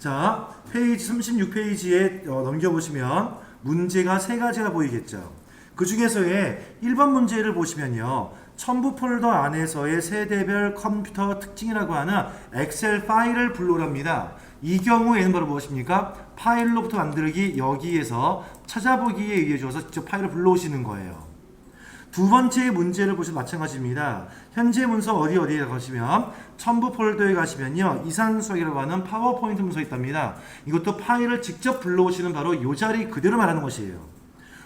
자, 페이지 36페이지에 넘겨보시면 문제가 세 가지가 보이겠죠. 그 중에서의 1번 문제를 보시면요. 첨부 폴더 안에서의 세대별 컴퓨터 특징이라고 하는 엑셀 파일을 불러오랍니다. 이 경우에는 바로 무엇입니까? 파일로부터 만들기 여기에서 찾아보기에 의해 주어서 직접 파일을 불러오시는 거예요. 두 번째 문제를 보시면 마찬가지입니다. 현재 문서 어디에 가시면 첨부 폴더에 가시면요. 이산수학이라고 하는 파워포인트 문서 있답니다. 이것도 파일을 직접 불러오시는 바로 이 자리 그대로 말하는 것이에요.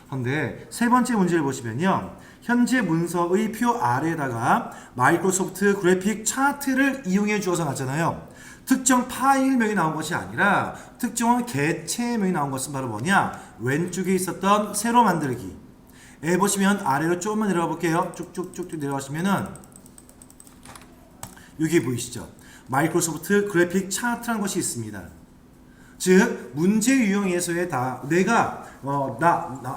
그런데 세 번째 문제를 보시면요. 현재 문서의 표 아래에다가 마이크로소프트 그래픽 차트를 이용해 주어서 놨잖아요. 특정 파일명이 나온 것이 아니라 특정한 개체명이 나온 것은 바로 뭐냐? 왼쪽에 있었던 새로 만들기. 보시면 아래로 조금만 내려가 볼게요. 쭉쭉쭉 내려가시면은 여기 보이시죠? 마이크로소프트 그래픽 차트라는 것이 있습니다. 즉 문제 유형에서의 내가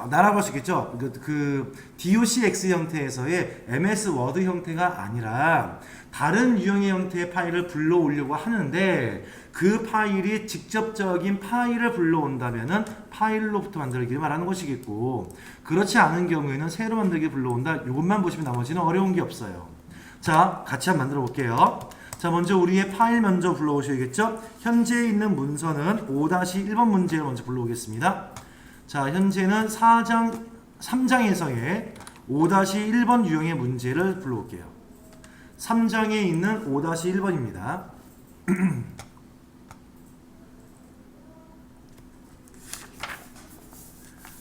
나라고 하시겠죠. 그 docx 형태에서의 ms 워드 형태가 아니라 다른 유형의 형태의 파일을 불러오려고 하는데 그 파일이 직접적인 파일을 불러온다면은 파일로부터 만들기를 말하는 것이겠고, 그렇지 않은 경우에는 새로 만들기 불러온다. 이것만 보시면 나머지는 어려운 게 없어요. 자, 같이 한번 만들어 볼게요. 자, 먼저 우리의 파일 먼저 불러오셔야겠죠? 현재 있는 문서는 5-1번 문제를 먼저 불러오겠습니다. 자, 현재는 3장에서의 5-1번 유형의 문제를 불러올게요. 3장에 있는 5-1번입니다.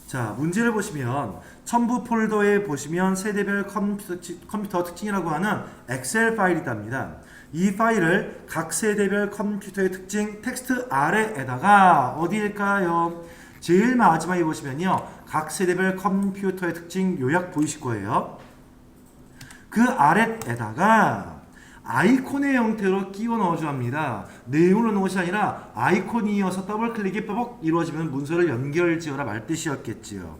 자, 문제를 보시면 첨부 폴더에 보시면 세대별 컴퓨터 특징이라고 하는 엑셀 파일이 있답니다. 이 파일을 각 세대별 컴퓨터의 특징 텍스트 아래에다가 어디일까요? 제일 마지막에 보시면요. 각 세대별 컴퓨터의 특징 요약 보이실 거예요. 그 아래에다가 아이콘의 형태로 끼워 넣어줘야 합니다. 내용을 넣는 것이 아니라 아이콘이 이어서 더블 클릭이 뻑 이루어지면 문서를 연결지어라 말 뜻이었겠지요.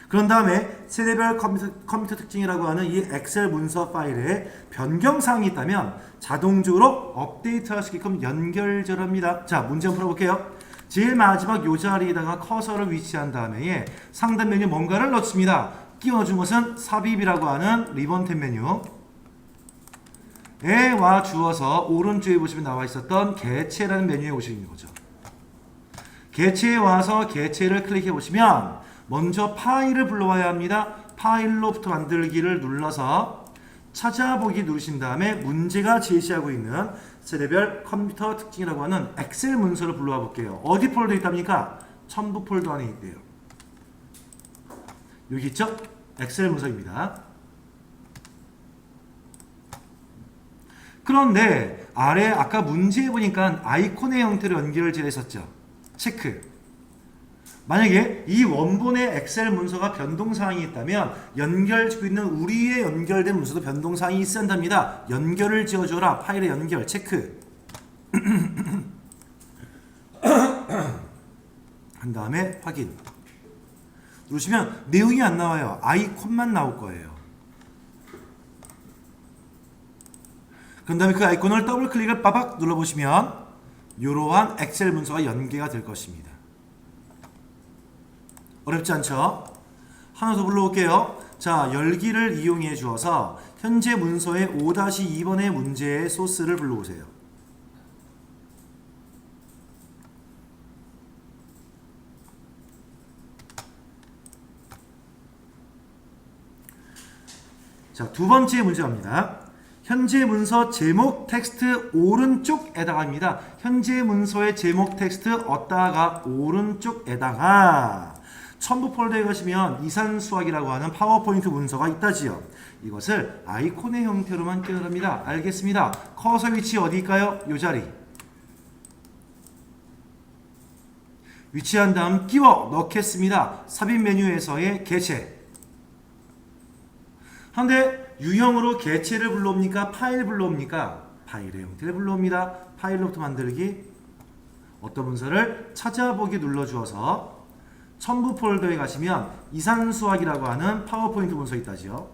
그런 다음에 세대별 컴퓨터 특징이라고 하는 이 엑셀 문서 파일에 변경사항이 있다면 자동적으로 업데이트할 수 있게끔 연결절합니다. 자, 문제 한번 풀어볼게요. 제일 마지막 요 자리에다가 커서를 위치한 다음에 상단 메뉴 뭔가를 넣습니다. 끼워 넣어준 것은 삽입이라고 하는 리본 탭 메뉴 에 와 주어서 오른쪽에 보시면 나와 있었던 개체라는 메뉴에 오시는 거죠. 개체에 와서 개체를 클릭해 보시면 먼저 파일을 불러와야 합니다. 파일로부터 만들기를 눌러서 찾아보기 누르신 다음에 문제가 제시하고 있는 세대별 컴퓨터 특징이라고 하는 엑셀 문서를 불러와 볼게요. 어디 폴더에 있답니까? 첨부 폴더 안에 있대요. 여기 있죠? 엑셀 문서입니다. 그런데 아래 아까 문제에 보니까 아이콘의 형태로 연결을 했었죠. 체크. 만약에 이 원본의 엑셀 문서가 변동사항이 있다면 연결지고 있는 우리의 연결된 문서도 변동사항이 있어야 한답니다. 연결을 지어줘라. 파일의 연결 체크. 한 다음에 확인. 누르시면 내용이 안 나와요. 아이콘만 나올 거예요. 그 다음에 그 아이콘을 더블 클릭을 빠박 눌러보시면 이러한 엑셀 문서가 연계가 될 것입니다. 어렵지 않죠? 하나 더 불러올게요. 자, 열기를 이용해 주어서 현재 문서의 5-2번의 문제의 소스를 불러오세요. 자, 두 번째 문제 갑니다. 현재 문서 제목 텍스트 오른쪽에다가입니다. 현재 문서의 제목 텍스트 어디다가 오른쪽에다가 첨부 폴더에 가시면 이산수학이라고 하는 파워포인트 문서가 있다지요. 이것을 아이콘의 형태로만 끼워납니다. 알겠습니다. 커서 위치 어디일까요? 이 자리. 위치한 다음 끼워 넣겠습니다. 삽입 메뉴에서의 개체. 한데 유형으로 개체를 불러옵니까? 파일 불러옵니까? 파일의 형태를 불러옵니다. 파일로부터 만들기. 어떤 문서를 찾아보기 눌러주어서 첨부 폴더에 가시면 이산수학이라고 하는 파워포인트 문서 있다지요.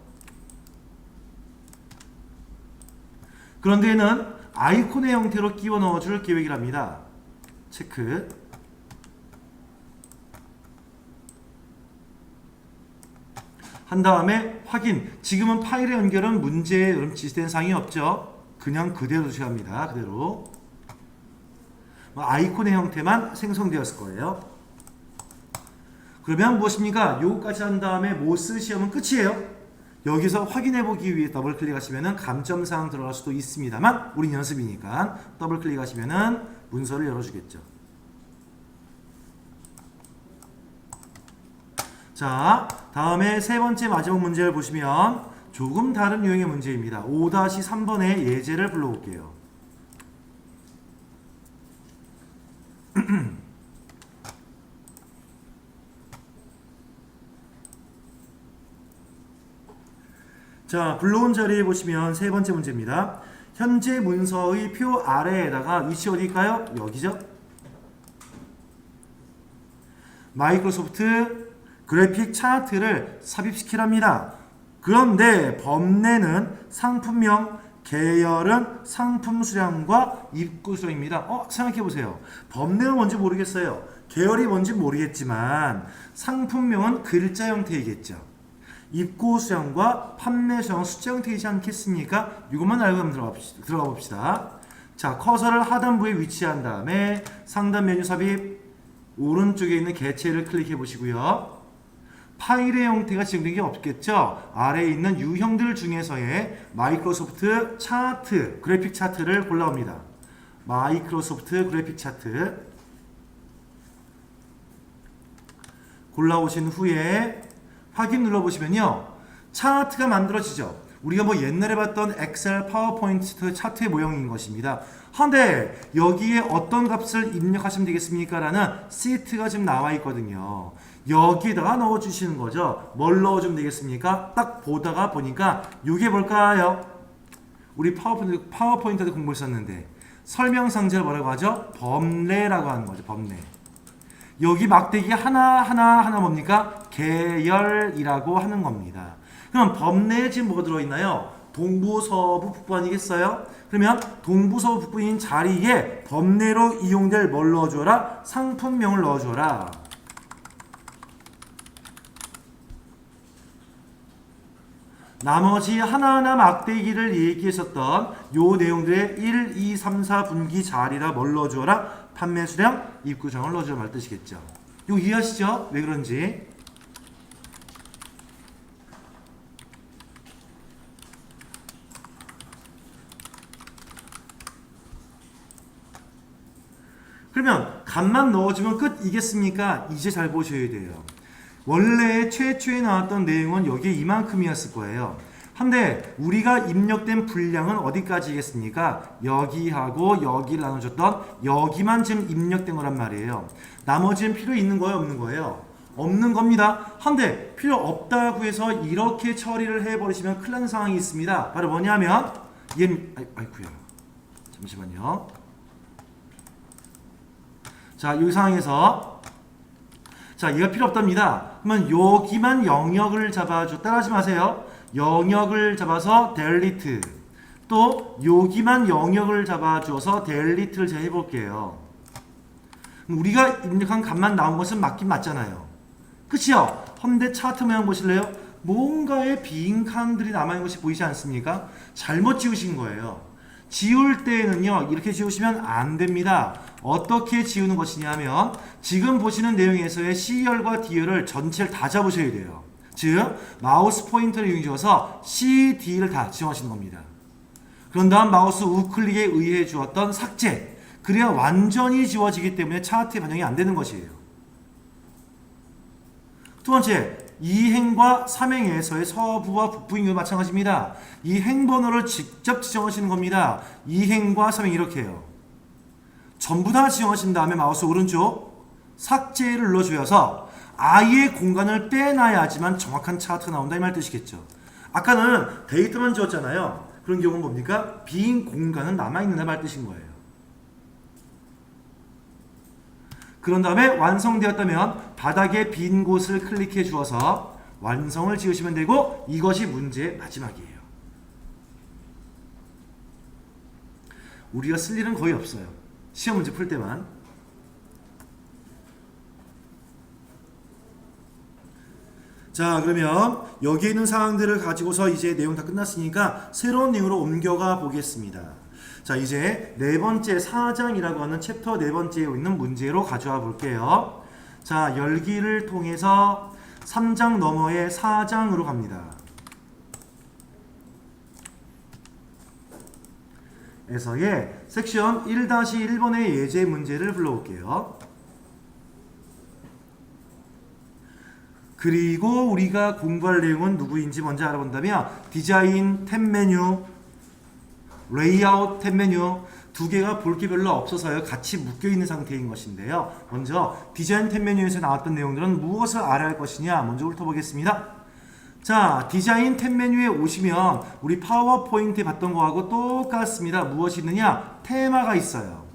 그런데 얘는 아이콘의 형태로 끼워 넣어줄 계획이랍니다. 체크. 한 다음에 확인. 지금은 파일의 연결은 문제에 지시된 사항이 없죠. 그냥 그대로 주시합니다. 그대로. 아이콘의 형태만 생성되었을 거예요. 그러면 무엇입니까? 요거까지 한 다음에 모스 시험은 끝이에요. 여기서 확인해 보기 위해 더블 클릭하시면은 감점사항 들어갈 수도 있습니다만 우린 연습이니까 더블 클릭하시면은 문서를 열어주겠죠. 자, 다음에 세 번째 마지막 문제를 보시면 조금 다른 유형의 문제입니다. 5-3번의 예제를 불러볼게요. 자, 불러온 자리에 보시면 세 번째 문제입니다. 현재 문서의 표 아래에다가 위치 어디일까요? 여기죠. 마이크로소프트 그래픽 차트를 삽입시키랍니다. 그런데 범례는 상품명, 계열은 상품 수량과 입구 수량입니다. 생각해보세요. 범례는 뭔지 모르겠어요. 계열이 뭔지 모르겠지만 상품명은 글자 형태이겠죠. 입고 수량과 판매 수량 숫자 형태이지 않겠습니까? 이것만 알고 한번 들어가 봅시다. 자, 커서를 하단부에 위치한 다음에 상단 메뉴 삽입 오른쪽에 있는 개체를 클릭해 보시고요. 파일의 형태가 지정된 게 없겠죠? 아래에 있는 유형들 중에서의 마이크로소프트 차트, 그래픽 차트를 골라옵니다. 마이크로소프트 그래픽 차트 골라오신 후에 확인 눌러보시면요. 차트가 만들어지죠. 우리가 뭐 옛날에 봤던 엑셀, 파워포인트 차트의 모형인 것입니다. 근데 여기에 어떤 값을 입력하시면 되겠습니까? 라는 시트가 지금 나와 있거든요. 여기다가 넣어주시는 거죠. 뭘 넣어주면 되겠습니까? 딱 보다가 보니까 이게 뭘까요? 우리 파워포인트도 공부했었는데 설명상자를 뭐라고 하죠? 범례라고 하는 거죠. 범례. 여기 막대기 하나 뭡니까? 계열이라고 하는 겁니다. 그럼 범례에 지금 뭐가 들어있나요? 동부, 서부, 북부 아니겠어요? 그러면 동부, 서부, 북부인 자리에 범례로 이용될 뭘 넣어줘라? 상품명을 넣어줘라. 나머지 하나하나 막대기를 얘기했었던 요 내용들의 1, 2, 3, 4 분기 자리라 뭘 넣어줘라? 판매 수량, 입구정을 넣어줘라 말 뜻이겠죠. 이거 이해하시죠? 왜 그런지. 그러면 값만 넣어주면 끝이겠습니까? 이제 잘 보셔야 돼요. 원래 최초에 나왔던 내용은 여기에 이만큼이었을 거예요. 근데 우리가 입력된 분량은 어디까지겠습니까? 여기하고 여기를 나눠줬던 여기만 지금 입력된 거란 말이에요. 나머지는 필요 있는 거예요? 없는 거예요? 없는 겁니다. 근데 필요 없다고 해서 이렇게 처리를 해버리시면 큰일 나는 상황이 있습니다. 바로 뭐냐면 아이쿠야 잠시만요. 자, 이 상황에서 자, 얘가 필요 없답니다. 그러면 여기만 영역을 잡아줘. 따라하지 마세요. 영역을 잡아서 델리트. 또 여기만 영역을 잡아줘서 델리트를 제가 해볼게요. 우리가 입력한 값만 나온 것은 맞긴 맞잖아요. 그치요? 헌데 차트 모양 보실래요? 뭔가의 빈 칸들이 남아있는 것이 보이지 않습니까? 잘못 지우신 거예요. 지울 때는요, 이렇게 지우시면 안 됩니다. 어떻게 지우는 것이냐면 지금 보시는 내용에서의 C열과 D열을 전체를 다 잡으셔야 돼요. 즉 마우스 포인터를 이용해서 C, D를 다 지정하시는 겁니다. 그런 다음 마우스 우클릭에 의해 주었던 삭제. 그래야 완전히 지워지기 때문에 차트에 반영이 안 되는 것이에요. 두 번째, 2행과 3행에서의 서부와 북부인 경우 마찬가지입니다. 이 행번호를 직접 지정하시는 겁니다. 2행과 3행 이렇게 해요. 전부 다 지정하신 다음에 마우스 오른쪽 삭제를 눌러줘서 아예 공간을 빼놔야지만 정확한 차트가 나온다 이 말 뜻이겠죠. 아까는 데이터만 지웠잖아요. 그런 경우는 뭡니까? 빈 공간은 남아있는다 말 뜻인 거예요. 그런 다음에 완성되었다면 바닥에 빈 곳을 클릭해 주어서 완성을 지으시면 되고 이것이 문제의 마지막이에요. 우리가 쓸 일은 거의 없어요. 시험 문제 풀 때만. 자, 그러면 여기에 있는 사항들을 가지고서 이제 내용 다 끝났으니까 새로운 내용으로 옮겨가 보겠습니다. 자, 이제 네 번째 4장이라고 하는 챕터 네 번째에 있는 문제로 가져와 볼게요. 자, 열기를 통해서 3장 너머의 4장으로 갑니다. 에서의 섹션 1-1번의 예제 문제를 불러올게요. 그리고 우리가 공부할 내용은 누구인지 먼저 알아본다면 디자인, 탭 메뉴, 레이아웃, 탭 메뉴 두 개가 볼 게 별로 없어서요. 같이 묶여있는 상태인 것인데요. 먼저 디자인 탭 메뉴에서 나왔던 내용들은 무엇을 알아야 할 것이냐 먼저 훑어보겠습니다. 자, 디자인 탭 메뉴에 오시면 우리 파워포인트에 봤던 거하고 똑같습니다. 무엇이 있느냐? 테마가 있어요.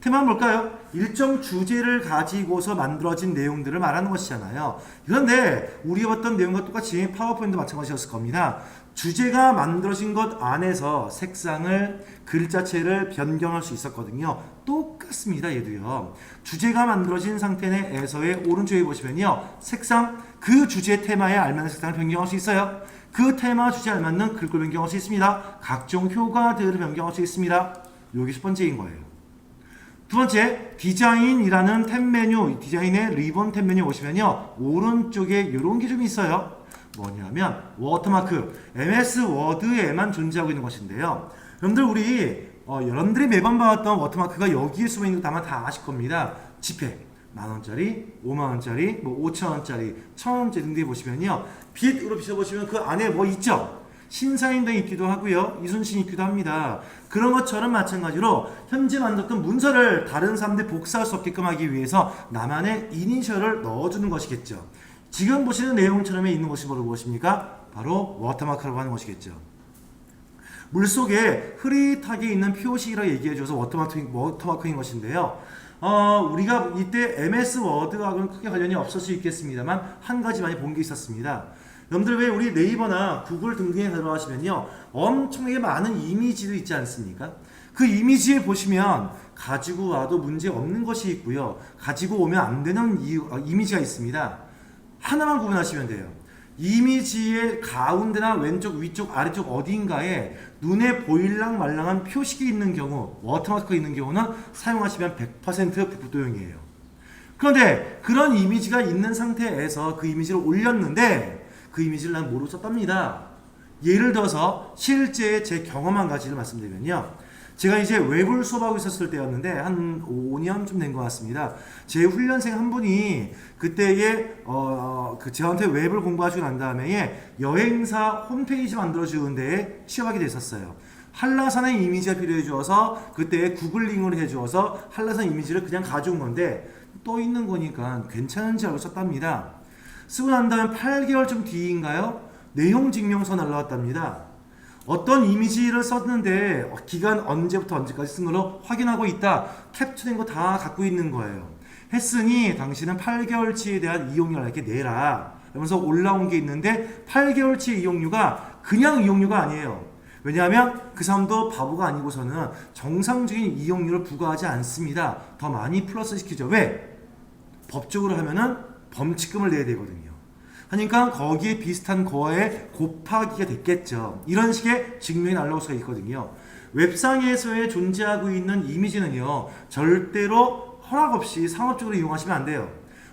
테마는 뭘까요? 일정 주제를 가지고서 만들어진 내용들을 말하는 것이잖아요. 그런데 우리가 봤던 내용과 똑같이 파워포인트도 마찬가지였을 겁니다. 주제가 만들어진 것 안에서 색상을, 글자체를 변경할 수 있었거든요. 똑같습니다. 얘도요. 주제가 만들어진 상태 내에서의 오른쪽에 보시면요. 색상, 그 주제 테마에 알맞는 색상을 변경할 수 있어요. 그 테마 주제에 알맞는 글꼴 변경할 수 있습니다. 각종 효과들을 변경할 수 있습니다. 이게 첫 번째인 거예요. 두 번째, 디자인이라는 탭 메뉴, 디자인의 리본 탭 메뉴 오시면요. 오른쪽에 이런 게 좀 있어요. 뭐냐면 워터마크, MS 워드에만 존재하고 있는 것인데요. 여러분들 우리 여러분들이 매번 봐왔던 워터마크가 여기에 숨어 있는 거 다만 다 아실 겁니다. 지폐, 10,000원짜리, 50,000원짜리, 5,000원짜리, 1,000원짜리 등등에 보시면요. 빛으로 비춰보시면 그 안에 뭐 있죠? 신사임당 있기도 하고요. 이순신 있기도 합니다. 그런 것처럼 마찬가지로 현재 만들었던 문서를 다른 사람들이 복사할 수 없게끔 하기 위해서 나만의 이니셜을 넣어주는 것이겠죠. 지금 보시는 내용처럼 있는 것이 무엇입니까? 바로 워터마크라고 하는 것이겠죠. 물속에 흐릿하게 있는 표시라고 얘기해줘서 워터마크인 것인데요. 우리가 이때 MS 워드하고는 크게 관련이 없을 수 있겠습니다만 한 가지 많이 본 게 있었습니다. 여러분들 왜 우리 네이버나 구글 등등에 들어가시면요. 엄청나게 많은 이미지도 있지 않습니까? 그 이미지에 보시면 가지고 와도 문제 없는 것이 있고요. 가지고 오면 안 되는 이미지가 있습니다. 하나만 구분하시면 돼요. 이미지의 가운데나 왼쪽, 위쪽, 아래쪽 어딘가에 눈에 보일랑 말랑한 표식이 있는 경우, 워터마크가 있는 경우는 사용하시면 100% 부도용이에요. 그런데 그런 이미지가 있는 상태에서 그 이미지를 올렸는데 그 이미지를 난 모르고 썼답니다. 예를 들어서 실제 제 경험한 가지를 말씀드리면요. 제가 이제 외부를 수업하고 있었을 때였는데 한 5년쯤 된 것 같습니다. 제 훈련생 한 분이 그때에 저한테 웹을 공부하시고 난 다음에 여행사 홈페이지 만들어주는 데에 취업하게 됐었어요. 한라산의 이미지가 필요해 주어서 그때 구글링을 해 주어서 한라산 이미지를 그냥 가져온 건데 떠 있는 거니까 괜찮은지 알고 썼답니다. 쓰고 난 다음 8개월쯤 뒤인가요? 내용 증명서 날라왔답니다. 어떤 이미지를 썼는데 기간 언제부터 언제까지 쓴 걸로 확인하고 있다. 캡처된 거 다 갖고 있는 거예요. 했으니 당신은 8개월치에 대한 이용료를 이렇게 내라. 그러면서 올라온 게 있는데 8개월치 이용료가 그냥 이용료가 아니에요. 왜냐하면 그 사람도 바보가 아니고서는 정상적인 이용료를 부과하지 않습니다. 더 많이 플러스 시키죠. 왜? 법적으로 하면은 범칙금을 내야 되거든요. 하니까 거기에 비슷한 거에 곱하기가 됐겠죠. 이런 식의 증명이 날라올 수가 있거든요. 웹상에서의 존재하고 있는 이미지는요. 절대로 허락 없이 상업적으로 이용하시면 안 돼요.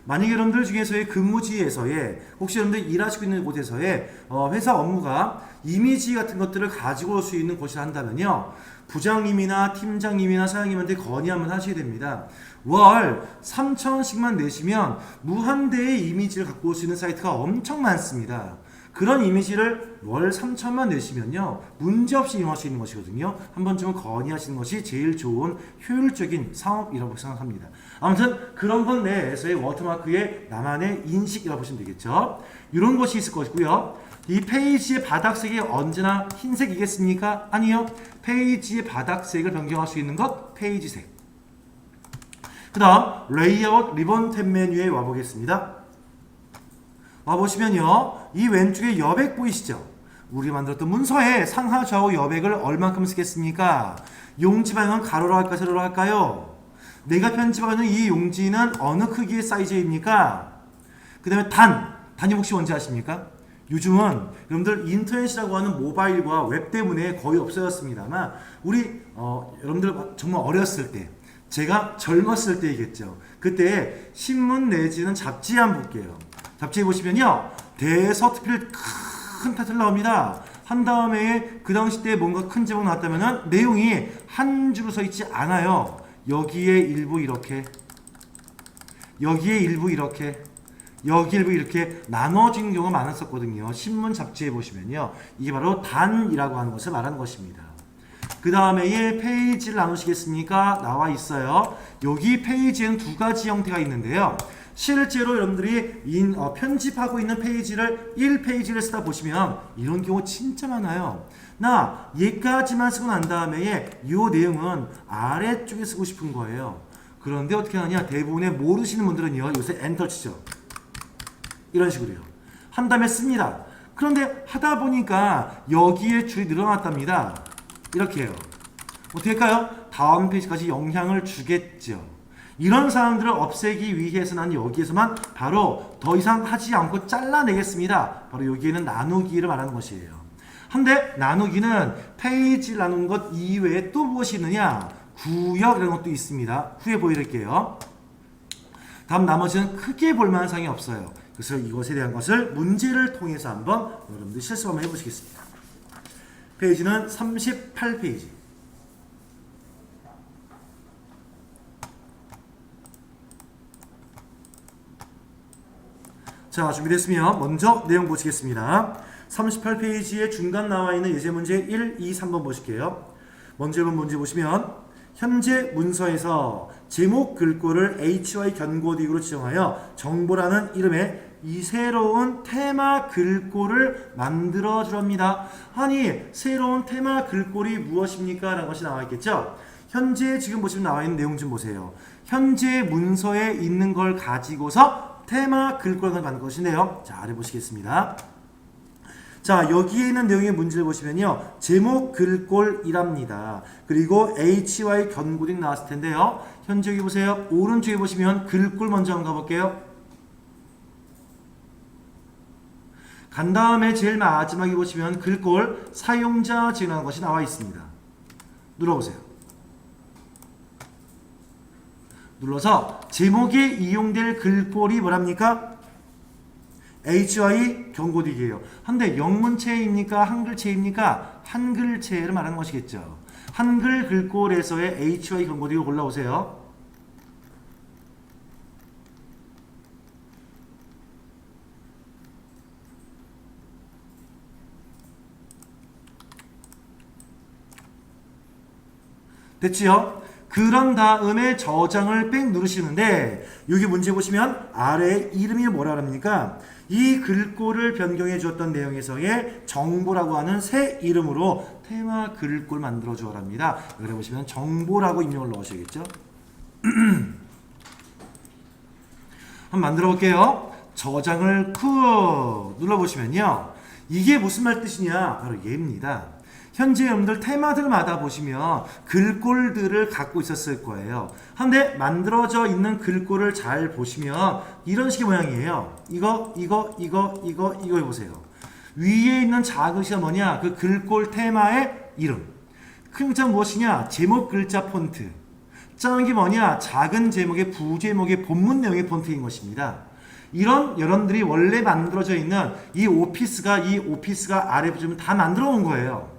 만약 여러분들 중에서의 근무지에서의 혹시 여러분들 일하시고 있는 곳에서의 회사 업무가 이미지 같은 것들을 가지고 올 수 있는 곳이라 한다면요. 부장님이나 팀장님이나 사장님한테 건의 한번 하셔야 됩니다. 월 3,000원씩만 내시면 무한대의 이미지를 갖고 올 수 있는 사이트가 엄청 많습니다. 그런 이미지를 월 3,000만 내시면요. 문제없이 이용할 수 있는 것이거든요. 한 번쯤은 건의하시는 것이 제일 좋은 효율적인 사업이라고 생각합니다. 아무튼 그런 것 내에서의 워터마크의 나만의 인식이라고 보시면 되겠죠. 이런 것이 있을 것이고요. 이 페이지의 바닥색이 언제나 흰색이겠습니까? 아니요. 페이지의 바닥색을 변경할 수 있는 것 페이지색. 그 다음 레이아웃 리본 탭 메뉴에 와보겠습니다. 와보시면요. 이 왼쪽에 여백 보이시죠? 우리 만들었던 문서에 상하 좌우 여백을 얼만큼 쓰겠습니까? 용지 방향은 가로로 할까 세로로 할까요? 내가 편집하는 이 용지는 어느 크기의 사이즈입니까? 그 다음에 단위 혹시 뭔지 아십니까? 요즘은 여러분들 인터넷이라고 하는 모바일과 웹 때문에 거의 없어졌습니다만 우리 여러분들 정말 어렸을 때 제가 젊었을 때이겠죠. 그때 신문 내지는 잡지에 한번 볼게요. 잡지에 보시면요. 대서특필 큰 타이틀 나옵니다. 한 다음에 그 당시 때 뭔가 큰 제목 나왔다면은 내용이 한 줄로 서 있지 않아요. 여기에 일부 이렇게, 여기에 일부 이렇게, 여기 일부 이렇게 나눠진 경우가 많았었거든요. 신문 잡지에 보시면요. 이게 바로 단이라고 하는 것을 말하는 것입니다. 그 다음에 페이지를 나누시겠습니까? 나와 있어요. 여기 페이지에는 두 가지 형태가 있는데요. 실제로 여러분들이 편집하고 있는 페이지를 1페이지를 쓰다 보시면 이런 경우 진짜 많아요. 나 얘까지만 쓰고 난 다음에 이 내용은 아래쪽에 쓰고 싶은 거예요. 그런데 어떻게 하냐? 대부분의 모르시는 분들은요. 요새 엔터 치죠. 이런 식으로요. 한 다음에 씁니다. 그런데 하다 보니까 여기에 줄이 늘어났답니다. 이렇게 해요. 어떻게 할까요? 다음 페이지까지 영향을 주겠죠. 이런 사항들을 없애기 위해서 난 여기에서만 바로 더 이상 하지 않고 잘라내겠습니다. 바로 여기에는 나누기를 말하는 것이에요. 한데 나누기는 페이지를 나누는 것 이외에 또 무엇이 있느냐? 구역 이런 것도 있습니다. 후에 보여드릴게요. 다음 나머지는 크게 볼만한 사항이 없어요. 그래서 이것에 대한 것을 문제를 통해서 한번 여러분들 실습 한번 해보시겠습니다. 페이지는 38페이지. 자, 준비됐으면 먼저 내용 보시겠습니다. 38페이지에 중간 나와 있는 예제 문제 1, 2, 3번 보실게요. 먼저 1번 문제 보시면 현재 문서에서 제목 글꼴을 HY 견고딕으로 지정하여 정보라는 이름의 이 새로운 테마 글꼴을 만들어 주랍니다. 아니, 새로운 테마 글꼴이 무엇입니까? 라는 것이 나와 있겠죠? 현재 지금 보시면 나와 있는 내용 좀 보세요. 현재 문서에 있는 걸 가지고서 테마 글꼴을 만든 것인데요. 자, 아래 보시겠습니다. 자, 여기에 있는 내용의 문제를 보시면요. 제목 글꼴이랍니다. 그리고 HY 견고딕 나왔을 텐데요. 현재 여기 보세요. 오른쪽에 보시면 글꼴 먼저 한번 가볼게요. 간 다음에 제일 마지막에 보시면 글꼴 사용자 지정하는 것이 나와 있습니다. 눌러보세요. 눌러서 제목에 이용될 글꼴이 뭐랍니까? HY 견고딕이에요. 한데 영문체입니까? 한글체입니까? 한글체를 말하는 것이겠죠. 한글 글꼴에서의 HY 견고딕을 골라오세요. 됐지요? 그런 다음에 저장을 뺑 누르시는데 여기 문제 보시면 아래 이름이 뭐라 합니까? 이 글꼴을 변경해 주었던 내용에서의 정보라고 하는 새 이름으로 테마 글꼴 만들어 주어랍니다. 여기 보시면 정보라고 입력을 넣으셔야겠죠? 한번 만들어 볼게요. 저장을 쿡 눌러보시면요. 이게 무슨 말 뜻이냐? 바로 얘입니다. 현재 여러분들 테마들마다 보시면 글꼴들을 갖고 있었을 거예요. 한데 만들어져 있는 글꼴을 잘 보시면 이런 식의 모양이에요. 이거 해보세요. 위에 있는 작은 글자가 뭐냐? 그 글꼴 테마의 이름. 큰 글자는 무엇이냐? 제목 글자 폰트. 작은 게 뭐냐? 작은 제목의 부제목의 본문 내용의 폰트인 것입니다. 이런 여러분들이 원래 만들어져 있는 이 오피스가 아래 보시면 다 만들어 온 거예요.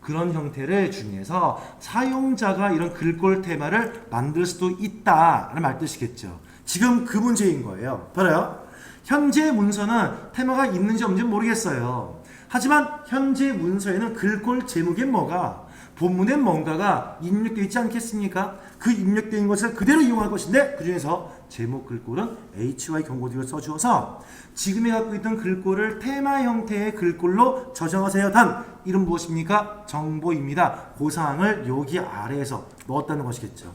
그런 형태를 중에서 사용자가 이런 글꼴 테마를 만들 수도 있다라는 말 뜻이겠죠. 지금 그 문제인 거예요. 봐요. 현재 문서는 테마가 있는지 없는지 모르겠어요. 하지만 현재 문서에는 글꼴 제목엔 뭐가, 본문엔 뭔가가 입력되어 있지 않겠습니까? 그 입력된 것을 그대로 이용할 것인데 그 중에서 제목 글꼴은 HY 견고딕을 써주어서 지금에 갖고 있던 글꼴을 테마 형태의 글꼴로 저장하세요. 단 이름 무엇입니까? 정보입니다. 그 사항을 여기 아래에서 넣었다는 것이겠죠.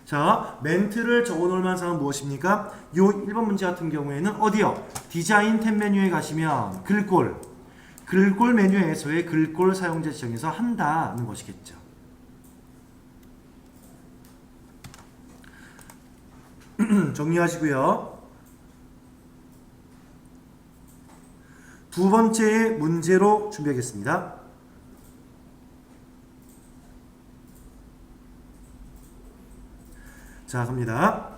자, 멘트를 적어놓을 만한 사항은 무엇입니까? 요 1번 문제 같은 경우에는 어디요? 디자인 탭 메뉴에 가시면 글꼴 메뉴에서의 글꼴 사용자 지정에서 한다는 것이겠죠. 정리하시고요. 두 번째 문제로 준비하겠습니다. 자, 갑니다.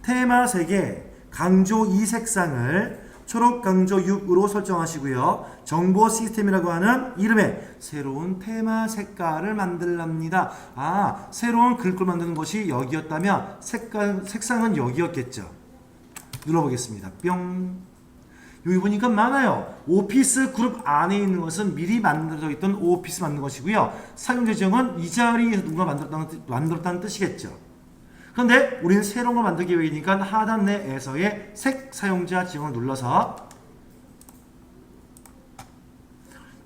테마 3개, 강조 2색상을 초록 강조 6으로 설정하시고요. 정보 시스템이라고 하는 이름의 새로운 테마 색깔을 만들랍니다. 아, 새로운 글꼴 만드는 것이 여기였다면 색상은 여기였겠죠. 눌러보겠습니다. 뿅. 여기 보니까 많아요. 오피스 그룹 안에 있는 것은 미리 만들어져 있던 오피스 만든 것이고요. 사용자 지정은 이 자리에서 누가 만들었다는 뜻이겠죠. 그런데 우리는 새로운 걸 만들기 위해니까 하단 내에서의 색 사용자 지정을 눌러서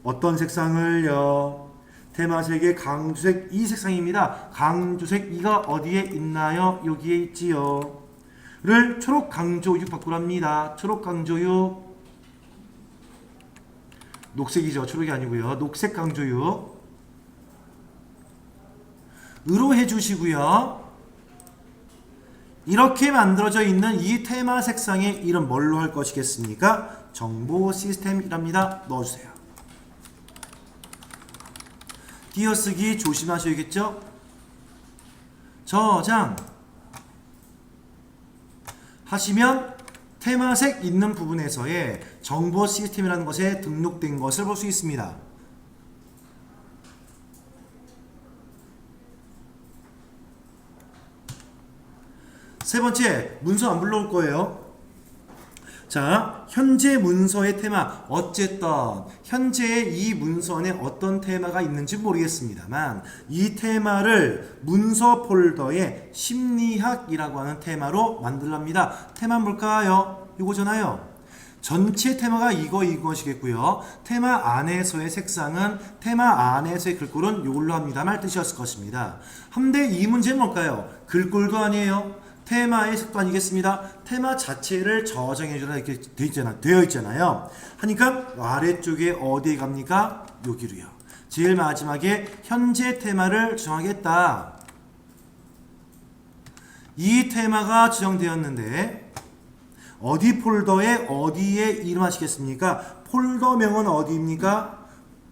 어떤 색상을요? 테마 색의 강조색 2색상입니다. 강조색 2가 어디에 있나요? 여기에 있지요. 를 초록 강조 6 바꾸랍니다. 초록 강조 6. 녹색이죠. 초록이 아니고요. 녹색 강조 6. 으로 해주시고요. 이렇게 만들어져 있는 이 테마 색상의 이름 뭘로 할 것이겠습니까? 정보 시스템이랍니다. 넣어주세요. 띄어쓰기 조심하셔야겠죠? 저장 하시면 테마색 있는 부분에서의 정보 시스템이라는 것에 등록된 것을 볼 수 있습니다. 세 번째, 문서 안 불러올 거예요. 자, 현재 문서의 테마. 어쨌든 현재의 이 문서에 어떤 테마가 있는지 모르겠습니다만 이 테마를 문서 폴더에 심리학이라고 하는 테마로 만들랍니다. 테마 뭘까요? 이거잖아요. 전체 테마가 이것이겠고요. 테마 안에서의 색상은 테마 안에서의 글꼴은 이걸로 합니다. 말 뜻이었을 것입니다. 한데 이 문제는 뭘까요? 글꼴도 아니에요. 테마의 색도 아니겠습니다. 테마 자체를 저장해주라 이렇게 되어 있잖아요. 하니까 아래쪽에 어디에 갑니까? 여기로요. 제일 마지막에 현재 테마를 정하겠다. 이 테마가 지정되었는데 어디 폴더에 어디에 이름하시겠습니까? 폴더명은 어디입니까?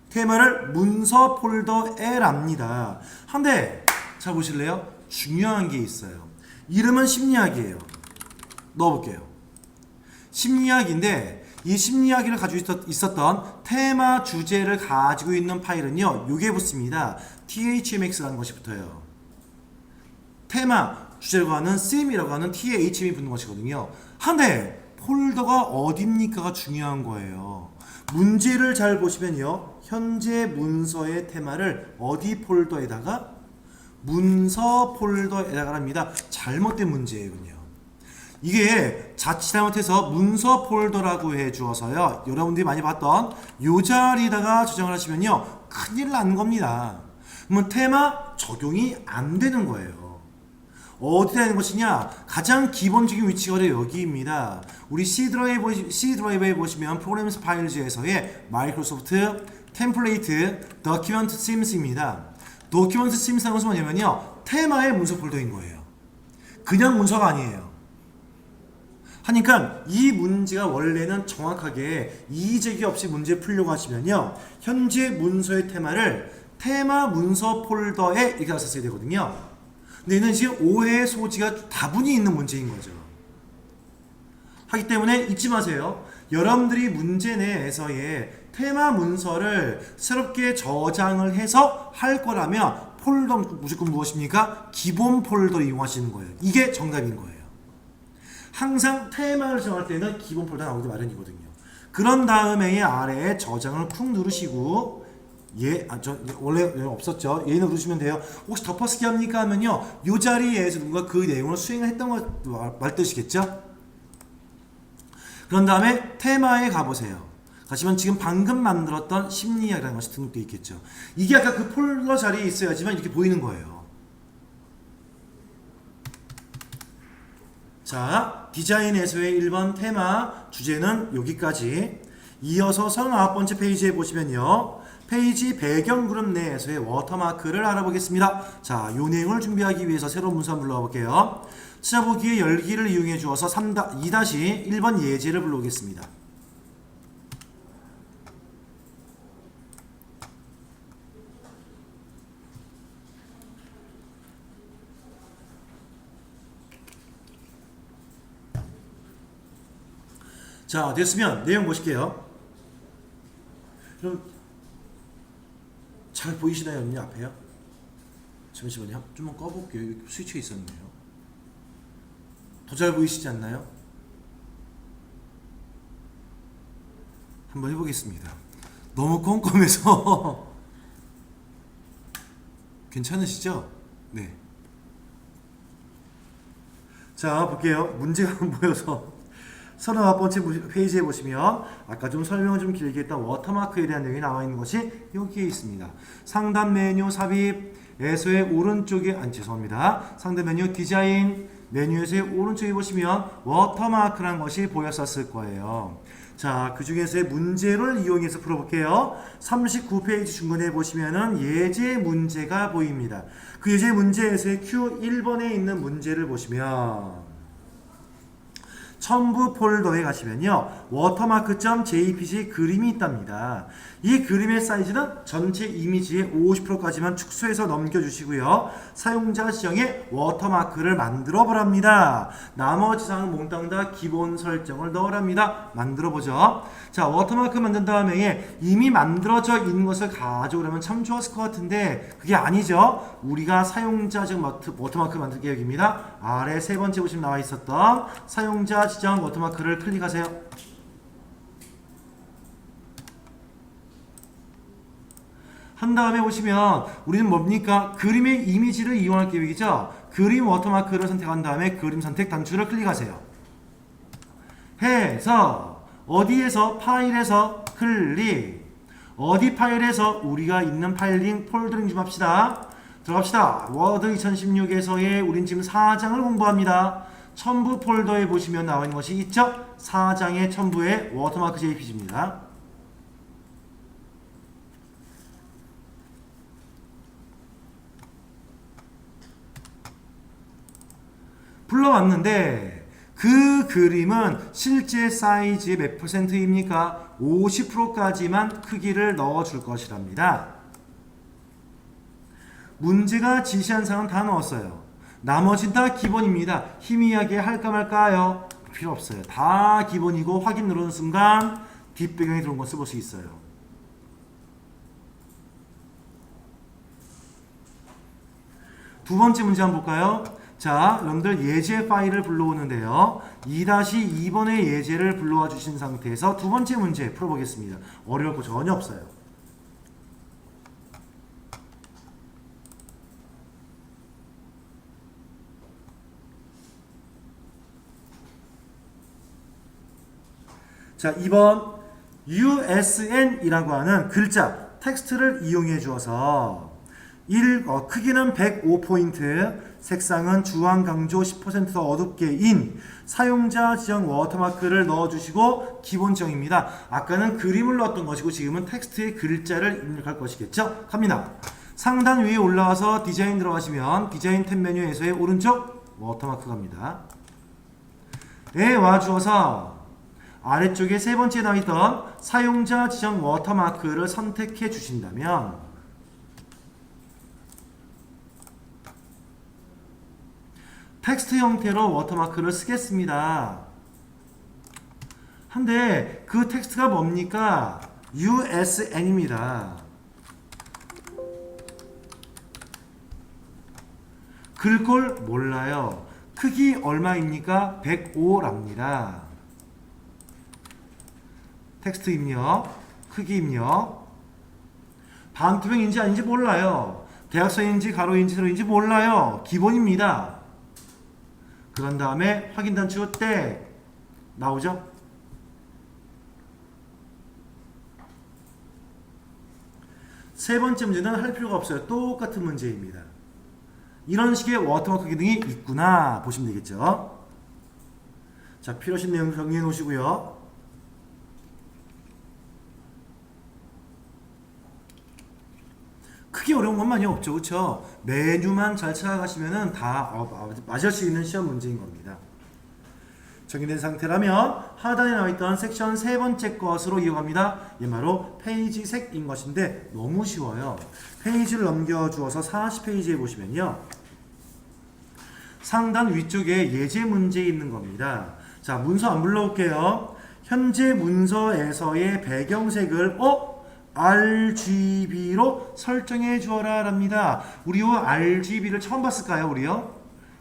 테마를 문서 폴더에랍니다. 한데 자 보실래요? 중요한 게 있어요. 이름은 심리학이에요. 넣어볼게요. 심리학인데 이 심리학을 가지고 있었던 테마 주제를 가지고 있는 파일은요. 요게 붙습니다. THMX라는 것이 붙어요. 테마 주제라고 하는 CM이라고 하는 THM이 붙는 것이거든요. 한데 폴더가 어딥니까가 중요한 거예요. 문제를 잘 보시면요. 현재 문서의 테마를 어디 폴더에다가 문서 폴더에다가 합니다. 잘못된 문제예요. 이게 자칫 잘못해서 문서 폴더라고 해주어서요. 여러분들이 많이 봤던 요 자리에다가 저장을 하시면요. 큰일 나는 겁니다. 그러면 테마 적용이 안 되는 거예요. 어디다 하는 것이냐? 가장 기본적인 위치가 여기입니다. 우리 C 드라이브에 보시면 프로그램스 파일즈에서의 마이크로소프트 템플레이트 더큐먼트 심스입니다. 도큐먼트 심스라는 것은 뭐냐면요. 테마의 문서 폴더인 거예요. 그냥 문서가 아니에요. 하니까 이 문제가 원래는 정확하게 이의제기 없이 문제 풀려고 하시면요. 현재 문서의 테마를 테마 문서 폴더에 이렇게 썼어야 되거든요. 근데 얘는 지금 오해의 소지가 다분히 있는 문제인 거죠. 하기 때문에 잊지 마세요. 여러분들이 문제 내에서의 테마 문서를 새롭게 저장을 해서 할 거라면 폴더 무조건 무엇입니까? 기본 폴더를 이용하시는 거예요. 이게 정답인 거예요. 항상 테마를 정할 때는 기본 폴더 나오기 마련이거든요. 그런 다음에 아래에 저장을 쿵 누르시고 원래 없었죠. 얘는 누르시면 돼요. 혹시 덮어쓰기 합니까? 하면요. 이 자리에서 누가 그 내용을 수행을 했던 거 말 뜻이겠죠? 그런 다음에 테마에 가보세요. 가시면 지금 방금 만들었던 심리학이라는 것이 등록되어 있겠죠. 이게 아까 그 폴더 자리에 있어야지만 이렇게 보이는 거예요. 자, 디자인에서의 1번 테마 주제는 여기까지. 이어서 39번째 페이지에 보시면요. 페이지 배경 그룹 내에서의 워터마크를 알아보겠습니다. 자, 이 내용을 준비하기 위해서 새로운 문서 한번 불러볼게요. 찾아보기에 열기를 이용해 주어서 2-1번 예제를 불러오겠습니다. 자, 됐으면 내용 보실게요. 그럼 잘 보이시나요, 언니 앞에요? 잠시만요. 좀만 꺼볼게요. 여기 스위치가 있었네요. 더 잘 보이시지 않나요? 한번 해보겠습니다. 너무 껌껌해서 괜찮으시죠? 네. 자, 볼게요. 문제가 안 보여서 39번째 페이지에 보시면 아까 좀 설명을 좀 길게 했던 워터마크에 대한 내용이 나와 있는 것이 여기에 있습니다. 상단 메뉴 삽입에서의 오른쪽에 죄송합니다. 상단 메뉴 디자인 메뉴에서의 오른쪽에 보시면 워터마크라는 것이 보였었을 거예요. 자, 그 중에서의 문제를 이용해서 풀어볼게요. 39페이지 중간에 보시면은 예제 문제가 보입니다. 그 예제 문제에서의 Q1번에 있는 문제를 보시면 첨부 폴더에 가시면요, watermark.jpg 그림이 있답니다. 이 그림의 사이즈는 전체 이미지의 50%까지만 축소해서 넘겨주시고요, 사용자 지정에 워터마크를 만들어 보랍니다. 나머지 사항은 몽땅 다 기본 설정을 넣으랍니다. 만들어 보죠. 자, 워터마크 만든 다음에 이미 만들어져 있는 것을 가져오려면 참 좋았을 것 같은데 그게 아니죠. 우리가 사용자 지정 워터마크 만들 계획입니다. 아래 세 번째 보시면 나와 있었던 사용자 지정 워터마크를 클릭하세요. 한 다음에 보시면 우리는 뭡니까? 그림의 이미지를 이용할 계획이죠. 그림 워터마크를 선택한 다음에 그림 선택 단추를 클릭하세요. 해서 어디에서 파일에서 클릭, 어디 파일에서 우리가 있는 파일링 폴더링 좀 합시다. 들어갑시다. 워드 2016에서의 우린 지금 4장을 공부합니다. 첨부 폴더에 보시면 나와 있는 것이 있죠? 4장의 첨부의 워터마크 JPG입니다. 불러왔는데 그 그림은 실제 사이즈의 몇 %입니까? 50%까지만 크기를 넣어줄 것이랍니다. 문제가 지시한 사항은 다 넣었어요. 나머지는 다 기본입니다. 희미하게 할까 말까요? 필요 없어요. 다 기본이고 확인 누르는 순간 뒷배경에 들어온 것을 볼 수 있어요. 두 번째 문제 한번 볼까요? 자, 여러분들 예제 파일을 불러오는데요. 2-2번의 예제를 불러와 주신 상태에서 두 번째 문제 풀어보겠습니다. 어려울 거 전혀 없어요. 자, 2번 USN이라고 하는 글자, 텍스트를 이용해 주어서 크기는 105포인트, 색상은 주황 강조 10% 더 어둡게인 사용자 지정 워터마크를 넣어주시고 기본 지정입니다. 아까는 그림을 넣었던 것이고 지금은 텍스트의 글자를 입력할 것이겠죠? 갑니다. 상단 위에 올라와서 디자인 들어가시면 디자인 탭 메뉴에서의 오른쪽 워터마크 갑니다. 에 와주어서 아래쪽에 세 번째 나와있던 사용자 지정 워터마크를 선택해 주신다면 텍스트 형태로 워터마크를 쓰겠습니다. 한데 그 텍스트가 뭡니까? USN입니다. 글꼴 몰라요. 크기 얼마입니까? 105랍니다. 텍스트 입력, 크기 입력, 반투명인지 아닌지 몰라요. 대각선인지 가로인지 세로인지 몰라요. 기본입니다. 그런 다음에 확인 단추 땡 나오죠? 세 번째 문제는 할 필요가 없어요. 똑같은 문제입니다. 이런 식의 워터마크 기능이 있구나 보시면 되겠죠? 자, 필요하신 내용 정리해 놓으시고요. 크게 어려운 건 많이 없죠, 그렇죠? 메뉴만 잘 찾아가시면은 다 맞을 수 있는 시험 문제인 겁니다. 정리된 상태라면 하단에 나와있던 섹션 세 번째 것으로 이어갑니다. 얘 바로 페이지 색인 것인데 너무 쉬워요. 페이지를 넘겨주어서 40페이지에 보시면요, 상단 위쪽에 예제 문제 있는 겁니다. 자, 문서 안 불러올게요. 현재 문서에서의 배경색을 RGB로 설정해 주어라 랍니다. 우리요 RGB를 처음 봤을까요? 우리요?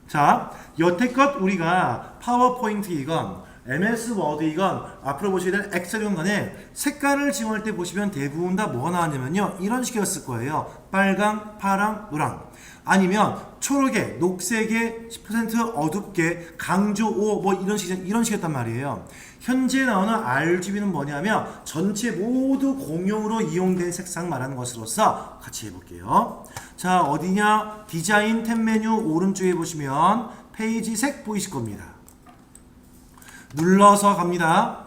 자, 여태껏 우리가 파워포인트이건 MS 워드이건 앞으로 보시게 될 엑셀이건 간에 색깔을 지원할 때 보시면 대부분 다 뭐가 나왔냐면요, 이런 식이었을 거예요. 빨강, 파랑, 노랑, 아니면 초록에, 녹색에 10% 어둡게, 강조 5 뭐 이런 식이었단 말이에요. 현재 나오는 RGB는 뭐냐면 전체 모두 공용으로 이용된 색상 말하는 것으로서 같이 해볼게요. 자, 어디냐? 디자인 탭 메뉴 오른쪽에 보시면 페이지 색 보이실 겁니다. 눌러서 갑니다.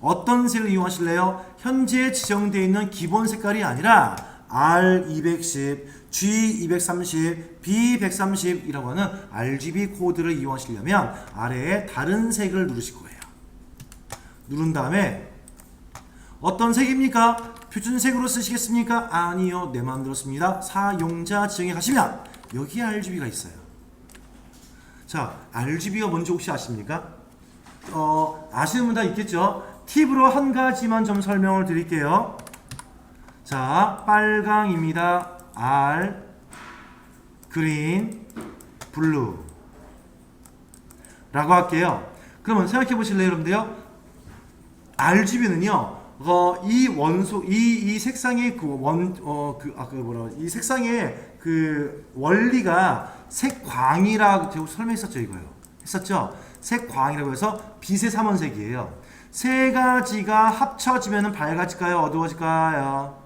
어떤 색을 이용하실래요? 현재 지정되어 있는 기본 색깔이 아니라 R210, G230, B130이라고 하는 RGB 코드를 이용하시려면 아래에 다른 색을 누르실 거예요. 누른 다음에 어떤 색입니까? 표준색으로 쓰시겠습니까? 아니요, 내 마음대로 씁니다. 사용자 지정에 가시면 여기에 RGB가 있어요. 자, RGB가 뭔지 혹시 아십니까? 아시는 분 다 있겠죠? 팁으로 한 가지만 좀 설명을 드릴게요. 자, 빨강입니다. R, 그린, 블루 라고 할게요. 그러면 생각해 보실래요, 여러분들요? RGB는요, 이 원소, 이 색상의 이 색상의 그 원리가 색광이라고 제가 설명했었죠, 이거요. 했었죠? 색광이라고 해서 빛의 삼원색이에요. 세 가지가 합쳐지면 밝아질까요? 어두워질까요?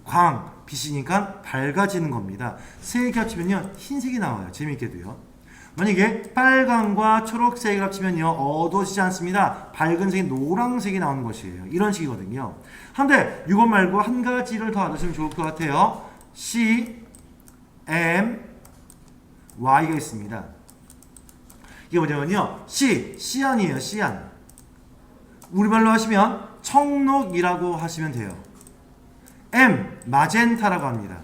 광, 빛이니까 밝아지는 겁니다. 세 개 합치면요, 흰색이 나와요. 재밌게도요. 만약에 빨강과 초록색을 합치면요, 어두워지지 않습니다. 밝은 색이 노란색이 나오는 것이에요. 이런 식이거든요. 한데 이것 말고 한 가지를 더 알아주시면 좋을 것 같아요. C, M, Y가 있습니다. 이게 뭐냐면요, 씨안이에요. 씨안. 우리말로 하시면 청록이라고 하시면 돼요. M, 마젠타라고 합니다.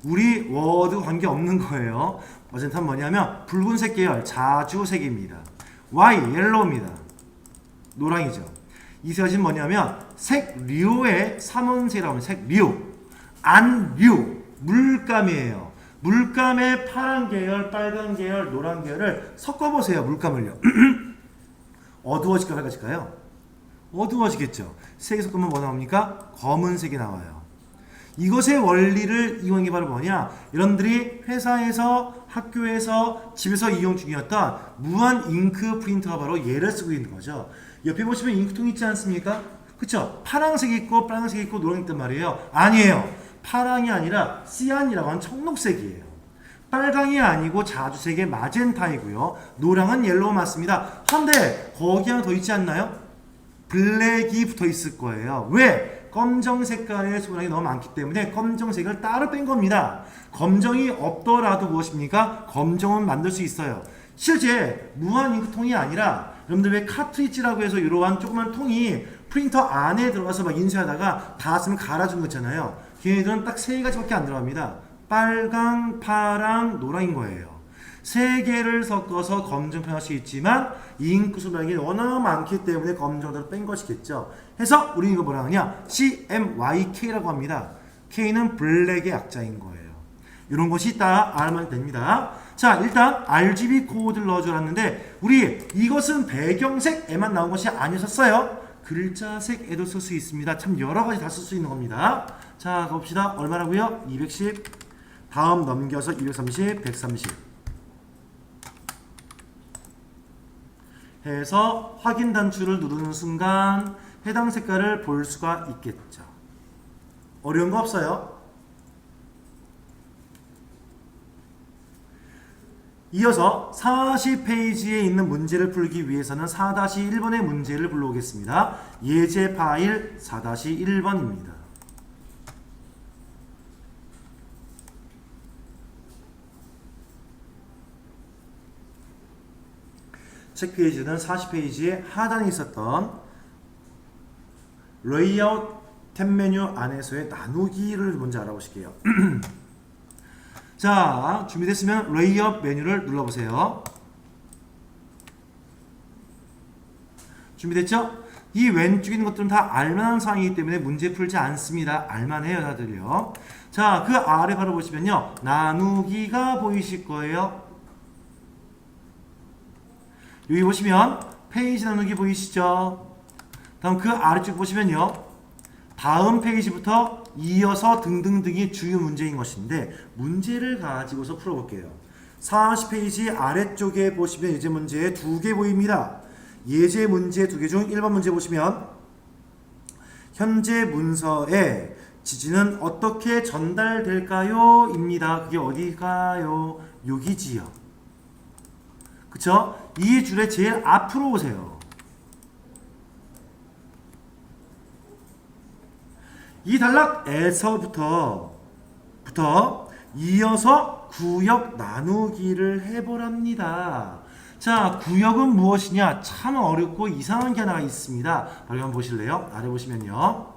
우리 워드 관계없는 거예요. 마젠타는 뭐냐면 붉은색 계열, 자주색입니다. Y, 옐로우입니다. 노랑이죠. 이 세 가지는 뭐냐면 색류의 삼원색이라고 하면 색류, 안류, 물감이에요. 물감의 파란 계열, 빨간 계열, 노란 계열을 섞어보세요. 물감을요. 어두워질까 밝아질까요? 어두워지겠죠. 색이 섞으면 뭐 나옵니까? 검은색이 나와요. 이것의 원리를 이용한 게 바로 뭐냐? 여러분들이 회사에서, 학교에서, 집에서 이용 중이었던 무한 잉크 프린터가 바로 얘를 쓰고 있는 거죠. 옆에 보시면 잉크통 있지 않습니까? 그쵸? 파란색이 있고 빨간색이 있고 노란색이 있단 말이에요. 아니에요. 파랑이 아니라 시안이라고 하는 청록색이에요. 빨강이 아니고 자주색의 마젠타이고요. 노랑은 옐로우 맞습니다. 한데 거기 하나 더 있지 않나요? 블랙이 붙어 있을 거예요. 왜? 검정 색깔의 소량이 너무 많기 때문에 검정색을 따로 뺀 겁니다. 검정이 없더라도 무엇입니까? 검정은 만들 수 있어요. 실제 무한 잉크통이 아니라 여러분들 왜 카트리지라고 해서 이러한 조그만 통이 프린터 안에 들어가서 막 인쇄하다가 다 쓰면 갈아준 거 있잖아요. 걔네들은 딱 세 가지밖에 안 들어갑니다. 빨강, 파랑, 노랑인 거예요. 세 개를 섞어서 검정 표현할 수 있지만 잉크 수량이 워낙 많기 때문에 검정으로 뺀 것이겠죠. 해서 우리는 이거 뭐라 하냐? CMYK라고 합니다. K는 블랙의 약자인 거예요. 이런 것이 있다 알면 됩니다. 자, 일단 RGB 코드를 넣어주었는데 우리 이것은 배경색에만 나온 것이 아니었어요. 글자색에도 쓸 수 있습니다. 참 여러 가지 다 쓸 수 있는 겁니다. 자, 가봅시다. 얼마라고요? 210. 다음 넘겨서 230, 130. 해서 확인 단추를 누르는 순간 해당 색깔을 볼 수가 있겠죠. 어려운 거 없어요. 이어서 40페이지에 있는 문제를 풀기 위해서는 4-1번의 문제를 불러오겠습니다. 예제 파일 4-1번입니다. 책 페이지는 40페이지에 하단에 있었던 레이아웃 탭 메뉴 안에서의 나누기를 먼저 알아보실게요. 자, 준비됐으면 레이아웃 메뉴를 눌러보세요. 준비됐죠? 이 왼쪽에 있는 것들은 다 알만한 사항이기 때문에 문제 풀지 않습니다. 알만해요, 다들요. 자, 그 아래 바로 보시면요. 나누기가 보이실 거예요. 여기 보시면 페이지 나누기 보이시죠? 다음 그 아래쪽 보시면요. 다음 페이지부터 이어서 등등등이 주요 문제인 것인데 문제를 가지고서 풀어볼게요. 40페이지 아래쪽에 보시면 예제 문제 2개 보입니다. 예제 문제 2개 중 1번 문제 보시면 현재 문서에 지지는 어떻게 전달될까요? 입니다. 그게 어디가요? 여기지요. 그쵸? 이 줄에 제일 앞으로 오세요. 이 단락에서부터 이어서 구역 나누기를 해보랍니다. 자, 구역은 무엇이냐? 참 어렵고 이상한 게 하나 있습니다. 바로 한번 보실래요? 아래 보시면요.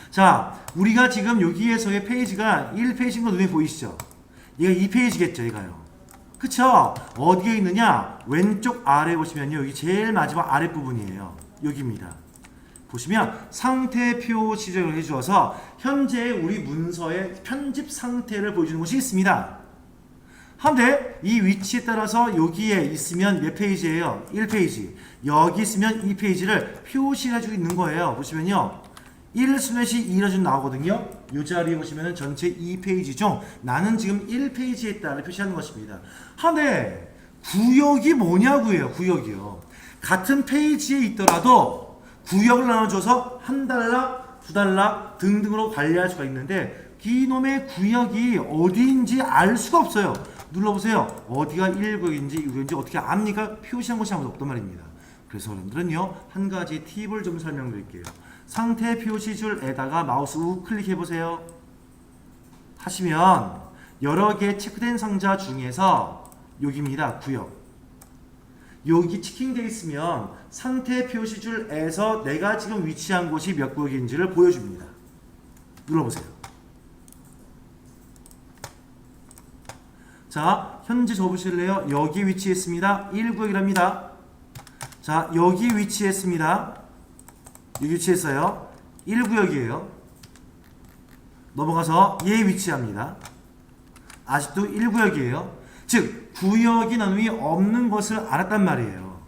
자, 우리가 지금 여기에서의 페이지가 1페이지인 거 눈에 보이시죠? 얘가 2페이지겠죠, 얘가요. 그쵸? 어디에 있느냐? 왼쪽 아래 보시면요. 여기 제일 마지막 아랫부분이에요. 여기입니다. 보시면 상태표 지정을 해주어서 현재 우리 문서의 편집 상태를 보여주는 곳이 있습니다. 한데 이 위치에 따라서 여기에 있으면 몇 페이지예요? 1페이지. 여기 있으면 2페이지를 표시해주고 있는 거예요. 보시면요. 1/2는 나오거든요. 이 자리에 보시면 전체 2페이지 중 나는 지금 1페이지에 따라 표시하는 것입니다. 한데 구역이 뭐냐고요. 구역이요. 같은 페이지에 있더라도 구역을 나눠줘서 한 단락, 두 단락 등등으로 관리할 수가 있는데 이놈의 구역이 어디인지 알 수가 없어요. 눌러보세요. 어디가 1구역인지 2구역인지 어떻게 압니까? 표시한 곳이 아무도 없단 말입니다. 그래서 여러분들은요. 한 가지 팁을 좀 설명드릴게요. 상태 표시줄에다가 마우스 우클릭해보세요. 하시면 여러 개 체크된 상자 중에서 여기입니다. 구역. 여기 치킨되어 있으면 상태 표시줄에서 내가 지금 위치한 곳이 몇 구역인지를 보여줍니다. 눌러보세요. 자, 현재 접으실래요? 여기 위치했습니다. 1구역이랍니다. 자, 여기 위치했습니다. 여기 위치했어요. 1구역이에요. 넘어가서 얘 위치합니다. 아직도 1구역이에요. 즉 구역이 나눔이 없는 것을 알았단 말이에요.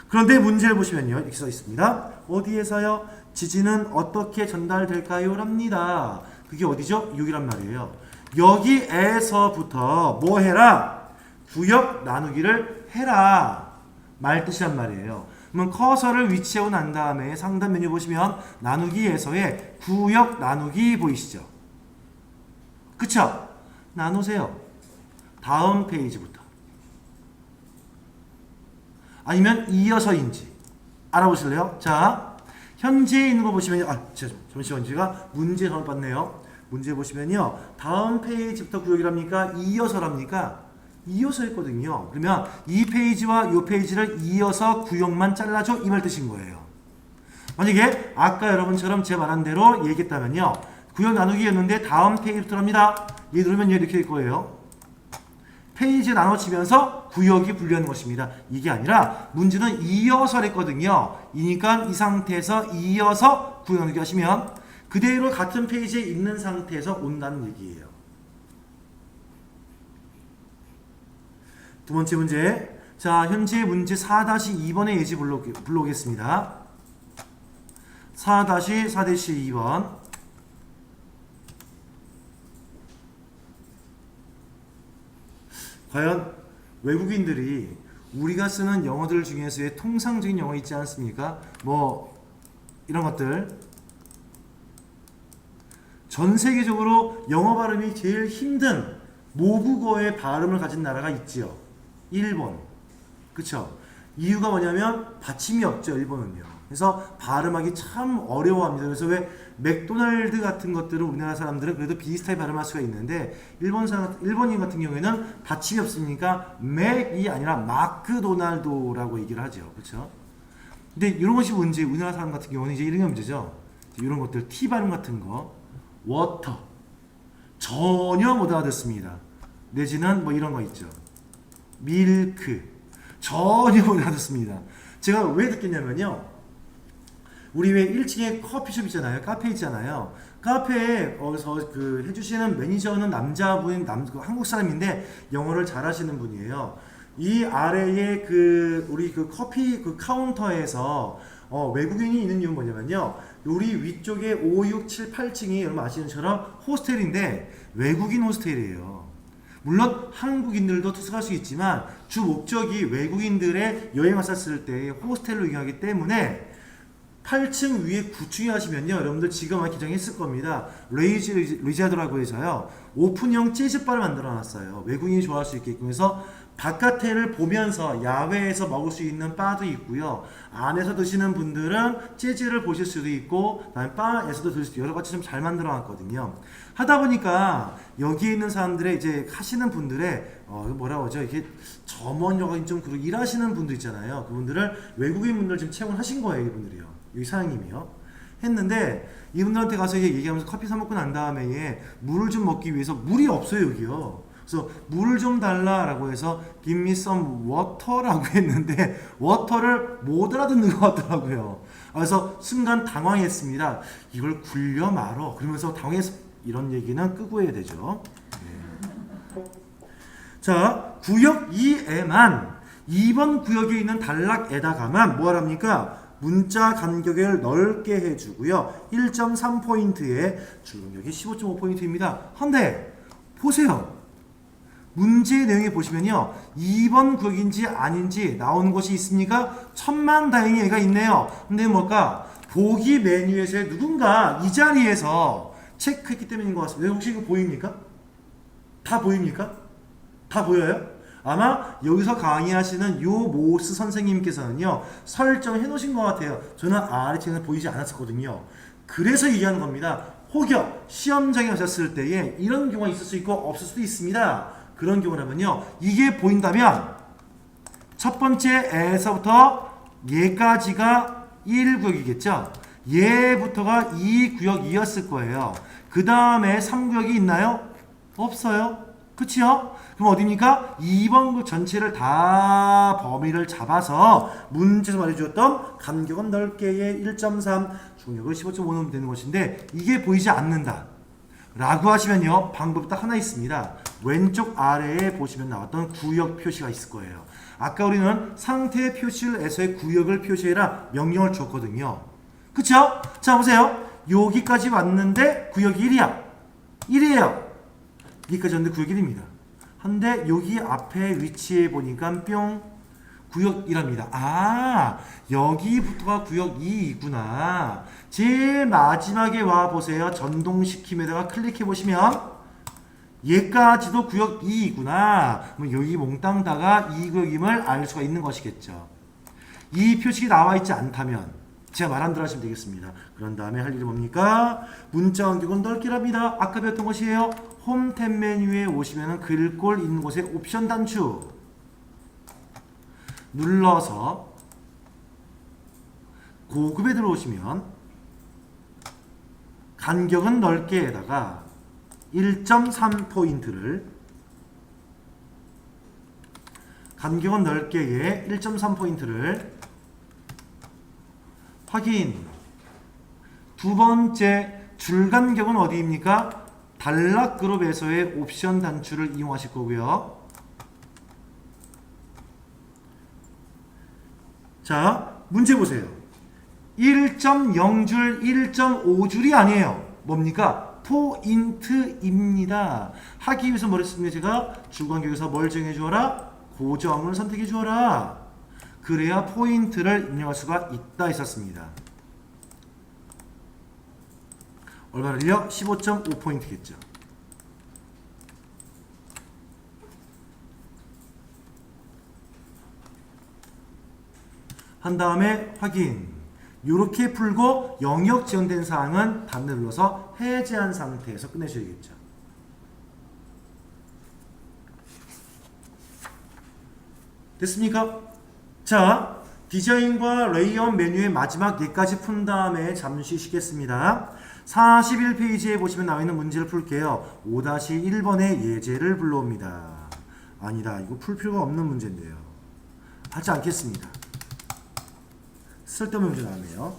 그런데 문제를 보시면요. 이렇게 써 있습니다. 어디에서요? 지지는 어떻게 전달될까요? 랍니다. 그게 어디죠? 여기란 말이에요. 여기에서부터 뭐 해라? 구역 나누기를 해라. 말 뜻이란 말이에요. 그러면 커서를 위치하고 난 다음에 상단 메뉴 보시면 나누기에서의 구역 나누기 보이시죠? 그쵸? 나누세요. 다음 페이지부터. 아니면 이어서인지 알아보실래요? 자, 현재 있는 거 보시면요. 잠시만요. 제가 문제 잘못 봤네요. 문제 보시면요. 다음 페이지부터 구역이랍니까? 이어서랍니까? 이어서 했거든요. 그러면 이 페이지와 이 페이지를 이어서 구역만 잘라줘 이 말 뜻인 거예요. 만약에 아까 여러분처럼 제 말한 대로 얘기했다면요. 구역 나누기였는데 다음 페이지부터랍니다. 얘 누르면 이렇게 될 거예요. 페이지 나눠지면서 구역이 분리하는 것입니다. 이게 아니라 문제는 이어서 했거든요. 이니까 이 상태에서 이어서 구역 나누기 하시면 그대로 같은 페이지에 있는 상태에서 온다는 얘기예요. 두 번째 문제. 자, 현재 문제 4-2번의 예지 불러오겠습니다. 4-4-2번. 과연 외국인들이 우리가 쓰는 영어들 중에서의 통상적인 영어 있지 않습니까? 뭐 이런 것들. 전 세계적으로 영어 발음이 제일 힘든 모국어의 발음을 가진 나라가 있지요. 일본. 그쵸? 이유가 뭐냐면 받침이 없죠. 일본은요. 그래서 발음하기 참 어려워합니다. 그래서 왜 맥도날드 같은 것들은 우리나라 사람들은 그래도 비슷하게 발음할 수가 있는데 일본인 같은 경우에는 받침이 없으니까 맥이 아니라 마크도날도라고 얘기를 하죠. 그렇죠? 근데 이런 것이 문제. 우리나라 사람 같은 경우는 이제 이런 게 문제죠. 이런 것들 T 발음 같은 거, 워터 전혀 못 알아듣습니다. 내지는 뭐 이런 거 있죠. 밀크 전혀 못 알아듣습니다. 제가 왜 느꼈냐면요. 우리 왜 1층에 커피숍 있잖아요. 카페 있잖아요. 카페에 그 해주시는 매니저는 남자분, 그 한국 사람인데 영어를 잘하시는 분이에요. 이 아래에 우리 커피 카운터에서 외국인이 있는 이유는 뭐냐면요. 우리 위쪽에 5, 6, 7, 8층이 여러분 아시는 것처럼 호스텔인데 외국인 호스텔이에요. 물론 한국인들도 투숙할 수 있지만 주 목적이 외국인들의 여행 왔었을 때 호스텔로 이용하기 때문에 8층 위에 9층에 하시면요. 여러분들 지금 아마 기장했을 겁니다. 레이지아드라고 해서요. 오픈형 재즈바를 만들어 놨어요. 외국인이 좋아할 수 있게끔. 그래서 바깥에를 보면서 야외에서 먹을 수 있는 바도 있고요. 안에서 드시는 분들은 재즈를 보실 수도 있고 그다음에 바에서도 드실 수 있고 여러 가지 좀 잘 만들어 놨거든요. 하다 보니까 여기에 있는 사람들의 이제 하시는 분들의 뭐라고 하죠? 이렇게 점원여가 좀 그리고 일하시는 분들 있잖아요. 그분들을 외국인 분들 지금 채용을 하신 거예요. 이분들이요. 여기 사장님이요. 했는데 이분들한테 가서 얘기하면서 커피 사 먹고 난 다음에 물을 좀 먹기 위해서 물이 없어요. 여기요. 그래서 물을 좀 달라라고 해서 give me some water라고 했는데 워터를 못 알아듣는 것 같더라고요. 그래서 순간 당황했습니다. 이걸 굴려 말어. 그러면서 당황해서 이런 얘기는 끄고 해야 되죠. 네. 자, 구역 2에만 2번 구역에 있는 단락에다가만 뭐하랍니까? 문자 간격을 넓게 해주고요. 1.3포인트에 출근격이 15.5포인트입니다. 근데 보세요. 문제 내용에 보시면요. 2번 구역인지 아닌지 나오는 곳이 있습니까? 천만다행히 얘가 있네요. 근데 뭘까? 보기 메뉴에서 누군가 이 자리에서 체크했기 때문인 것 같습니다. 혹시 이거 보입니까? 다 보입니까? 다 보여요? 아마 여기서 강의하시는 요 모스 선생님께서는요. 설정해 놓으신 것 같아요. 저는 아래층에서 보이지 않았었거든요. 그래서 얘기하는 겁니다. 혹여 시험장에 오셨을 때에 이런 경우가 있을 수 있고 없을 수도 있습니다. 그런 경우라면요. 이게 보인다면 첫 번째에서부터 얘까지가 1구역이겠죠. 얘부터가 2구역이었을 거예요. 그 다음에 3구역이 있나요? 없어요. 그치요? 그럼 어디입니까? 2번 구 전체를 다 범위를 잡아서 문제에서 말해주었던 간격은 넓게의 1.3 중력을 15.5 넣으면 되는 것인데 이게 보이지 않는다 라고 하시면요. 방법이 딱 하나 있습니다. 왼쪽 아래에 보시면 나왔던 구역 표시가 있을 거예요. 아까 우리는 상태 표시를 해서의 구역을 표시해라 명령을 줬거든요. 그쵸? 자 보세요. 여기까지 왔는데 구역이 1이야. 1이에요. 여기까지 왔는데 구역 1입니다. 근데 여기 앞에 위치해 보니까 뿅 구역 1합니다. 아 여기부터가 구역 2이구나. 제일 마지막에 와 보세요. 전동시킴에다가 클릭해 보시면 얘까지도 구역 2이구나. 그럼 여기 몽땅 다가 2구역임을 알 수가 있는 것이겠죠. 이 표식이 나와 있지 않다면 제가 말한 대로 하시면 되겠습니다. 그런 다음에 할 일이 뭡니까? 문자 간격은 넓기랍니다. 아까 배웠던 것이에요. 홈 탭 메뉴에 오시면 글꼴 있는 곳에 옵션 단추 눌러서 고급에 들어오시면 간격은 넓게에다가 1.3포인트를 간격은 넓게에 1.3포인트를 확인. 두 번째 줄 간격은 어디입니까? 단락 그룹에서의 옵션 단추를 이용하실 거고요. 자, 문제 보세요. 1.0줄, 1.5줄이 아니에요. 뭡니까? 포인트입니다. 하기 위해서 뭘 했습니까? 제가 줄간격에서 뭘 정해 주어라? 고정을 선택해 주어라. 그래야 포인트를 입력할 수가 있다 했었습니다. 얼마를요? 15.5포인트겠죠. 한 다음에 확인. 이렇게 풀고 영역 지연된 사항은 단을 눌러서 해제한 상태에서 끝내셔야겠죠. 됐습니까? 자, 디자인과 레이아웃 메뉴의 마지막 예까지 푼 다음에 잠시 쉬겠습니다. 41페이지에 보시면 나와 있는 문제를 풀게요. 5-1번의 예제를 불러옵니다. 아니다. 이거 풀 필요가 없는 문제인데요. 하지 않겠습니다. 쓸데없는 문제 나왔네요.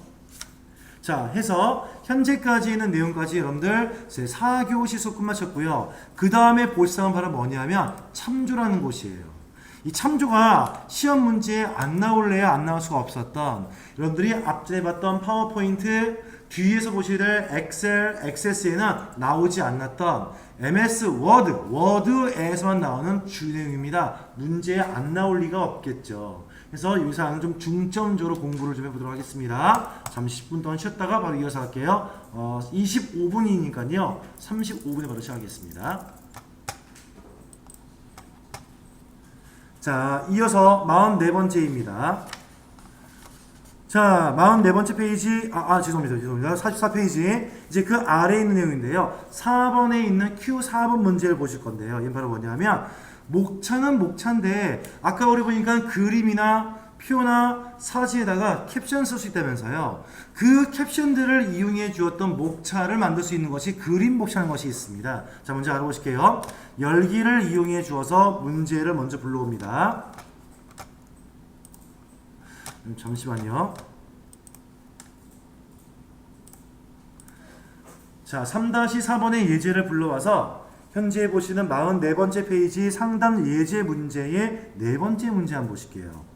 자, 해서 현재까지 있는 내용까지 여러분들 4교시 수급 마쳤고요. 그 다음에 볼 사항은 바로 뭐냐면 참조라는 곳이에요. 이 참조가 시험 문제에 안 나올래야 안 나올 수가 없었던, 여러분들이 앞전에 봤던 파워포인트 뒤에서 보셔야 될 엑셀, 액세스에는 나오지 않았던 MS 워드에서만 나오는 주내용입니다. 문제에 안 나올 리가 없겠죠. 그래서 이 사항은 좀 중점적으로 공부를 좀 해보도록 하겠습니다. 잠시 10분 동안 쉬었다가 바로 이어서 할게요. 25분이니까요. 35분에 바로 시작하겠습니다. 자, 이어서 44번째입니다. 자, 44번째 페이지, 죄송합니다. 44페이지. 이제 그 아래에 있는 내용인데요. 4번에 있는 Q4번 문제를 보실 건데요. 얘는 바로 뭐냐면, 목차는 목차인데, 아까 우리 보니까 그림이나 표나 사진에다가 캡션 쓸 수 있다면서요. 그 캡션들을 이용해 주었던 목차를 만들 수 있는 것이 그림 목차라는 것이 있습니다. 자, 먼저 알아보실게요. 열기를 이용해 주어서 문제를 먼저 불러옵니다. 잠시만요. 자, 3-4번의 예제를 불러와서 현재 보시는 44번째 페이지 상담 예제 문제의 네 번째 문제 한번 보실게요.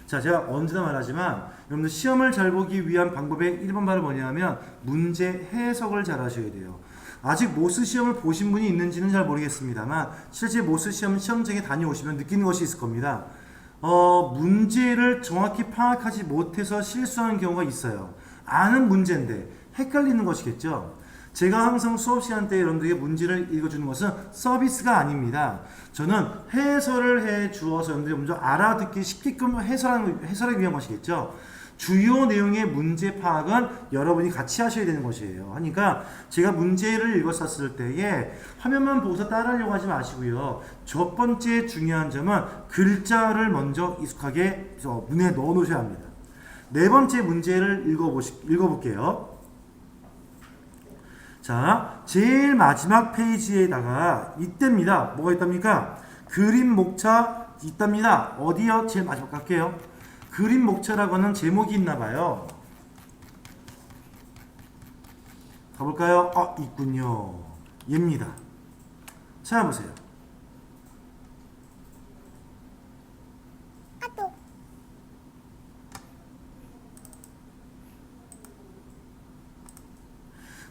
자, 제가 언제나 말하지만 여러분들 시험을 잘 보기 위한 방법의 1번 바로 뭐냐면 문제 해석을 잘 하셔야 돼요. 아직 모스 시험을 보신 분이 있는지는 잘 모르겠습니다만 실제 모스 시험장에 다녀오시면 느끼는 것이 있을 겁니다. 문제를 정확히 파악하지 못해서 실수하는 경우가 있어요. 아는 문제인데 헷갈리는 것이겠죠. 제가 항상 수업 시간 때 여러분들에게 문제를 읽어주는 것은 서비스가 아닙니다. 저는 해설을 해 주어서 여러분들이 먼저 알아듣기 쉽게끔 해설하기 위한 것이겠죠. 주요 내용의 문제 파악은 여러분이 같이 하셔야 되는 것이에요. 그러니까 제가 문제를 읽었었을 때에 화면만 보고서 따라하려고 하지 마시고요. 첫 번째 중요한 점은 글자를 먼저 익숙하게 문에 넣어 놓으셔야 합니다. 네 번째 문제를 읽어볼게요. 자, 제일 마지막 페이지에다가 이때입니다. 뭐가 있답니까? 그림 목차 있답니다. 어디요? 제일 마지막 갈게요. 그림 목차라고 하는 제목이 있나봐요. 가볼까요? 있군요. 얘입니다. 찾아보세요.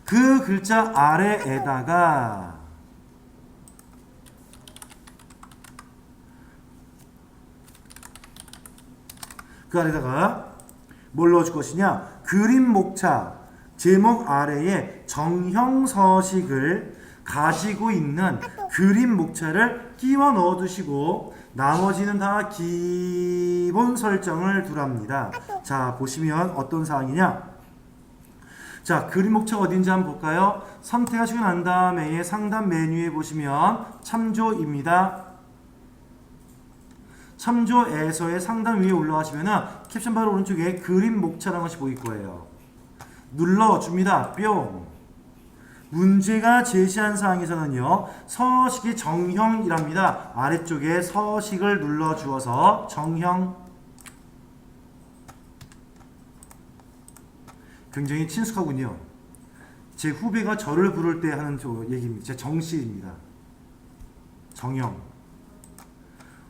그 글자 아래에다가 뭘 넣어줄 것이냐? 그림 목차 제목 아래에 정형서식을 가지고 있는 그림 목차를 끼워 넣어 두시고 나머지는 다 기본 설정을 두랍니다. 자, 보시면 어떤 사항이냐? 자, 그림 목차가 어딘지 한번 볼까요? 선택하시고 난 다음에 상단 메뉴에 보시면 참조입니다. 참조에서의 상단 위에 올라가시면은 캡션 바로 오른쪽에 그림 목차라는 것이 보일 거예요. 눌러줍니다. 뿅. 문제가 제시한 사항에서는요, 서식이 정형이랍니다. 아래쪽에 서식을 눌러주어서 정형. 굉장히 친숙하군요. 제 후배가 저를 부를 때 하는 얘기입니다. 제 정씨입니다. 정형.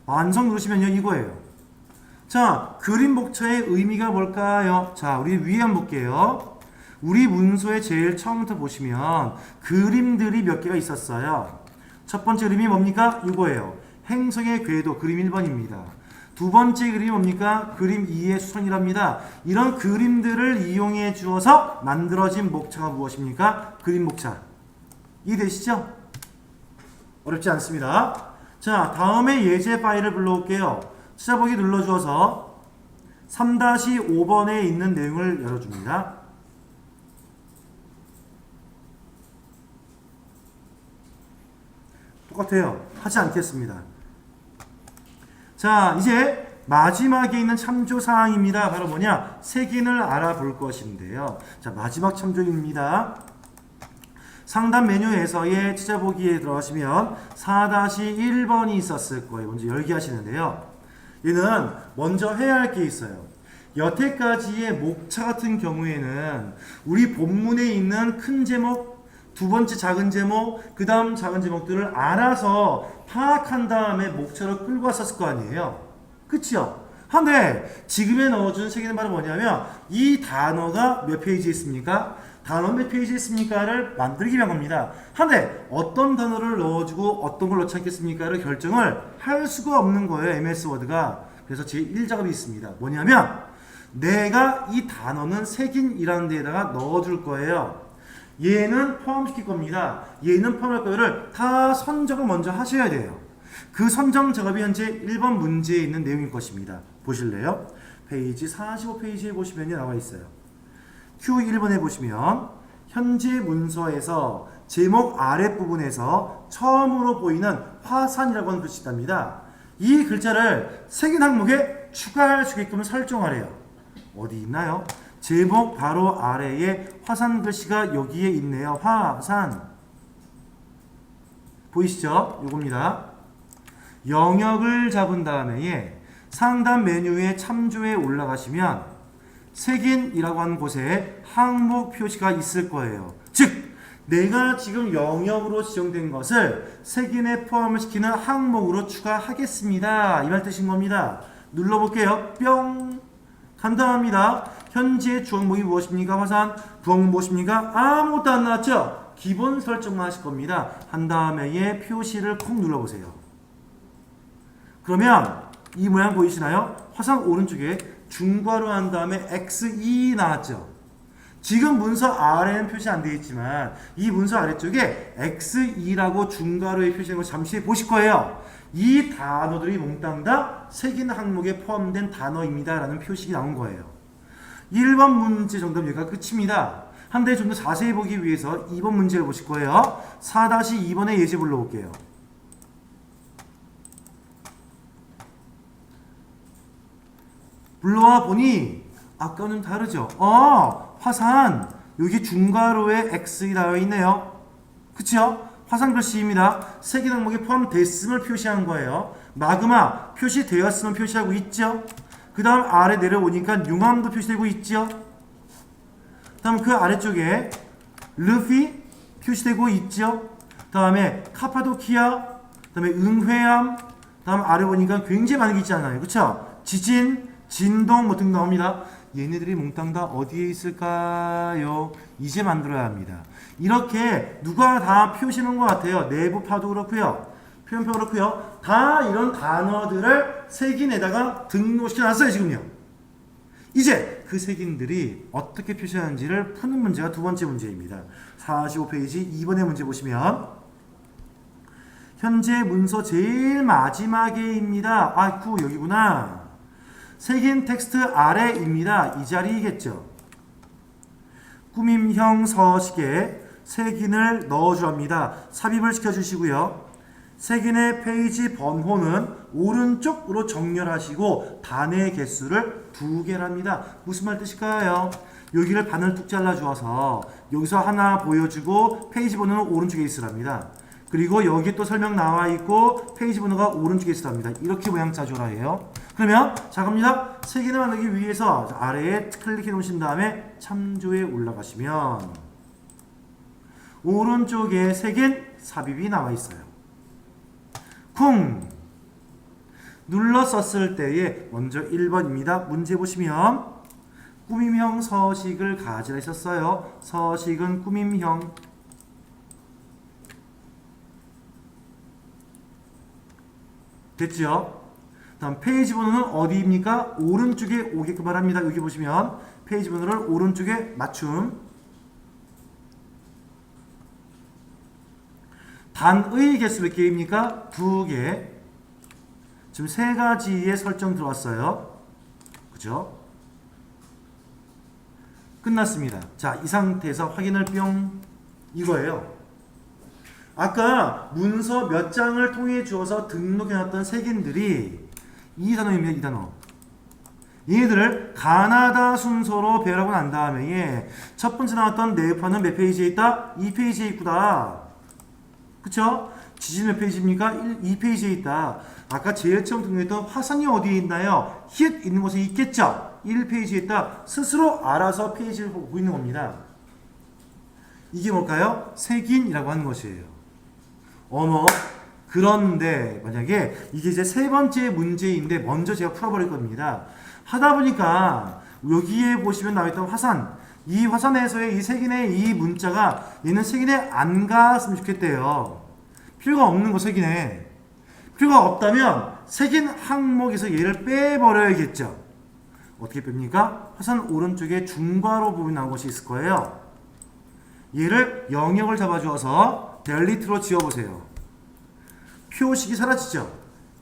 완성 누르시면요, 이거예요. 자, 그림 목차의 의미가 뭘까요? 자, 우리 위에 한번 볼게요. 우리 문서에 제일 처음부터 보시면 그림들이 몇 개가 있었어요. 첫 번째 그림이 뭡니까? 이거예요. 행성의 궤도 그림 1번입니다. 두 번째 그림이 뭡니까? 그림 2의 수선이랍니다. 이런 그림들을 이용해 주어서 만들어진 목차가 무엇입니까? 그림 목차. 이해되시죠? 어렵지 않습니다. 자, 다음에 예제 파일을 불러올게요. 찾아보기 눌러주어서 3-5번에 있는 내용을 열어줍니다. 똑같아요. 하지 않겠습니다. 자, 이제 마지막에 있는 참조사항입니다. 바로 뭐냐? 색인을 알아볼 것인데요. 자, 마지막 참조입니다. 상단 메뉴에서의 찾아보기에 들어가시면 4-1번이 있었을 거예요. 먼저 열기 하시는데요. 얘는 먼저 해야 할 게 있어요. 여태까지의 목차 같은 경우에는 우리 본문에 있는 큰 제목, 두 번째 작은 제목, 그 다음 작은 제목들을 알아서 파악한 다음에 목차로 끌고 왔었을 거 아니에요. 그치요? 근데 지금에 넣어준 세계는 바로 뭐냐면 이 단어가 몇 페이지에 있습니까? 단어 몇 페이지에 있습니까를 만들기 위한 겁니다. 근데 어떤 단어를 넣어주고 어떤 걸 넣지 않겠습니까를 결정을 할 수가 없는 거예요. MS 워드가. 그래서 제1작업이 있습니다. 뭐냐면 내가 이 단어는 색인이라는 데에다가 넣어줄 거예요. 얘는 포함시킬 겁니다. 얘는 포함할 거를 다 선정을 먼저 하셔야 돼요. 그 선정 작업이 현재 1번 문제에 있는 내용일 것입니다. 보실래요? 페이지 45페이지에 보시면 나와 있어요. Q1번에 보시면 현재 문서에서 제목 아랫부분에서 처음으로 보이는 화산이라고 하는 글씨 있답니다. 이 글자를 색인 항목에 추가할 수 있게끔 설정하래요. 어디 있나요? 제목 바로 아래에 화산 글씨가 여기에 있네요. 화산 보이시죠? 요겁니다. 영역을 잡은 다음에 상단 메뉴의 참조에 올라가시면 색인이라고 하는 곳에 항목 표시가 있을 거예요. 즉 내가 지금 영역으로 지정된 것을 색인에 포함을 시키는 항목으로 추가하겠습니다. 이 말 뜻인 겁니다. 눌러볼게요. 뿅! 간단합니다. 현재 주항목이 무엇입니까? 화산. 부항목 무엇입니까? 아무것도 안 나왔죠? 기본 설정만 하실 겁니다. 한 다음에 표시를 콕 눌러보세요. 그러면 이 모양 보이시나요? 화상 오른쪽에 중괄호 한 다음에 X2 나왔죠. 지금 문서 아래는 표시 안 되어 있지만 이 문서 아래쪽에 X2라고 중괄호에 표시된 거 잠시 보실 거예요. 이 단어들이 몽땅 다 색인 항목에 포함된 단어입니다 라는 표식이 나온 거예요. 1번 문제 정답 여기가 끝입니다. 한 대 좀 더 자세히 보기 위해서 2번 문제를 보실 거예요. 4-2번의 예제 불러볼게요. 불러와 보니 아까는 다르죠. 화산 여기 중괄호에 X이 나와 있네요. 그쵸? 화산 글씨입니다. 색인 항목에 포함됐음을 표시하는 거예요. 마그마 표시되었음을 표시하고 있죠. 그 다음 아래 내려오니까 융암도 표시되고 있죠. 다음 그 아래쪽에 르피 표시되고 있죠. 다음에 카파도키아, 다음에 응회암, 다음 아래 보니까 굉장히 많은 게 있잖아요. 그쵸? 지진, 진동 뭐 등 나옵니다. 얘네들이 몽땅 다 어디에 있을까요? 이제 만들어야 합니다. 이렇게 누가 다 표시는 것 같아요. 내부파도 그렇고요. 표현표 그렇고요. 다 이런 단어들을 색인에다가 등록시켜 놨어요. 지금요. 이제 그 색인들이 어떻게 표시하는지를 푸는 문제가 두 번째 문제입니다. 45페이지 2번의 문제 보시면 현재 문서 제일 마지막에입니다. 아이쿠 여기구나. 색인 텍스트 아래입니다. 이 자리이겠죠. 꾸밈형 서식에 색인을 넣어주랍니다. 삽입을 시켜주시고요. 색인의 페이지 번호는 오른쪽으로 정렬하시고 단의 개수를 2개랍니다. 무슨 말 뜻일까요? 여기를 반을 뚝 잘라주어서 여기서 하나 보여주고 페이지 번호는 오른쪽에 있으랍니다. 그리고 여기 또 설명 나와 있고 페이지 번호가 오른쪽에 있으랍니다. 이렇게 모양 짜줘라 해요. 그러면 자 갑니다. 색인을 만들기 위해서 아래에 클릭해 놓으신 다음에 참조에 올라가시면 오른쪽에 색인 삽입이 나와 있어요. 쿵 눌렀었을 때에 먼저 1번입니다. 문제 보시면 꾸밈형 서식을 가지라 했었어요. 서식은 꾸밈형 됐죠? 다음 페이지 번호는 어디입니까? 오른쪽에 오게끔 바랍니다. 여기 보시면 페이지 번호를 오른쪽에 맞춤. 단의 개수 몇 개입니까? 2개. 지금 3가지의 설정 들어왔어요. 그죠? 끝났습니다. 자, 이 상태에서 확인을 뿅. 이거예요. 아까 문서 몇 장을 통해 주어서 등록해놨던 색인들이 이 단어입니다. 이 단어. 얘들을 가나다 순서로 배열하고 난 다음에 첫 번째 나왔던 네이파는 몇 페이지에 있다? 2페이지에 있구나. 그쵸? 지진 몇 페이지입니까? 2페이지에 있다. 아까 제일 처음 등록했던 화산이 어디에 있나요? 히읗 있는 곳에 있겠죠? 1페이지에 있다. 스스로 알아서 페이지를 보고 있는 겁니다. 이게 뭘까요? 색인이라고 하는 것이에요. 어머, 그런데 만약에 이게 이제 세 번째 문제인데 먼저 제가 풀어버릴 겁니다. 하다 보니까 여기에 보시면 나와있던 화산, 이 화산에서의 이 색인의 이 문자가 얘는 색인에 안 갔으면 좋겠대요. 필요가 없는 거 색인에. 필요가 없다면 색인 항목에서 얘를 빼버려야겠죠. 어떻게 뺍니까? 화산 오른쪽에 중괄호 부분이 나온 것이 있을 거예요. 얘를 영역을 잡아주어서 델리트로 지워보세요. 표식이 사라지죠.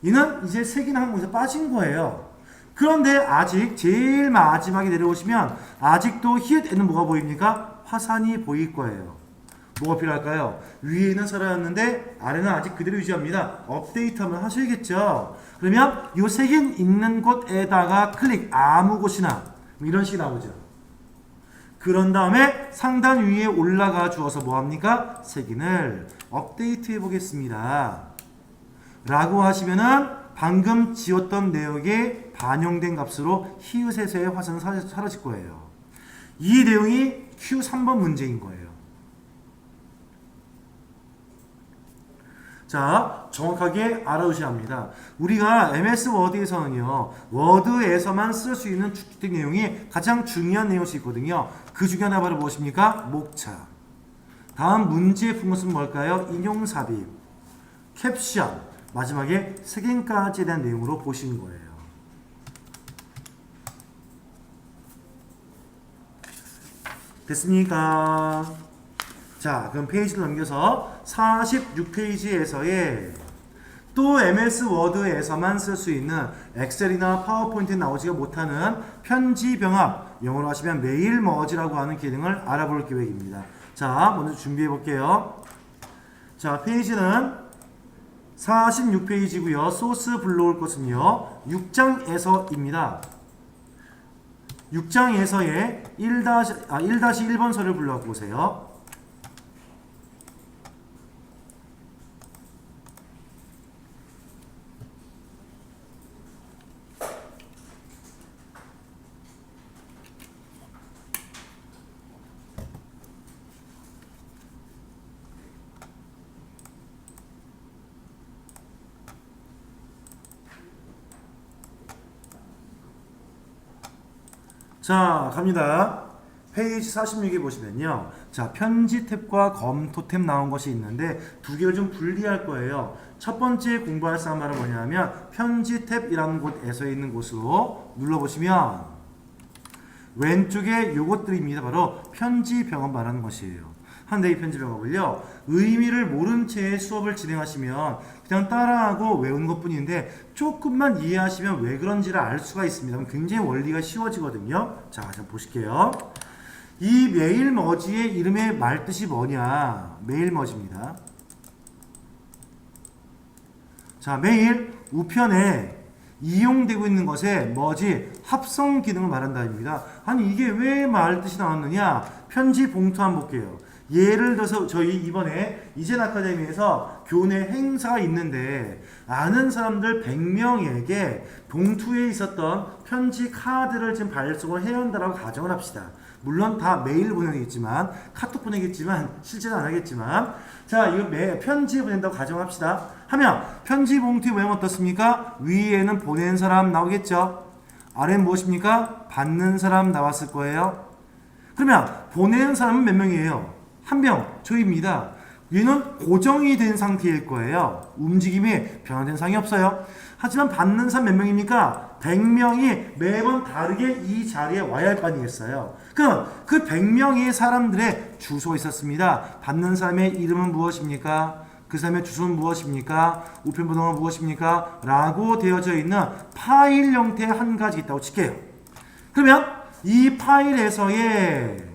얘는 이제 색인 항목에서 빠진 거예요. 그런데 아직 제일 마지막에 내려오시면 아직도 히읗에는 뭐가 보입니까? 화산이 보일 거예요. 뭐가 필요할까요? 위에는 사라졌는데 아래는 아직 그대로 유지합니다. 업데이트 한번 하셔야겠죠. 그러면 이 색인 있는 곳에다가 클릭, 아무 곳이나 이런 식이 나오죠. 그런 다음에 상단 위에 올라가 주어서 뭐합니까? 색인을 업데이트 해보겠습니다. 라고 하시면은 방금 지웠던 내역에 반영된 값으로 히읗에서의 화산은 사라질 거예요. 이 내용이 Q3번 문제인 거예요. 자, 정확하게 알아두셔야 합니다. 우리가 MS 워드에서는요, 워드에서만 쓸 수 있는 주택 내용이 가장 중요한 내용이 있거든요. 그 중에 하나 바로 무엇입니까? 목차. 다음 문제의 품것은 뭘까요? 인용삽입, 캡션, 마지막에 색인까지에 대한 내용으로 보시는 거예요. 됐습니까? 자, 그럼 페이지를 넘겨서 46페이지에서의 또 MS 워드에서만 쓸 수 있는 엑셀이나 파워포인트에 나오지가 못하는 편지 병합, 영어로 하시면 메일 머지라고 하는 기능을 알아볼 계획입니다. 자, 먼저 준비해 볼게요. 자, 페이지는 46페이지고요. 소스 불러올 것은요, 6장에서입니다. 6장에서의 1-1번 서를 불러보세요. 자, 갑니다. 페이지 46에 보시면요. 자, 편지 탭과 검토 탭 나온 것이 있는데 두 개를 좀 분리할 거예요. 첫 번째 공부할 사항은 뭐냐면 편지 탭이라는 곳에서 있는 곳으로 눌러보시면 왼쪽에 요것들입니다. 바로 편지 병합 말하는 것이에요. 한데 이 편지 병합을요, 의미를 모른 채 수업을 진행하시면 그냥 따라하고 외우는 것 뿐인데 조금만 이해하시면 왜 그런지를 알 수가 있습니다. 굉장히 원리가 쉬워지거든요. 자, 보실게요. 이 메일 머지의 이름의 말뜻이 뭐냐? 메일 머지입니다. 자, 메일 우편에 이용되고 있는 것에 머지 합성 기능을 말한다입니다. 아니, 이게 왜 말뜻이 나왔느냐? 편지 봉투 한번 볼게요. 예를 들어서 저희 이번에 이젠 아카데미에서 교내 행사가 있는데 아는 사람들 100명에게 봉투에 있었던 편지 카드를 지금 발송을 해야 한다라고 가정을 합시다. 물론 다 메일 보내겠지만, 카톡 보내겠지만, 실제는 안 하겠지만, 자, 이거 편지 보낸다고 가정합시다. 하면 편지 봉투의 모양 어떻습니까? 위에는 보낸 사람 나오겠죠? 아래는 무엇입니까? 받는 사람 나왔을 거예요. 그러면 보내는 사람은 몇 명이에요? 한 명, 저입니다. 얘는 고정이 된 상태일 거예요. 움직임이 변화된 사항이 없어요. 하지만 받는 사람 몇 명입니까? 100명이 매번 다르게 이 자리에 와야 할 거 아니겠어요. 그럼 그 100명의 사람들의 주소가 있었습니다. 받는 사람의 이름은 무엇입니까? 그 사람의 주소는 무엇입니까? 우편번호는 무엇입니까? 라고 되어져 있는 파일 형태의 한 가지 있다고 칠게요. 그러면 이 파일에서의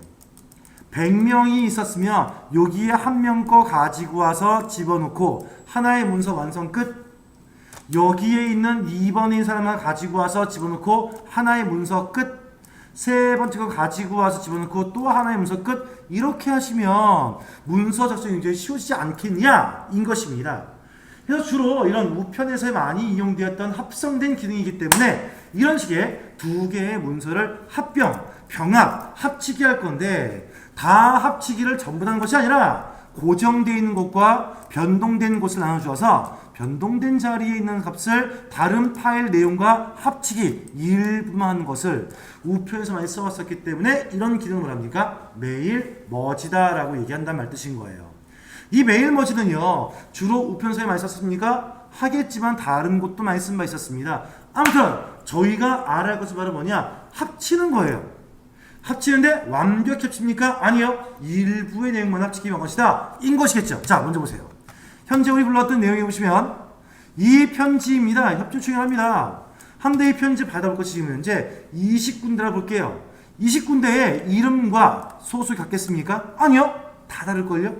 100명이 있었으면 여기에 한 명 거 가지고 와서 집어넣고 하나의 문서 완성 끝. 여기에 있는 2번인 사람을 가지고 와서 집어넣고 하나의 문서 끝. 세 번째 거 가지고 와서 집어넣고 또 하나의 문서 끝. 이렇게 하시면 문서 작성이 굉장히 쉬워지지 않겠냐? 인 것입니다. 그래서 주로 이런 우편에서 많이 이용되었던 합성된 기능이기 때문에 이런 식의 두 개의 문서를 병합, 합치기 할 건데 다 합치기를 전부 다 하는 것이 아니라 고정되어 있는 곳과 변동된 곳을 나눠주어서 변동된 자리에 있는 값을 다른 파일 내용과 합치기 일부만 하는 것을 우표에서 많이 써왔었기 때문에 이런 기능을 뭐랍니까? 메일 머지다 라고 얘기한다는 말 뜻인 거예요. 이 메일 머지는요 주로 우편서에 많이 썼습니까? 하겠지만 다른 곳도 많이 쓴 바 있었습니다. 아무튼 저희가 알아야 할 것은 바로 뭐냐? 합치는 거예요. 합치는데 완벽히 합칩니까? 아니요. 일부의 내용만 합치기 위한 것이다. 인 것이겠죠. 자, 먼저 보세요. 현재 우리 불렀던 내용에 보시면 이 편지입니다. 협조충혈합니다. 한 대의 편지 받아볼 것이 지금 현재 20군데라 볼게요. 20군데의 이름과 소속이 같겠습니까? 아니요. 다 다를걸요?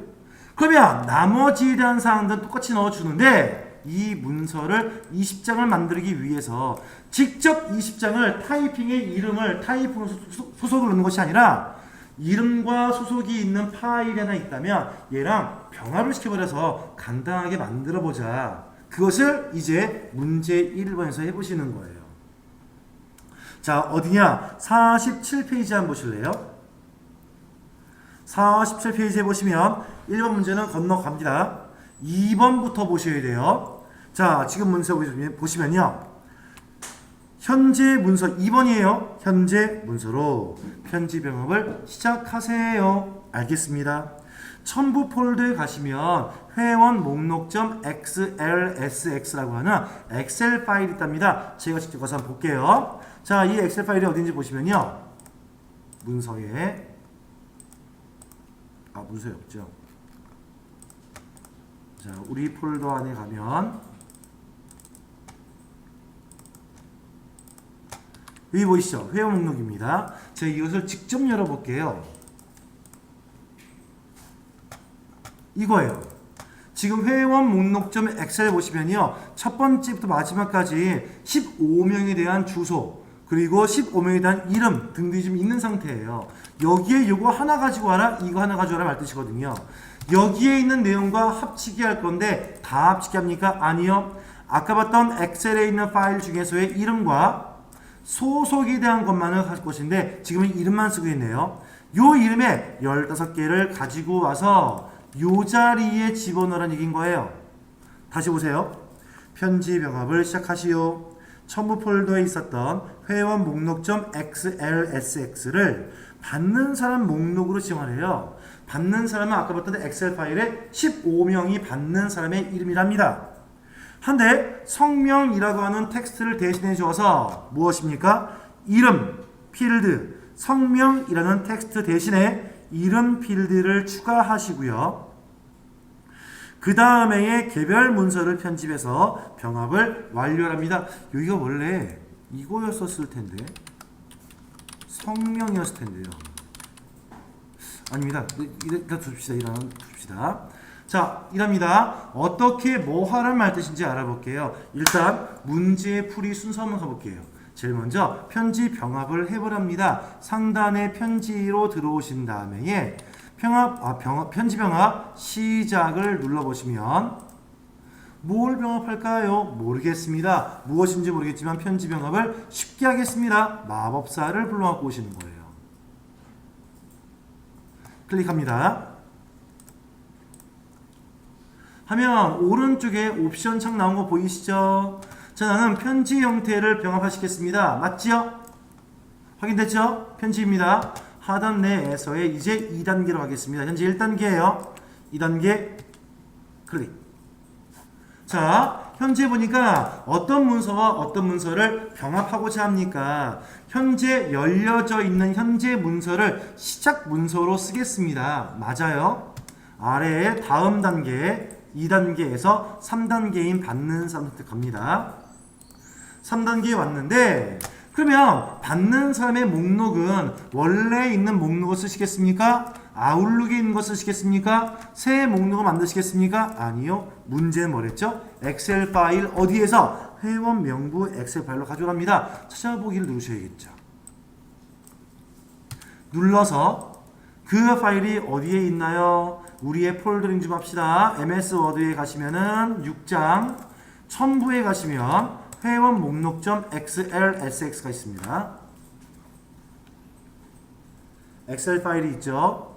그러면 나머지에 대한 사항들은 똑같이 넣어주는데 이 문서를 20장을 만들기 위해서 직접 20장을 타이핑의 이름을 타이핑 소속을 넣는 것이 아니라 이름과 소속이 있는 파일이 하나 있다면 얘랑 병합을 시켜버려서 간단하게 만들어보자. 그것을 이제 문제 1번에서 해보시는 거예요. 자, 어디냐? 47페이지 한번 보실래요? 47페이지에 보시면 1번 문제는 건너갑니다. 2번부터 보셔야 돼요. 자, 지금 문서 보시면요. 현재 문서 2번이에요. 현재 문서로 편지 병합을 시작하세요. 알겠습니다. 첨부 폴더에 가시면 회원 목록점 xlsx라고 하는 엑셀 파일이 있답니다. 제가 직접 가서 한번 볼게요. 자, 이 엑셀 파일이 어딘지 보시면요. 문서에 문서에 없죠. 자, 우리 폴더 안에 가면 여기 보이시죠? 회원 목록입니다. 제가 이것을 직접 열어볼게요. 이거예요. 지금 회원 목록점 엑셀 보시면요. 첫 번째부터 마지막까지 15명에 대한 주소 그리고 15명에 대한 이름 등등이 좀 있는 상태예요. 여기에 요거 하나 가지고 와라 이거 하나 가지고 와라 말 뜻이거든요. 여기에 있는 내용과 합치기 할 건데 다 합치기 합니까? 아니요. 아까 봤던 엑셀에 있는 파일 중에서의 이름과 소속에 대한 것만을 할 것인데 지금은 이름만 쓰고 있네요. 요 이름에 15개를 가지고 와서 요 자리에 집어넣으라는 얘기인 거예요. 다시 보세요. 편지 병합을 시작하시오. 첨부 폴더에 있었던 회원 목록점 xlsx를 받는 사람 목록으로 지정하래요. 받는 사람은 아까 봤던 엑셀 파일에 15명이 받는 사람의 이름이랍니다. 한데 성명이라고 하는 텍스트를 대신해 주어서 무엇입니까? 이름, 필드, 성명이라는 텍스트 대신에 이름 필드를 추가하시고요. 그 다음에 개별 문서를 편집해서 병합을 완료합니다. 여기가 원래 이거였었을 텐데 성명이었을 텐데요. 아닙니다. 일단 둡시다. 자, 이랍니다. 어떻게 뭐 하란 말 뜻인지 알아볼게요. 일단 문제 풀이 순서 한번 가볼게요. 제일 먼저 편지 병합을 해보랍니다. 상단에 편지로 들어오신 다음에 편지 병합 시작을 눌러보시면 뭘 병합할까요? 모르겠습니다. 무엇인지 모르겠지만 편지 병합을 쉽게 하겠습니다. 마법사를 불러갖고 오시는 거예요. 클릭합니다. 하면 오른쪽에 옵션 창 나온 거 보이시죠? 자, 나는 편지 형태를 병합하시겠습니다. 맞지요? 확인됐죠? 편지입니다. 하단 내에서의 이제 2단계로 가겠습니다. 현재 1단계예요. 2단계 클릭. 자, 현재 보니까 어떤 문서와 어떤 문서를 병합하고자 합니까? 현재 열려져 있는 현재 문서를 시작 문서로 쓰겠습니다. 맞아요. 아래에 다음 단계 2단계에서 3단계인 받는 사람 선택합니다. 3단계에 왔는데 그러면 받는 사람의 목록은 원래 있는 목록을 쓰시겠습니까? 아웃룩에 있는 거 쓰시겠습니까? 새 목록을 만드시겠습니까? 아니요. 문제는 뭐랬죠? 엑셀 파일 어디에서? 회원 명부 엑셀 파일로 가져갑니다. 찾아보기를 누르셔야겠죠. 눌러서 그 파일이 어디에 있나요? 우리의 폴더링 좀 합시다. MS 워드에 가시면은 6장, 첨부에 가시면 회원 목록점 XLSX가 있습니다. 엑셀 파일이 있죠.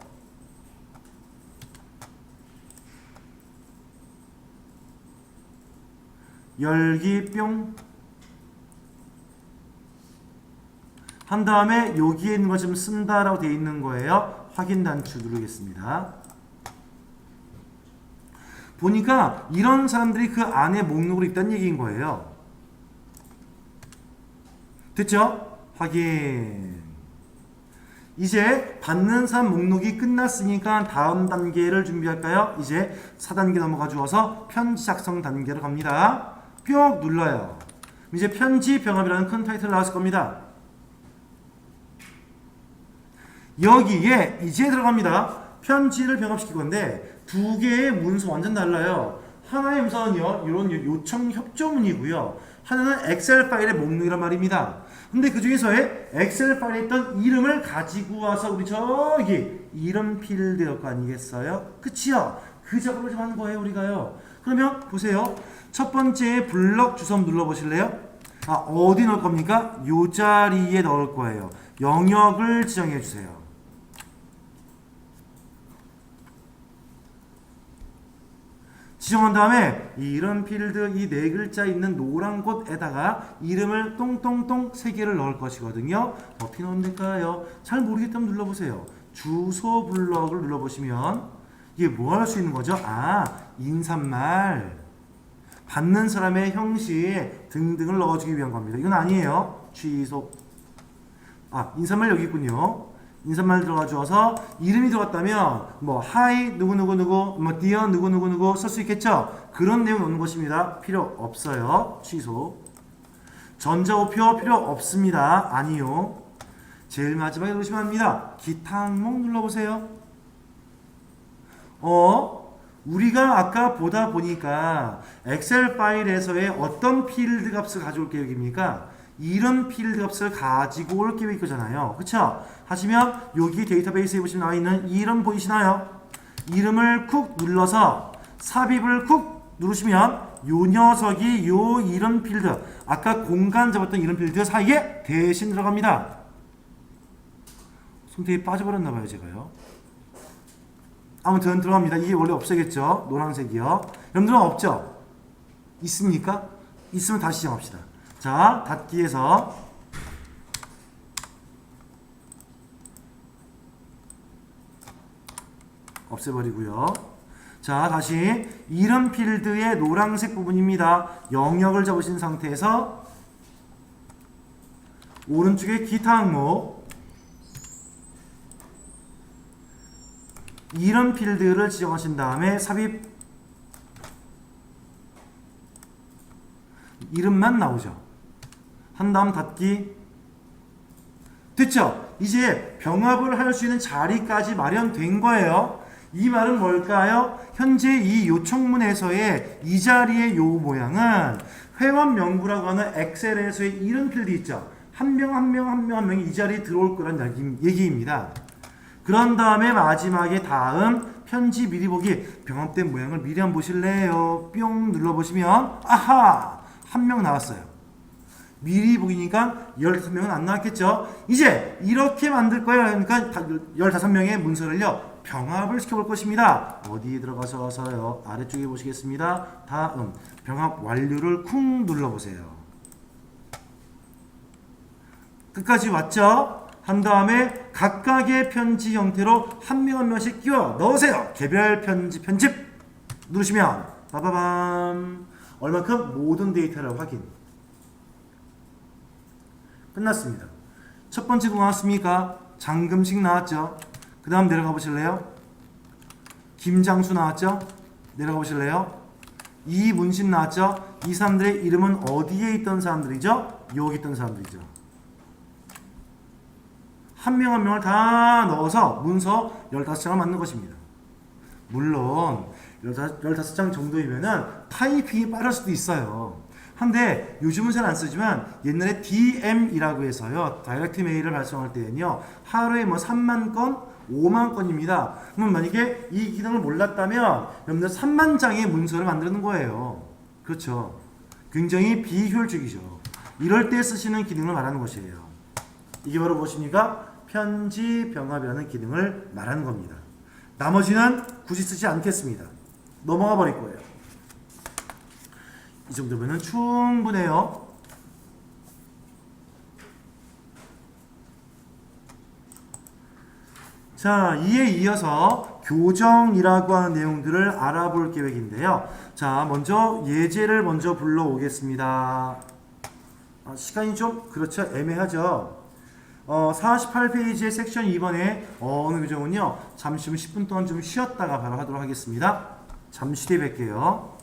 열기 뿅 한 다음에 여기에 있는 거 좀 쓴다라고 되어 있는 거예요. 확인 단추 누르겠습니다. 보니까 이런 사람들이 그 안에 목록으로 있다는 얘기인 거예요. 됐죠? 확인. 이제 받는 사람 목록이 끝났으니까 다음 단계를 준비할까요? 이제 4단계 넘어가 주어서 편지 작성 단계로 갑니다. 뿅 눌러요. 이제 편지 병합이라는 큰 타이틀 나왔을 겁니다. 여기에 이제 들어갑니다. 편지를 병합시킬 건데 두 개의 문서 완전 달라요. 하나의 문서는요, 이런 요청 협조문이고요. 하나는 엑셀 파일의 목록이란 말입니다. 근데 그 중에서의 엑셀 파일에 있던 이름을 가지고 와서 우리 저기 이름 필드일 거 아니겠어요? 그치요? 그 작업을 좀 하는 거예요, 우리가요. 그러면 보세요. 첫 번째 블럭 주소 눌러보실래요? 어디 넣을 겁니까? 요 자리에 넣을 거예요. 영역을 지정해 주세요. 지정한 다음에 이름 필드 이 네 글자 있는 노란 곳에다가 이름을 똥똥똥 3개를 넣을 것이거든요. 어떻게 넣으면 될까요? 잘 모르겠다면 눌러보세요. 주소 블럭을 눌러보시면 이게 뭐 할 수 있는 거죠? 인사말, 받는 사람의 형식 등등을 넣어주기 위한 겁니다. 이건 아니에요. 취소. 인사말 여기 있군요. 인사말 들어가 주어서 이름이 들어갔다면 뭐 하이 누구누구누구 뭐 디어 누구누구누구 쓸 수 있겠죠. 그런 내용 넣는 것입니다. 필요 없어요. 취소. 전자우표 필요 없습니다. 아니요. 제일 마지막에 누르시면 합니다. 기타 항목 눌러보세요. 우리가 아까 보다 보니까 엑셀 파일에서의 어떤 필드 값을 가져올 계획입니까? 이런 필드 값을 가지고 올 계획이잖아요. 그쵸? 하시면 여기 데이터베이스에 보시면 나와 있는 이름 보이시나요? 이름을 쿡 눌러서 삽입을 쿡 누르시면 요 녀석이 요 이름 필드, 아까 공간 잡았던 이름 필드 사이에 대신 들어갑니다. 손톱이 빠져버렸나봐요, 제가요. 아무튼 들어갑니다. 이게 원래 없어야겠죠? 노란색이요. 여러분들은 없죠? 있습니까? 있으면 다시 시작합시다. 자, 닫기에서 없애버리고요. 자, 다시 이름 필드의 노란색 부분입니다. 영역을 잡으신 상태에서 오른쪽에 기타 항목 이름 필드를 지정하신 다음에 삽입 이름만 나오죠. 한 다음 닫기. 됐죠? 이제 병합을 할 수 있는 자리까지 마련된 거예요. 이 말은 뭘까요? 현재 이 요청문에서의 이 자리의 요 모양은 회원 명부라고 하는 엑셀에서의 이름 필드 있죠? 한 명 한 명이 이 자리에 들어올 거란 얘기입니다. 그런 다음에 마지막에 다음 편지 미리 보기 병합된 모양을 미리 한번 보실래요? 뿅 눌러보시면 아하! 한 명 나왔어요. 미리 보기니까 15명은 안 나왔겠죠? 이제 이렇게 만들 거예요. 그러니까 15명의 문서를요 병합을 시켜볼 것입니다. 어디에 들어가서요? 아래쪽에 보시겠습니다. 다음 병합 완료를 쿵 눌러보세요. 끝까지 왔죠? 한 다음에 각각의 편지 형태로 한 명 한 명씩 끼워 넣으세요. 개별 편집 누르시면 빠바밤 얼마큼 모든 데이터를 확인. 끝났습니다. 첫 번째 거 나왔습니까? 장금식 나왔죠? 그 다음 내려가 보실래요? 김장수 나왔죠? 내려가 보실래요? 이문신 나왔죠? 이 사람들의 이름은 어디에 있던 사람들이죠? 여기 있던 사람들이죠. 한 명 한 명을 다 넣어서 문서 15장을 만든 것입니다. 물론 15장 정도이면은 타이핑이 빠를 수도 있어요. 한데 요즘은 잘 안 쓰지만 옛날에 DM이라고 해서요 다이렉트 메일을 발송할 때는요 하루에 뭐 3만 건 5만 건입니다. 그럼 만약에 이 기능을 몰랐다면 여러분들 3만 장의 문서를 만드는 거예요. 그렇죠. 굉장히 비효율적이죠. 이럴 때 쓰시는 기능을 말하는 것이에요. 이게 바로 무엇입니까? 편지 병합이라는 기능을 말하는 겁니다. 나머지는 굳이 쓰지 않겠습니다. 넘어가 버릴 거예요. 이 정도면 충분해요. 자, 이에 이어서 교정이라고 하는 내용들을 알아볼 계획인데요. 자, 먼저 예제를 먼저 불러오겠습니다. 시간이 좀 그렇죠. 애매하죠. 48페이지의 섹션 2번에 어느 교정은요. 잠시 후 10분 동안 좀 쉬었다가 바로 하도록 하겠습니다. 잠시 뒤에 뵐게요.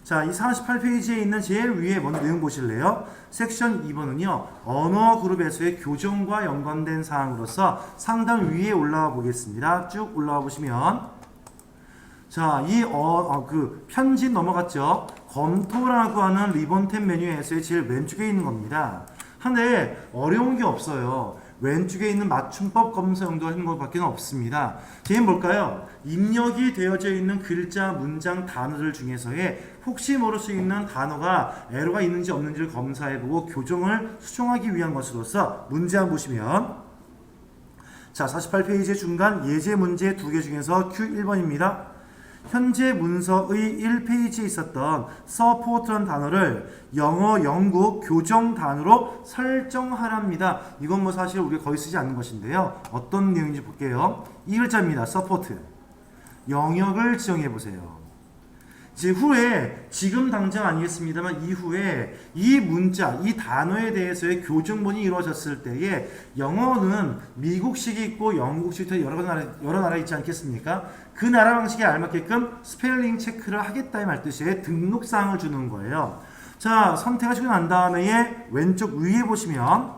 자, 이 48페이지에 있는 제일 위에 먼저 내용 보실래요? 섹션 2번은요. 언어 그룹에서의 교정과 연관된 사항으로서 상당 위에 올라와 보겠습니다. 쭉 올라와 보시면 자, 이 편지 넘어갔죠? 검토라고 하는 리본 탭 메뉴에서의 제일 왼쪽에 있는 겁니다. 근데 어려운 게 없어요. 왼쪽에 있는 맞춤법 검사 용도 하는 것밖에 없습니다. 걔는 뭘까요? 입력이 되어져 있는 글자, 문장, 단어들 중에서의 혹시 모를 수 있는 단어가 에러가 있는지 없는지를 검사해보고 교정을 수정하기 위한 것으로서 문제 한번 보시면 자, 48페이지 중간 예제 문제 2개 중에서 Q1번입니다. 현재 문서의 1페이지에 있었던 서포트라는 단어를 영어 영국 교정 단어로 설정하랍니다. 이건 뭐 사실 우리가 거의 쓰지 않는 것인데요. 어떤 내용인지 볼게요. 이 글자입니다. 서포트. 영역을 지정해 보세요. 이제 후에 지금 당장 아니겠습니다만 이후에 이 문자, 이 단어에 대해서의 교정본이 이루어졌을 때에 영어는 미국식이 있고 영국식이 여러 나라 있지 않겠습니까? 그 나라 방식에 알맞게끔 스펠링 체크를 하겠다의 말뜻의 등록사항을 주는 거예요. 자, 선택하시고 난 다음에 왼쪽 위에 보시면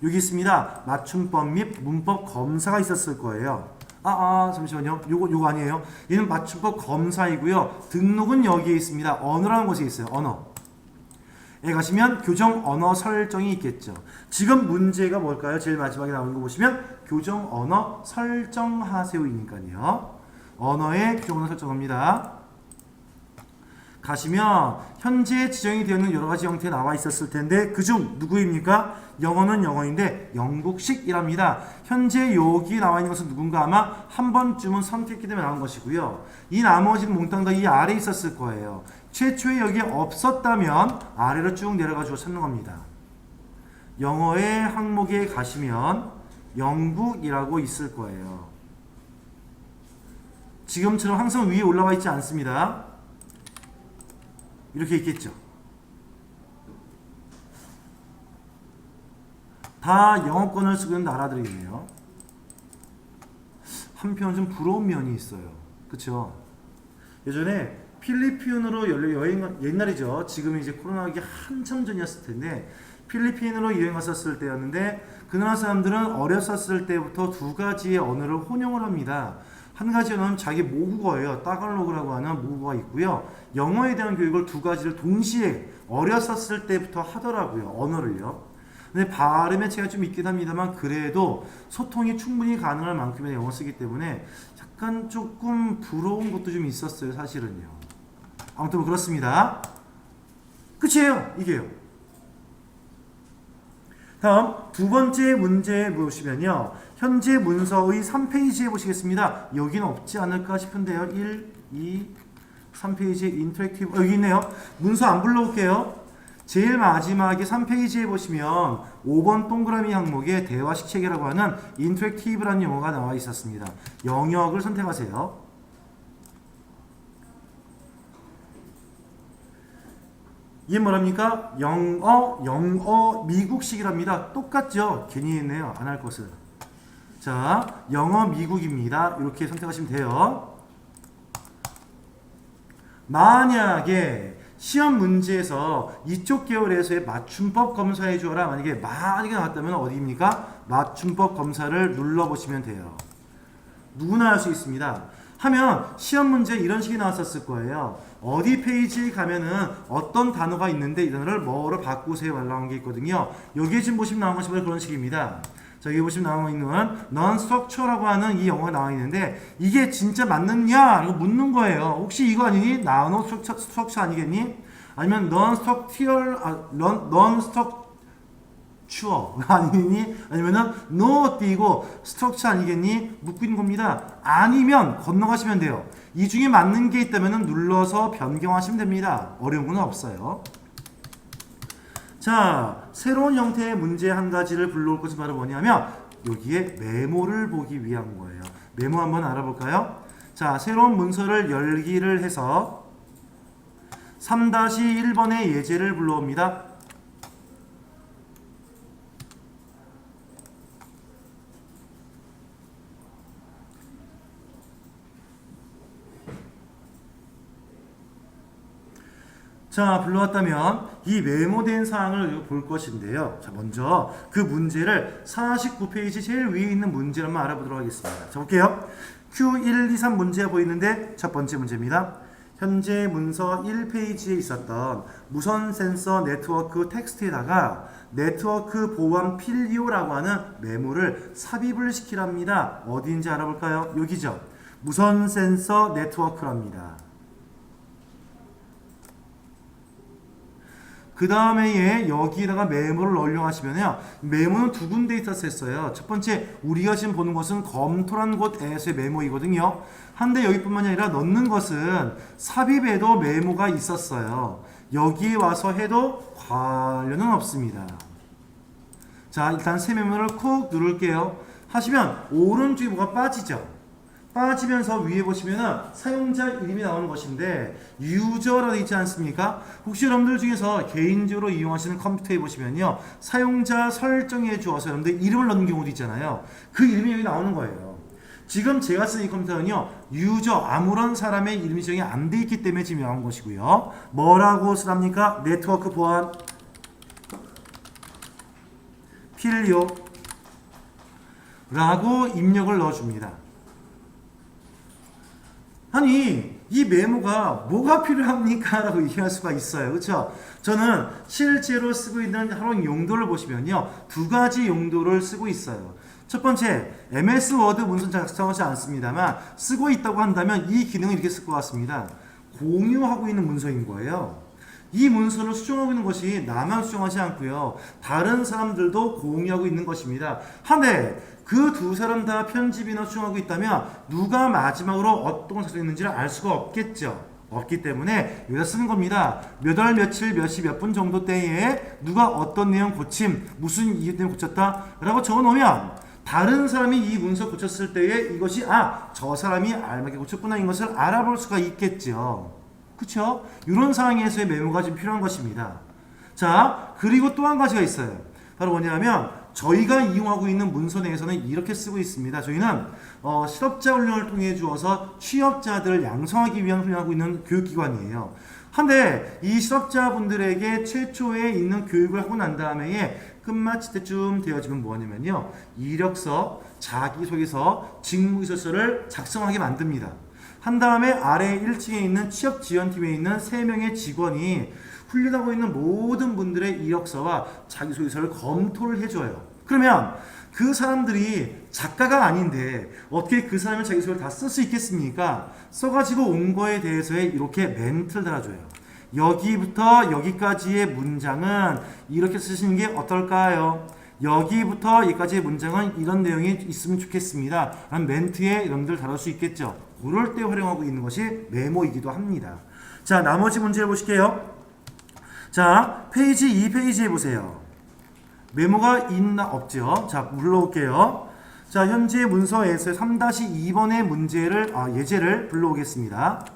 여기 있습니다. 맞춤법 및 문법 검사가 있었을 거예요. 잠시만요. 요거 아니에요. 얘는 맞춤법 검사이고요. 등록은 여기에 있습니다. 언어라는 곳에 있어요. 언어에 가시면 교정 언어 설정이 있겠죠. 지금 문제가 뭘까요? 제일 마지막에 나오는 거 보시면 교정 언어 설정하세요이니까요. 언어의 교정 언어 설정합니다. 가시면 현재 지정이 되어 있는 여러 가지 형태 나와 있었을 텐데 그중 누구입니까? 영어는 영어인데 영국식이랍니다. 현재 여기 나와 있는 것은 누군가 아마 한 번쯤은 선택했기 때문에 나온 것이고요. 이 나머지는 몽땅 다 이 아래에 있었을 거예요. 최초에 여기에 없었다면 아래로 쭉 내려가지고 찾는 겁니다. 영어의 항목에 가시면 영국이라고 있을 거예요. 지금처럼 항상 위에 올라와 있지 않습니다. 이렇게 있겠죠. 다 영어권을 쓰고 있는 나라들이네요. 한편 좀 부러운 면이 있어요. 그쵸? 예전에 필리핀으로 여행, 옛날이죠. 지금 이제 코로나기 한참 전이었을 텐데 필리핀으로 여행 갔었을 때였는데 그 나라 사람들은 어렸었을 때부터 두 가지의 언어를 혼용을 합니다. 한 가지는 자기 모국어예요. 따갈로그라고 하는 모국어가 있고요. 영어에 대한 교육을 두 가지를 동시에 어렸었을 때부터 하더라고요. 언어를요. 근데 발음에 차이가 좀 있긴 합니다만 그래도 소통이 충분히 가능할 만큼의 영어 쓰기 때문에 약간 조금 부러운 것도 좀 있었어요. 사실은요. 아무튼 뭐 그렇습니다. 끝이에요. 이게요. 다음 두 번째 문제 보시면요. 현재 문서의 3페이지에 보시겠습니다. 여기는 없지 않을까 싶은데요. 1, 2, 3페이지에 인터랙티브 여기 있네요. 문서 안 불러올게요. 제일 마지막에 3페이지에 보시면 5번 동그라미 항목에 대화식 체계라고 하는 인터랙티브라는 용어가 나와 있었습니다. 영역을 선택하세요. 이게 뭐랍니까? 영어 미국식이랍니다. 똑같죠? 괜히 했네요. 안 할 것을. 자, 영어 미국입니다. 이렇게 선택하시면 돼요. 만약에 시험 문제에서 이쪽 계열에서의 맞춤법 검사해 주어라 만약에 나왔다면 어디입니까? 맞춤법 검사를 눌러보시면 돼요. 누구나 할 수 있습니다. 하면 시험 문제 이런 식이 나왔었을 거예요. 어디 페이지에 가면은 어떤 단어가 있는데 이 단어를 뭐로 바꾸세요 나온 게 있거든요. 여기에 지금 보시면 나온 것이 바로 그런 식입니다. 자, 여기 보시면 나와 있는 non-structure라고 하는 이 영어가 나와 있는데 이게 진짜 맞느냐? 라고 묻는 거예요. 혹시 이거 아니니? non-structure 아니겠니? 아니면 non-structure 아니니? 아니면은 no 띄고 structure 아니겠니? 묻고 있는 겁니다. 아니면 건너가시면 돼요. 이 중에 맞는 게 있다면 눌러서 변경하시면 됩니다. 어려운 건 없어요. 자, 새로운 형태의 문제 한 가지를 불러올 것이 바로 뭐냐면 여기에 메모를 보기 위한 거예요. 메모 한번 알아볼까요? 자, 새로운 문서를 열기를 해서 3-1번의 예제를 불러옵니다. 자, 불러왔다면 이 메모된 사항을 볼 것인데요. 자, 먼저 그 문제를 49페이지 제일 위에 있는 문제를 한번 알아보도록 하겠습니다. 자, 볼게요. Q1, 2, 3 문제가 보이는데 첫 번째 문제입니다. 현재 문서 1페이지에 있었던 무선 센서 네트워크 텍스트에다가 네트워크 보안 필요라고 하는 메모를 삽입을 시키랍니다. 어디인지 알아볼까요? 여기죠. 무선 센서 네트워크랍니다. 그 다음에 여기다가 메모를 넣으려고 하시면요. 메모는 두 군데 있었어요. 첫 번째 우리가 지금 보는 것은 검토란 곳에서의 메모이거든요. 한데 여기뿐만이 아니라 넣는 것은 삽입에도 메모가 있었어요. 여기에 와서 해도 관련은 없습니다. 자, 일단 새 메모를 콕 누를게요. 하시면 오른쪽에 뭐가 빠지죠. 빠지면서 위에 보시면은 사용자 이름이 나오는 것인데 유저라고 있지 않습니까? 혹시 여러분들 중에서 개인적으로 이용하시는 컴퓨터에 보시면요, 사용자 설정해 주어서 여러분들 이름을 넣는 경우도 있잖아요. 그 이름이 여기 나오는 거예요. 지금 제가 쓰는 이 컴퓨터는요, 유저, 아무런 사람의 이름이 지정이 안 돼 있기 때문에 지금 나온 것이고요. 뭐라고 쓰랍니까? 네트워크 보안 필요 라고 입력을 넣어줍니다. 아니, 이 메모가 뭐가 필요합니까? 라고 얘기할 수가 있어요. 그렇죠? 저는 실제로 쓰고 있는 활용 용도를 보시면요, 두 가지 용도를 쓰고 있어요. 첫 번째, MS 워드 문서 작성하지 않습니다만 쓰고 있다고 한다면 이 기능을 이렇게 쓸 것 같습니다. 공유하고 있는 문서인 거예요. 이 문서를 수정하고 있는 것이 나만 수정하지 않고요, 다른 사람들도 공유하고 있는 것입니다. 한데 그 두 사람 다 편집이나 수정하고 있다면 누가 마지막으로 어떤 걸 작성했는지를 알 수가 없겠죠. 없기 때문에 여기다 쓰는 겁니다. 몇 월 며칠 몇 시 몇 분 정도 때에 누가 어떤 내용 고침, 무슨 이유 때문에 고쳤다 라고 적어놓으면 다른 사람이 이 문서 고쳤을 때에 이것이 저 사람이 알맞게 고쳤구나 인 것을 알아볼 수가 있겠죠. 그쵸? 이런 상황에서의 메모가 좀 필요한 것입니다. 자, 그리고 또 한 가지가 있어요. 바로 뭐냐면 저희가 이용하고 있는 문서 내에서는 이렇게 쓰고 있습니다. 저희는 실업자 훈련을 통해 주어서 취업자들을 양성하기 위한 훈련하고 있는 교육기관이에요. 한데 이 실업자분들에게 최초에 있는 교육을 하고 난 다음에 끝마칠 때쯤 되어지면 뭐하냐면요, 이력서, 자기소개서, 직무이설서를 작성하게 만듭니다. 한 다음에 아래 1층에 있는 취업지원팀에 있는 3명의 직원이 훈련하고 있는 모든 분들의 이력서와 자기소개서를 검토를 해줘요. 그러면 그 사람들이 작가가 아닌데 어떻게 그 사람의 자기소개를 다 쓸 수 있겠습니까? 써가지고 온 거에 대해서의 이렇게 멘트를 달아줘요. 여기부터 여기까지의 문장은 이렇게 쓰시는 게 어떨까요? 여기부터 여기까지의 문장은 이런 내용이 있으면 좋겠습니다 라는 멘트에 여러분들 다룰 수 있겠죠. 그럴 때 활용하고 있는 것이 메모이기도 합니다. 자, 나머지 문제를 보실게요. 자, 페이지 2페이지에 보세요. 메모가 있나 없죠. 자, 불러올게요. 자, 현재 문서에서 3-2번의 문제를 예제를 불러오겠습니다.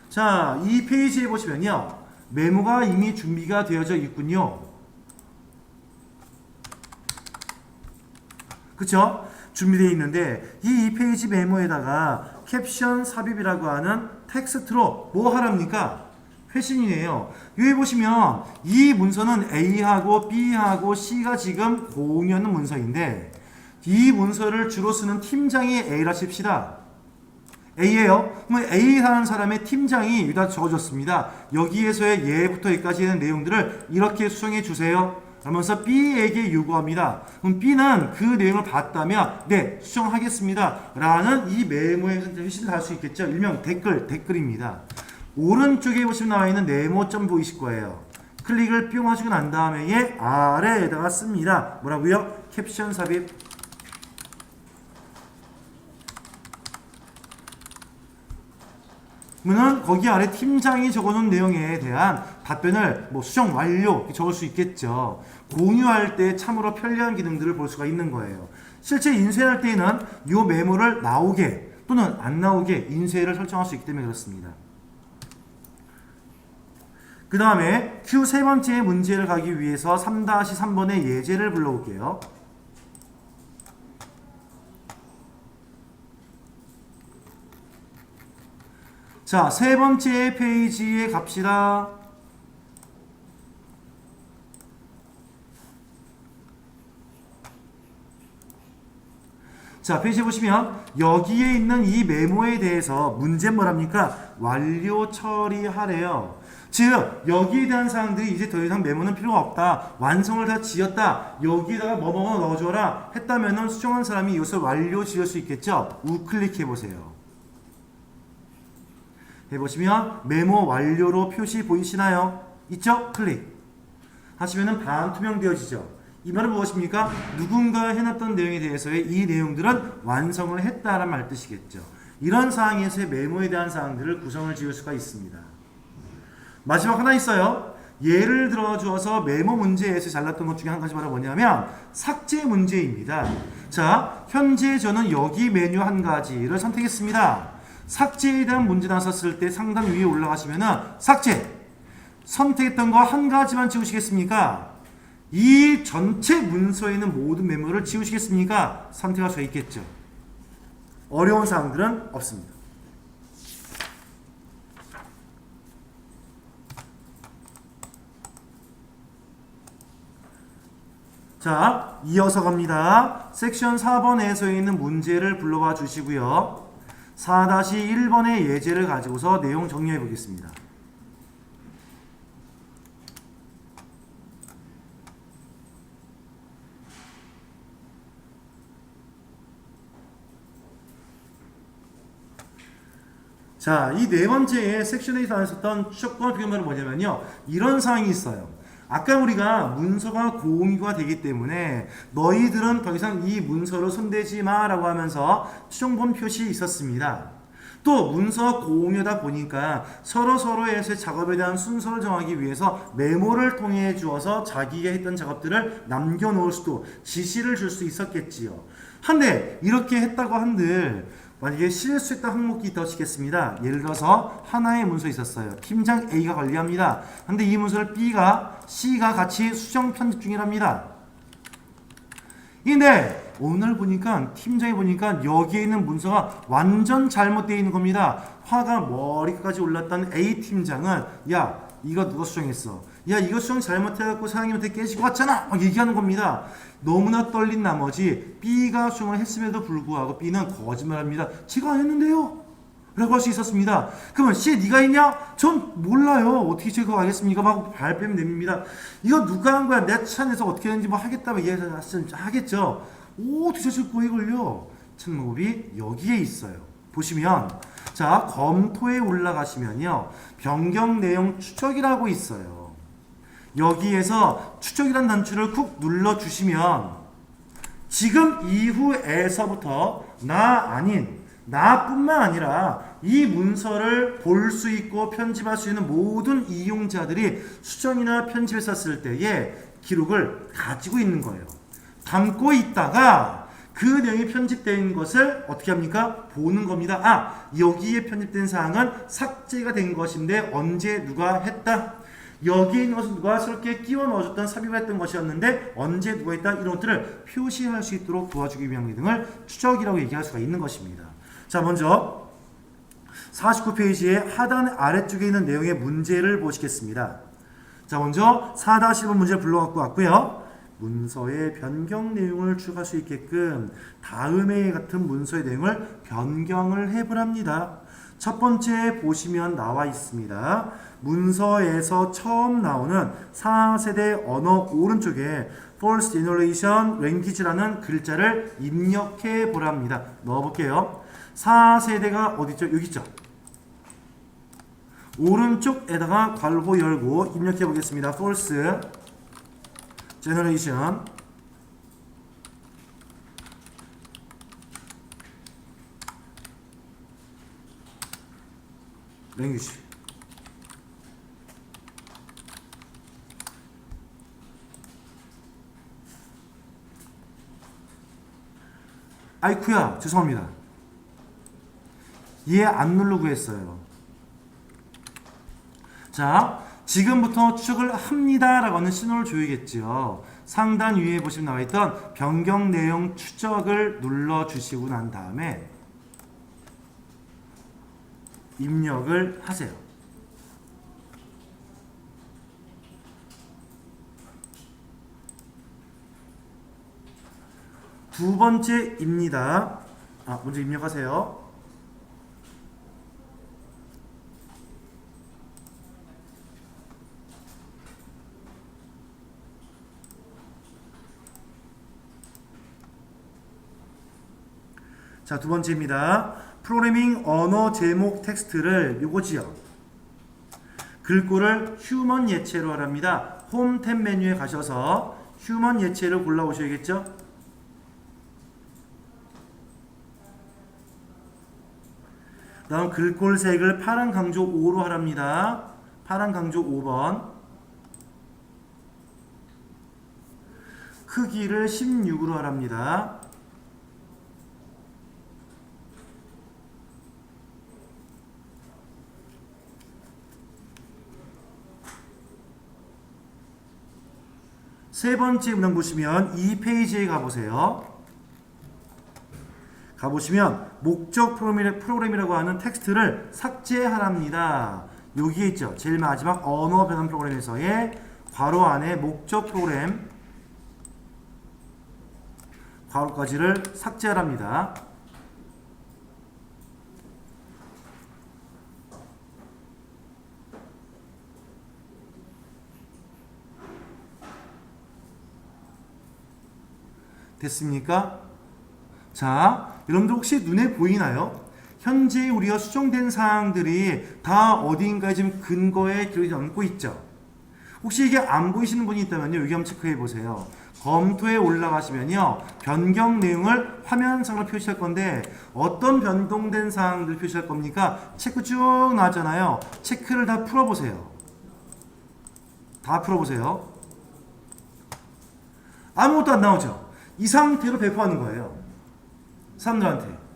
자, 이 페이지에 보시면요, 메모가 이미 준비가 되어져 있군요. 그쵸? 준비되어 있는데 이 페이지 메모에다가 캡션 삽입이라고 하는 텍스트로 뭐 하랍니까? 회신이네요. 여기 보시면 이 문서는 A하고 B하고 C가 지금 공유하는 문서인데 이 문서를 주로 쓰는 팀장이 A라 칩시다. A예요. 그러면 A라는 사람의 팀장이 여기다 적어줬습니다. 여기에서의 예부터 여기까지 하는 내용들을 이렇게 수정해 주세요 하면서 B에게 요구합니다. 그럼 B는 그 내용을 봤다면 네, 수정하겠습니다 라는 이 메모에 회신을 할 수 있겠죠. 일명 댓글입니다. 오른쪽에 보시면 나와 있는 네모점 보이실 거예요. 클릭을 뿅 하시고 난 다음에 아래에다가 씁니다. 뭐라고요? 캡션 삽입. 그러면 거기 아래 팀장이 적어놓은 내용에 대한 답변을 수정 완료 적을 수 있겠죠. 공유할 때 참으로 편리한 기능들을 볼 수가 있는 거예요. 실제 인쇄할 때에는 이 메모를 나오게 또는 안 나오게 인쇄를 설정할 수 있기 때문에 그렇습니다. 그 다음에 Q 세 번째 문제를 가기 위해서 3-3번의 예제를 불러올게요. 자, 세 번째 페이지에 갑시다. 자, 페이지 보시면 여기에 있는 이 메모에 대해서 문제 뭐랍니까? 완료 처리하래요. 즉 여기에 대한 사항들이 이제 더 이상 메모는 필요가 없다. 완성을 다 지었다. 여기다가 뭐뭐 넣어줘라 했다면은 수정한 사람이 이것을 완료 지을 수 있겠죠. 우클릭해 보세요. 해보시면 메모 완료로 표시 보이시나요? 있죠? 클릭 하시면은 반투명 되어지죠. 이 말은 무엇입니까? 누군가 해놨던 내용에 대해서의 이 내용들은 완성을 했다라는 말 뜻이겠죠. 이런 상황에서의 메모에 대한 사항들을 구성을 지을 수가 있습니다. 마지막 하나 있어요. 예를 들어 주어서 메모 문제에서 잘났던 것 중에 한 가지 바로 뭐냐면 삭제 문제입니다. 자, 현재 저는 여기 메뉴 한 가지를 선택했습니다. 삭제에 대한 문제 나섰을 때 상단 위에 올라가시면은 삭제 선택했던 거 한 가지만 지우시겠습니까? 이 전체 문서에 있는 모든 메모를 지우시겠습니까? 선택할 수 있겠죠. 어려운 사항들은 없습니다. 자, 이어서 갑니다. 섹션 4번에서 있는 문제를 불러봐 주시고요. 4-1번의 예제를 가지고서 내용 정리해 보겠습니다. 자, 이 네 번째 섹션에서 나왔었던 추적과 비교말은 뭐냐면요. 이런 상황이 있어요. 아까 우리가 문서가 공유가 되기 때문에 너희들은 더 이상 이 문서를 손대지 마라고 하면서 추정본 표시 있었습니다. 또 문서 공유다 보니까 서로서로의 작업에 대한 순서를 정하기 위해서 메모를 통해 주어서 자기가 했던 작업들을 남겨놓을 수도 지시를 줄 수 있었겠지요. 한데 이렇게 했다고 한들 만약에 실수했던 항목이 있다고 치겠습니다. 예를 들어서 하나의 문서 있었어요. 팀장 A가 관리합니다. 근데 이 문서를 B가 C가 같이 수정 편집 중이랍니다. 근데 오늘 보니까 팀장이 보니까 여기에 있는 문서가 완전 잘못되어 있는 겁니다. 화가 머리까지 올랐던 A 팀장은 야 이거 누가 수정했어? 야 이거 수정 잘못해갖고 사장님한테 깨지고 왔잖아! 막 얘기하는 겁니다. 너무나 떨린 나머지 B가 수정을 했음에도 불구하고 B는 거짓말합니다. 제가 안 했는데요? 라고 할 수 있었습니다. 그러면 C 네가 했냐? 전 몰라요. 어떻게 제가 알겠습니까? 막 발뺌 냅니다. 이거 누가 한 거야? 내 차 안에서 어떻게 했는지 뭐 하겠다고 하겠죠. 어떻게 저질 거에 걸려? 참고법이 여기에 있어요. 보시면 자 검토에 올라가시면요. 변경 내용 추적이라고 있어요. 여기에서 추적이란 단추를 쿡 눌러주시면 지금 이후에서부터 나뿐만 아니라 이 문서를 볼 수 있고 편집할 수 있는 모든 이용자들이 수정이나 편집을 썼을 때의 기록을 가지고 있는 거예요. 담고 있다가 그 내용이 편집된 것을 어떻게 합니까? 보는 겁니다. 아, 여기에 편집된 사항은 삭제가 된 것인데 언제 누가 했다? 여기에 있는 것은 누가 새롭게 끼워 넣어줬던 삽입했던 것이었는데 언제 누가 했다? 이런 것들을 표시할 수 있도록 도와주기 위한 등을 추적이라고 얘기할 수가 있는 것입니다. 자, 먼저 49페이지의 하단 아래쪽에 있는 내용의 문제를 보시겠습니다. 자, 먼저 4-1번 문제 불러갖고 왔고요. 문서의 변경 내용을 추가할 수 있게끔 다음에 같은 문서의 내용을 변경을 해보랍니다. 첫 번째 보시면 나와 있습니다. 문서에서 처음 나오는 4세대 언어 오른쪽에 First Generation Language라는 글자를 입력해 보랍니다. 넣어볼게요. 4세대가 어디죠? 여기 있죠. 오른쪽에다가 괄호 열고 입력해 보겠습니다. First Generation Language. 아이쿠야 죄송합니다. 얘 안 누르고 했어요. 자, 지금부터 추적을 합니다 라고 하는 신호를 줘야겠죠. 상단 위에 보시면 나와있던 변경 내용 추적을 눌러주시고 난 다음에 입력을 하세요. 두 번째입니다. 먼저 입력하세요. 자, 두 번째입니다. 프로그래밍 언어 제목 텍스트를 요거지요. 글꼴을 휴먼 예체로 하랍니다. 홈 탭 메뉴에 가셔서 휴먼 예체를 골라오셔야겠죠. 다음 글꼴 색을 파란 강조 5로 하랍니다. 파란 강조 5번. 크기를 16으로 하랍니다. 세 번째 문항 보시면 이 페이지에 가보세요. 가보시면 목적 프로그램이라고 하는 텍스트를 삭제하랍니다. 여기에 있죠. 제일 마지막 언어 변환 프로그램에서의 괄호 안에 목적 프로그램 괄호까지를 삭제하랍니다. 됐습니까? 자, 여러분들 혹시 눈에 보이나요? 현재 우리가 수정된 사항들이 다 어디인가에 지금 근거에 기록이 남고 있죠. 혹시 이게 안 보이시는 분이 있다면요, 여기 한번 체크해 보세요. 검토에 올라가시면요, 변경 내용을 화면상으로 표시할 건데 어떤 변동된 사항들을 표시할 겁니까? 체크 쭉 나왔잖아요. 체크를 다 풀어보세요. 다 풀어보세요. 아무것도 안 나오죠. 이 상태로 배포하는 거예요. 사람들한테.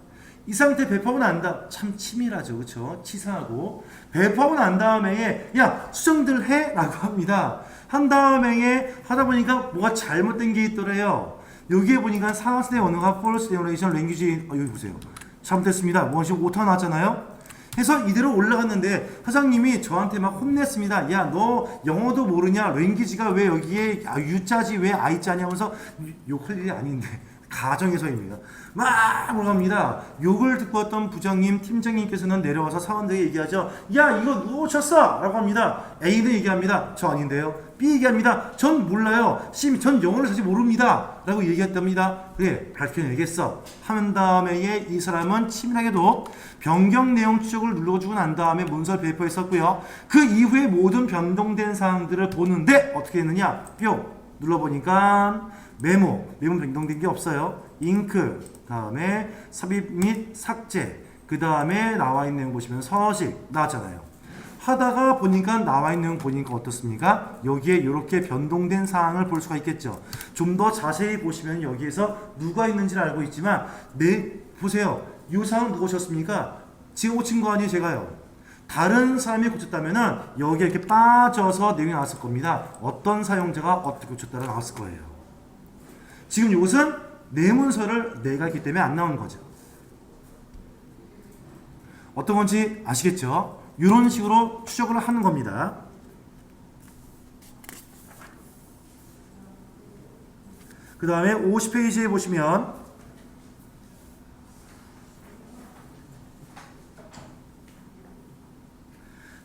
이 상태 배포하고 난 다음 참 치밀하죠. 그렇죠? 치사하고 배포하고 난 다음에 야 수정들 해? 라고 합니다. 한 다음에 하다 보니까 뭐가 잘못된 게 있더래요. 여기에 보니까 상하세대 언어가 False Generation Language 여기 보세요. 잘못됐습니다. 뭐 지금 오타 나왔잖아요. 해서 이대로 올라갔는데 사장님이 저한테 막 혼냈습니다. 야, 너 영어도 모르냐? 랭귀지가 왜 여기에 U자지 왜 I자냐 하면서 욕할 일이 아닌데 가정에서입니다. 막 올라갑니다. 욕을 듣고 왔던 부장님, 팀장님께서는 내려와서 사원들에게 얘기하죠. 야, 이거 누가 고쳤어? 라고 합니다. A는 얘기합니다. 저 아닌데요. B 얘기합니다. 전 몰라요. C, 전 영어를 사실 모릅니다. 라고 얘기했답니다. 그래, 밝혀내겠어. 하는 다음에 이 사람은 치밀하게도 변경 내용 추적을 눌러주고 난 다음에 문서를 배포했었고요. 그 이후에 모든 변동된 사항들을 보는데 어떻게 했느냐? 뿅! 눌러보니까 메모 변동된 게 없어요. 잉크, 다음에 삽입 및 삭제, 그 다음에 나와 있는 내용 보시면 서식 나왔잖아요. 하다가 보니까 나와 있는 내용 보니까 어떻습니까? 여기에 이렇게 변동된 사항을 볼 수가 있겠죠. 좀 더 자세히 보시면 여기에서 누가 있는지를 알고 있지만 보세요. 이 사항 누가 고쳤습니까? 지금 고친 거 아니에요, 제가요. 다른 사람이 고쳤다면은 여기에 이렇게 빠져서 내용이 나왔을 겁니다. 어떤 사용자가 어떻게 고쳤다가 나왔을 거예요. 지금 이것은 내 문서를 내가 했기 때문에 안 나온 거죠. 어떤 건지 아시겠죠? 이런 식으로 추적을 하는 겁니다. 그 다음에 50페이지에 보시면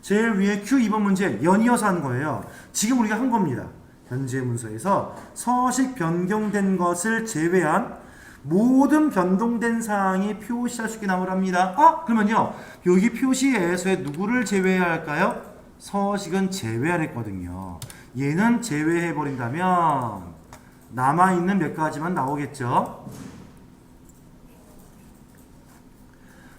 제일 위에 Q2번 문제 연이어서 하는 거예요. 지금 우리가 한 겁니다. 현재 문서에서 서식 변경된 것을 제외한 모든 변동된 사항이 표시할 수 있게 나오랍니다. 그러면요. 여기 표시에서의 누구를 제외해야 할까요? 서식은 제외하라 했거든요. 얘는 제외해버린다면 남아있는 몇 가지만 나오겠죠.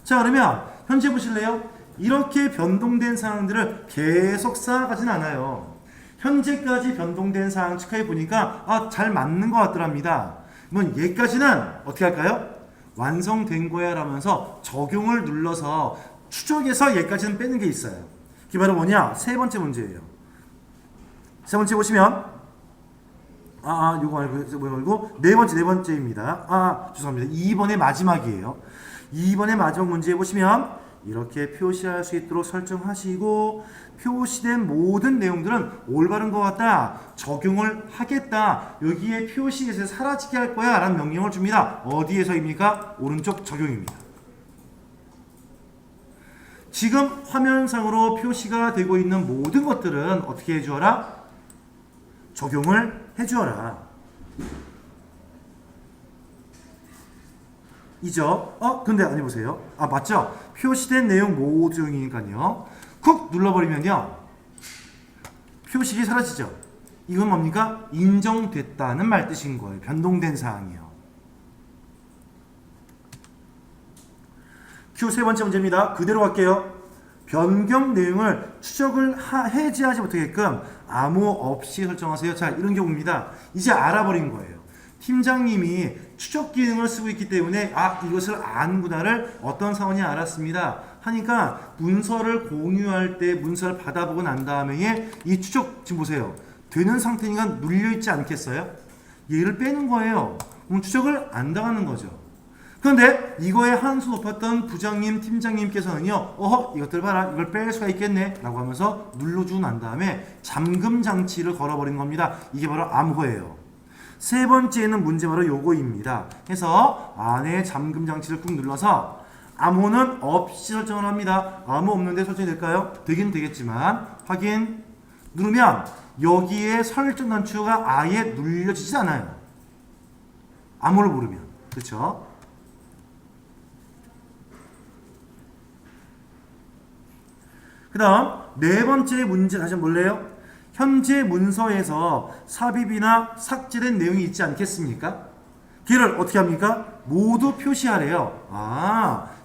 자, 그러면 현재 보실래요? 이렇게 변동된 사항들을 계속 쌓아가진 않아요. 현재까지 변동된 사항 체크해 보니까 잘 맞는 것 같더랍니다. 그러면 얘까지는 어떻게 할까요? 완성된 거야 라면서 적용을 눌러서 추적해서 얘까지는 빼는 게 있어요. 그게 바로 뭐냐? 세 번째 문제예요. 세 번째 보시면 요거 말고 네 번째입니다. 죄송합니다. 2번의 마지막이에요. 2번의 마지막 문제에 보시면 이렇게 표시할 수 있도록 설정하시고 표시된 모든 내용들은 올바른 것 같다. 적용을 하겠다. 여기에 표시에서 사라지게 할 거야 라는 명령을 줍니다. 어디에서입니까? 오른쪽 적용입니다. 지금 화면상으로 표시가 되고 있는 모든 것들은 어떻게 해주어라? 적용을 해주어라. 이죠? 근데 아니 보세요. 맞죠? 표시된 내용 모두 적용이니까요. 쿡 눌러버리면요. 표식이 사라지죠. 이건 뭡니까? 인정됐다는 말 뜻인 거예요. 변동된 사항이요. Q 세 번째 문제입니다. 그대로 갈게요. 변경 내용을 추적을 해제하지 못하게끔 아무 없이 설정하세요. 자, 이런 경우입니다. 이제 알아버린 거예요. 팀장님이 추적 기능을 쓰고 있기 때문에 이것을 아는구나를 어떤 사원이 알았습니다 하니까 문서를 공유할 때 문서를 받아보고 난 다음에 이 추적 지금 보세요. 되는 상태니까 눌려있지 않겠어요? 얘를 빼는 거예요. 그럼 추적을 안 당하는 거죠. 그런데 이거에 한수 높았던 부장님, 팀장님께서는요, 이것들 봐라, 이걸 뺄 수가 있겠네 라고 하면서 눌러주고 난 다음에 잠금 장치를 걸어버린 겁니다. 이게 바로 암호예요. 세 번째는 문제 바로 요거입니다. 해서 안에 잠금 장치를 꾹 눌러서 암호는 없이 설정을 합니다. 암호 없는데 설정이 될까요? 되긴 되겠지만 확인 누르면 여기에 설정 단추가 아예 눌려지지 않아요. 암호를 모르면. 그렇죠? 그 다음 네 번째 문제 다시 한번 볼래요? 현재 문서에서 삽입이나 삭제된 내용이 있지 않겠습니까? 걔를 어떻게 합니까? 모두 표시하래요.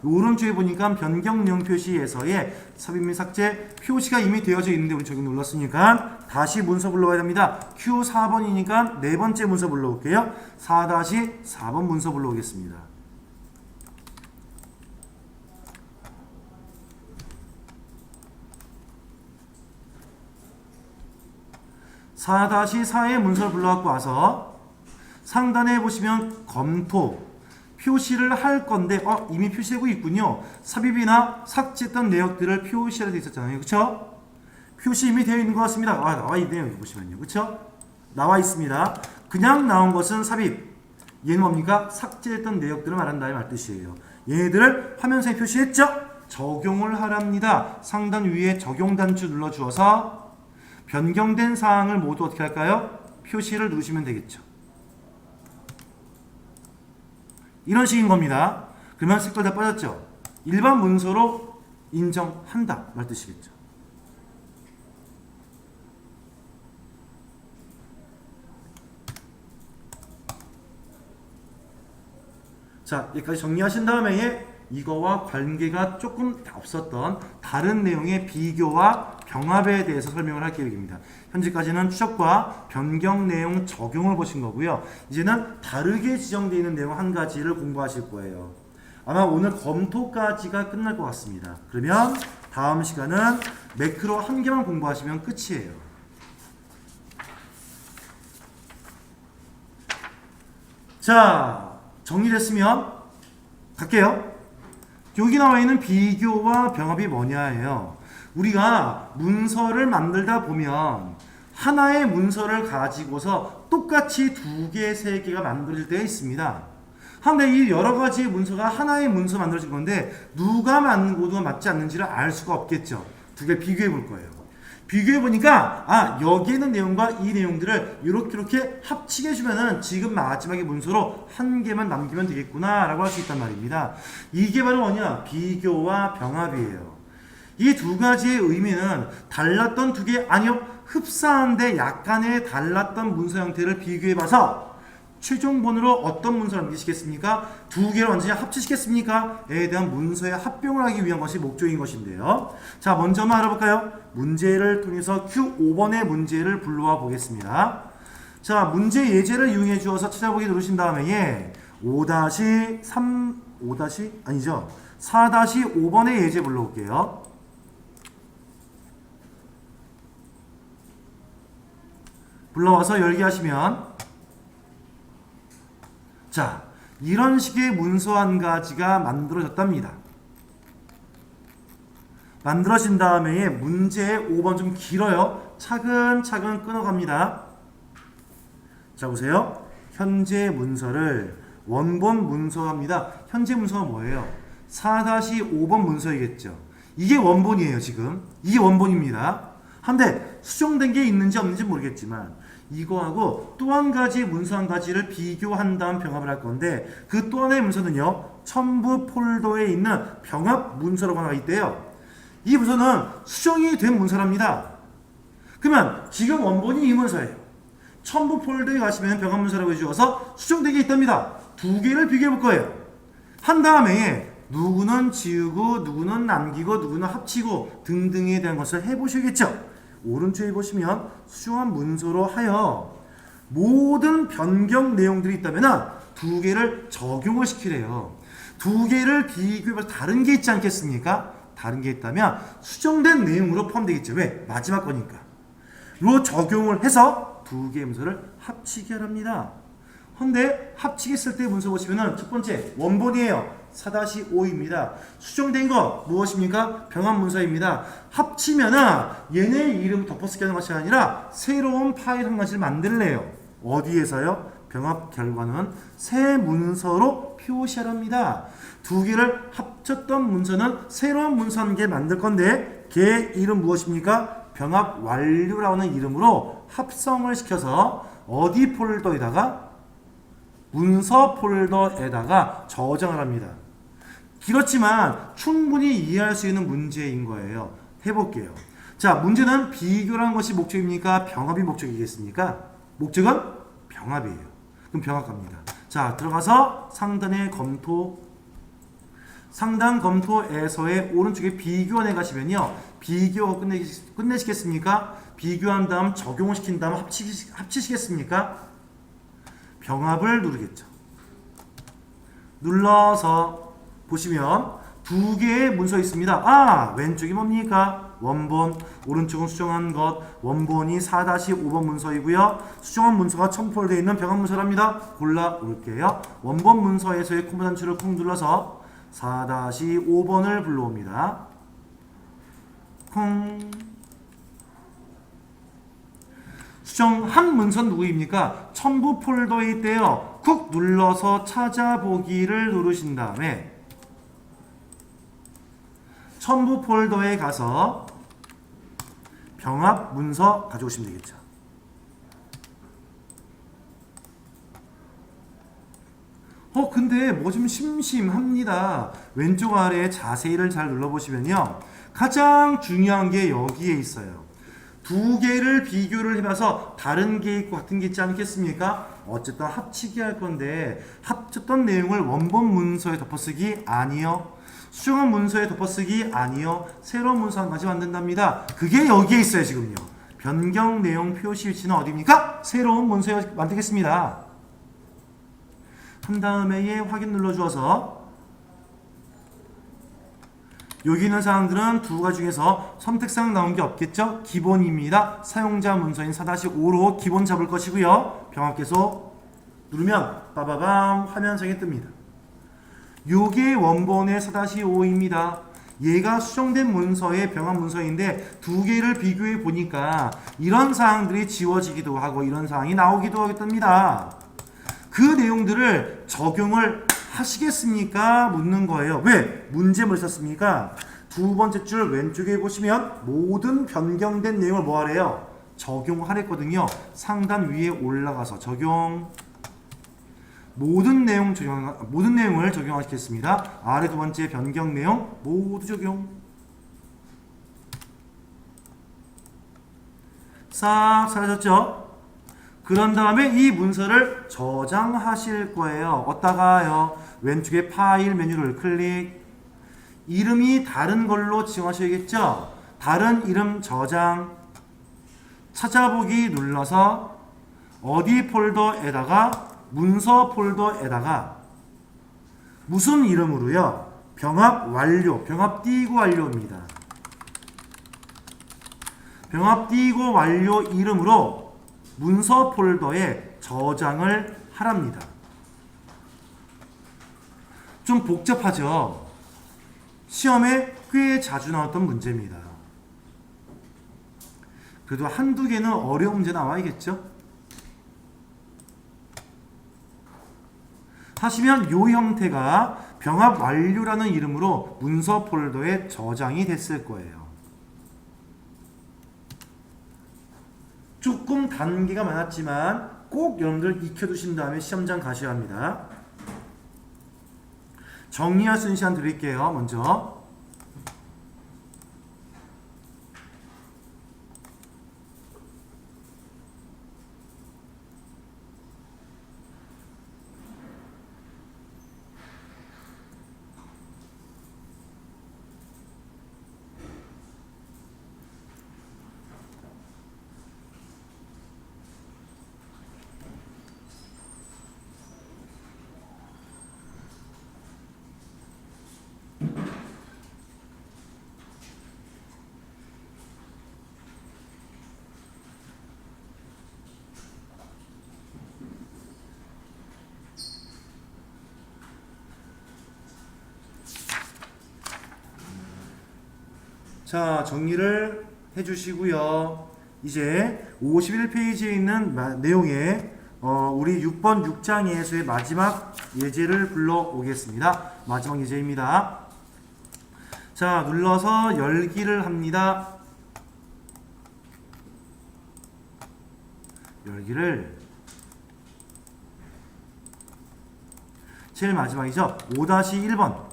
오른쪽에 보니까 변경 내용 표시에서의 삽입 및 삭제 표시가 이미 되어져 있는데 우리 저기 눌렀으니까 다시 문서 불러와야 됩니다. Q4번이니까 네 번째 문서 불러올게요. 4-4번 문서 불러오겠습니다. 4-4의 문서를 불러갖고 와서 상단에 보시면 검토 표시를 할 건데 이미 표시되고 있군요. 삽입이나 삭제했던 내역들을 표시하려 돼 있었잖아요. 그쵸? 표시 이미 되어 있는 것 같습니다. 나와 있네요. 여기 보시면요. 그쵸? 나와 있습니다. 그냥 나온 것은 삽입. 얘는 뭡니까? 삭제했던 내역들을 말한다의 말뜻이에요. 얘네들을 화면상에 표시했죠? 적용을 하랍니다. 상단 위에 적용 단추 눌러주어서 변경된 사항을 모두 어떻게 할까요? 표시를 누르시면 되겠죠. 이런 식인 겁니다. 그러면 색깔 다 빠졌죠? 일반 문서로 인정한다 말 뜻이겠죠. 자, 여기까지 정리하신 다음에 이거와 관계가 조금 없었던 다른 내용의 비교와 병합에 대해서 설명을 할 계획입니다. 현재까지는 추적과 변경 내용 적용을 보신 거고요. 이제는 다르게 지정되어 있는 내용 한 가지를 공부하실 거예요. 아마 오늘 검토까지가 끝날 것 같습니다. 그러면 다음 시간은 매크로 한 개만 공부하시면 끝이에요. 자, 정리됐으면 갈게요. 여기 나와 있는 비교와 병합이 뭐냐예요. 우리가 문서를 만들다 보면 하나의 문서를 가지고서 똑같이 두 개, 세 개가 만들어질 때가 있습니다. 근데 이 여러 가지의 문서가 하나의 문서 만들어진 건데 누가 맞는 누가 맞지 않는지를 알 수가 없겠죠. 두 개를 비교해 볼 거예요. 비교해 보니까 여기에 있는 내용과 이 내용들을 이렇게 합치게 해주면은 지금 마지막에 문서로 한 개만 남기면 되겠구나 라고 할 수 있단 말입니다. 이게 바로 뭐냐? 비교와 병합이에요. 이 두 가지의 의미는 달랐던 두 개, 아니요, 흡사한데 약간의 달랐던 문서 형태를 비교해봐서 최종본으로 어떤 문서를 남기시겠습니까? 두 개를 완전히 합치시겠습니까? 에 대한 문서의 합병을 하기 위한 것이 목적인 것인데요. 자, 먼저 한번 알아볼까요? 문제를 통해서 Q5번의 문제를 불러와 보겠습니다. 자, 문제 예제를 이용해 주어서 찾아보기 누르신 다음에 4-5번의 예제 불러올게요. 불러와서 열기 하시면 자, 이런 식의 문서 한 가지가 만들어졌답니다. 만들어진 다음에 문제 5번 좀 길어요. 차근차근 끊어갑니다. 자, 보세요. 현재 문서를 원본 문서합니다. 현재 문서가 뭐예요? 4-5번 문서이겠죠. 이게 원본이에요, 지금. 이게 원본입니다. 한데 수정된 게 있는지 없는지 모르겠지만 이거하고 또 한 가지 문서 한 가지를 비교한 다음 병합을 할 건데 그 또 하나의 문서는요, 첨부 폴더에 있는 병합 문서라고 하나 있대요. 이 문서는 수정이 된 문서랍니다. 그러면 지금 원본이 이 문서예요. 첨부 폴더에 가시면 병합 문서라고 해주어서 수정된 게 있답니다. 두 개를 비교해 볼 거예요. 한 다음에 누구는 지우고 누구는 남기고 누구는 합치고 등등에 대한 것을 해보시겠죠. 오른쪽에 보시면 수정한 문서로 하여 모든 변경 내용들이 있다면 두 개를 적용을 시키래요. 두 개를 비교해서 다른 게 있지 않겠습니까? 다른 게 있다면 수정된 내용으로 포함되겠죠. 왜? 마지막 거니까. 로 적용을 해서 두 개의 문서를 합치게 하랍니다. 근데 합치겠을 때 문서 보시면은 첫 번째 원본이에요. 4-5입니다. 수정된 거 무엇입니까? 병합 문서입니다. 합치면은 얘네 이름 덮어쓰기 하는 것이 아니라 새로운 파일 한 가지를 만들래요. 어디에서요? 병합 결과는 새 문서로 표시하랍니다. 두 개를 합쳤던 문서는 새로운 문서 한 개 만들 건데 걔 이름 무엇입니까? 병합 완료라는 이름으로 합성을 시켜서 어디 폴더에다가 문서 폴더에다가 저장을 합니다. 길었지만 충분히 이해할 수 있는 문제인 거예요. 해볼게요. 자, 문제는 비교라는 것이 목적입니까? 병합이 목적이겠습니까? 목적은 병합이에요. 그럼 병합 갑니다. 자, 들어가서 상단 검토에서의 오른쪽에 비교원에 가시면요. 비교 끝내시겠습니까? 비교한 다음 적용을 시킨 다음 합치시겠습니까? 병합을 누르겠죠. 눌러서 보시면 두 개의 문서 있습니다. 아, 왼쪽이 뭡니까? 원본, 오른쪽은 수정한 것. 원본이 4-5번 문서이고요. 수정한 문서가 첨부되어 있는 병합 문서랍니다. 골라올게요. 원본 문서에서의 콤보 단추를 쿵 눌러서 4-5번을 불러옵니다. 쿵. 수정한 문서는 누구입니까? 첨부 폴더에 있대요. 쿡 눌러서 찾아보기를 누르신 다음에 첨부 폴더에 가서 병합 문서 가져오시면 되겠죠. 근데 뭐 좀 심심합니다. 왼쪽 아래에 자세히를 잘 눌러보시면요. 가장 중요한 게 여기에 있어요. 두 개를 비교를 해봐서 다른 게 있고 같은 게 있지 않겠습니까? 어쨌든 합치기 할 건데 합쳤던 내용을 원본 문서에 덮어쓰기 아니요. 수정한 문서에 덮어쓰기 아니요. 새로운 문서 한 가지 만든답니다. 그게 여기에 있어요 지금요. 변경 내용 표시 위치는 어디입니까? 새로운 문서에 만들겠습니다. 한 다음에 확인 눌러주어서 여기 있는 사항들은 두 가지 중에서 선택사항 나온 게 없겠죠? 기본입니다. 사용자 문서인 4-5로 기본 잡을 것이고요. 병합 계속 누르면 빠바밤 화면상에 뜹니다. 요게 원본의 4-5입니다. 얘가 수정된 문서의 병합 문서인데 두 개를 비교해 보니까 이런 사항들이 지워지기도 하고 이런 사항이 나오기도 하겠답니다. 그 내용들을 적용을 하시겠습니까? 묻는 거예요. 왜? 문제 뭘 썼습니까? 두 번째 줄 왼쪽에 보시면 모든 변경된 내용을 뭐 하래요? 적용하랬거든요. 상단 위에 올라가서 적용 모든 내용을 적용하시겠습니다. 아래 두 번째 변경 내용 모두 적용. 싹 사라졌죠? 그런 다음에 이 문서를 저장하실 거예요. 어디다가요? 왼쪽에 파일 메뉴를 클릭. 이름이 다른 걸로 지정하셔야겠죠? 다른 이름 저장. 찾아보기 눌러서 어디 폴더에다가 문서 폴더에다가 무슨 이름으로요? 병합 완료. 병합 띄고 완료입니다. 병합 띄고 완료 이름으로 문서 폴더에 저장을 하랍니다. 좀 복잡하죠? 시험에 꽤 자주 나왔던 문제입니다. 그래도 한두 개는 어려운 문제 나와야겠죠? 하시면 이 형태가 병합 완료라는 이름으로 문서 폴더에 저장이 됐을 거예요. 조금 단계가 많았지만 꼭 여러분들 익혀두신 다음에 시험장 가셔야 합니다. 정리할 수 있는 시간 드릴게요. 먼저 자, 정리를 해주시고요. 이제 51페이지에 있는 내용에 우리 6번 6장 예수의 마지막 예제를 불러오겠습니다. 마지막 예제입니다. 자, 눌러서 열기를 합니다. 열기를 제일 마지막이죠. 5-1번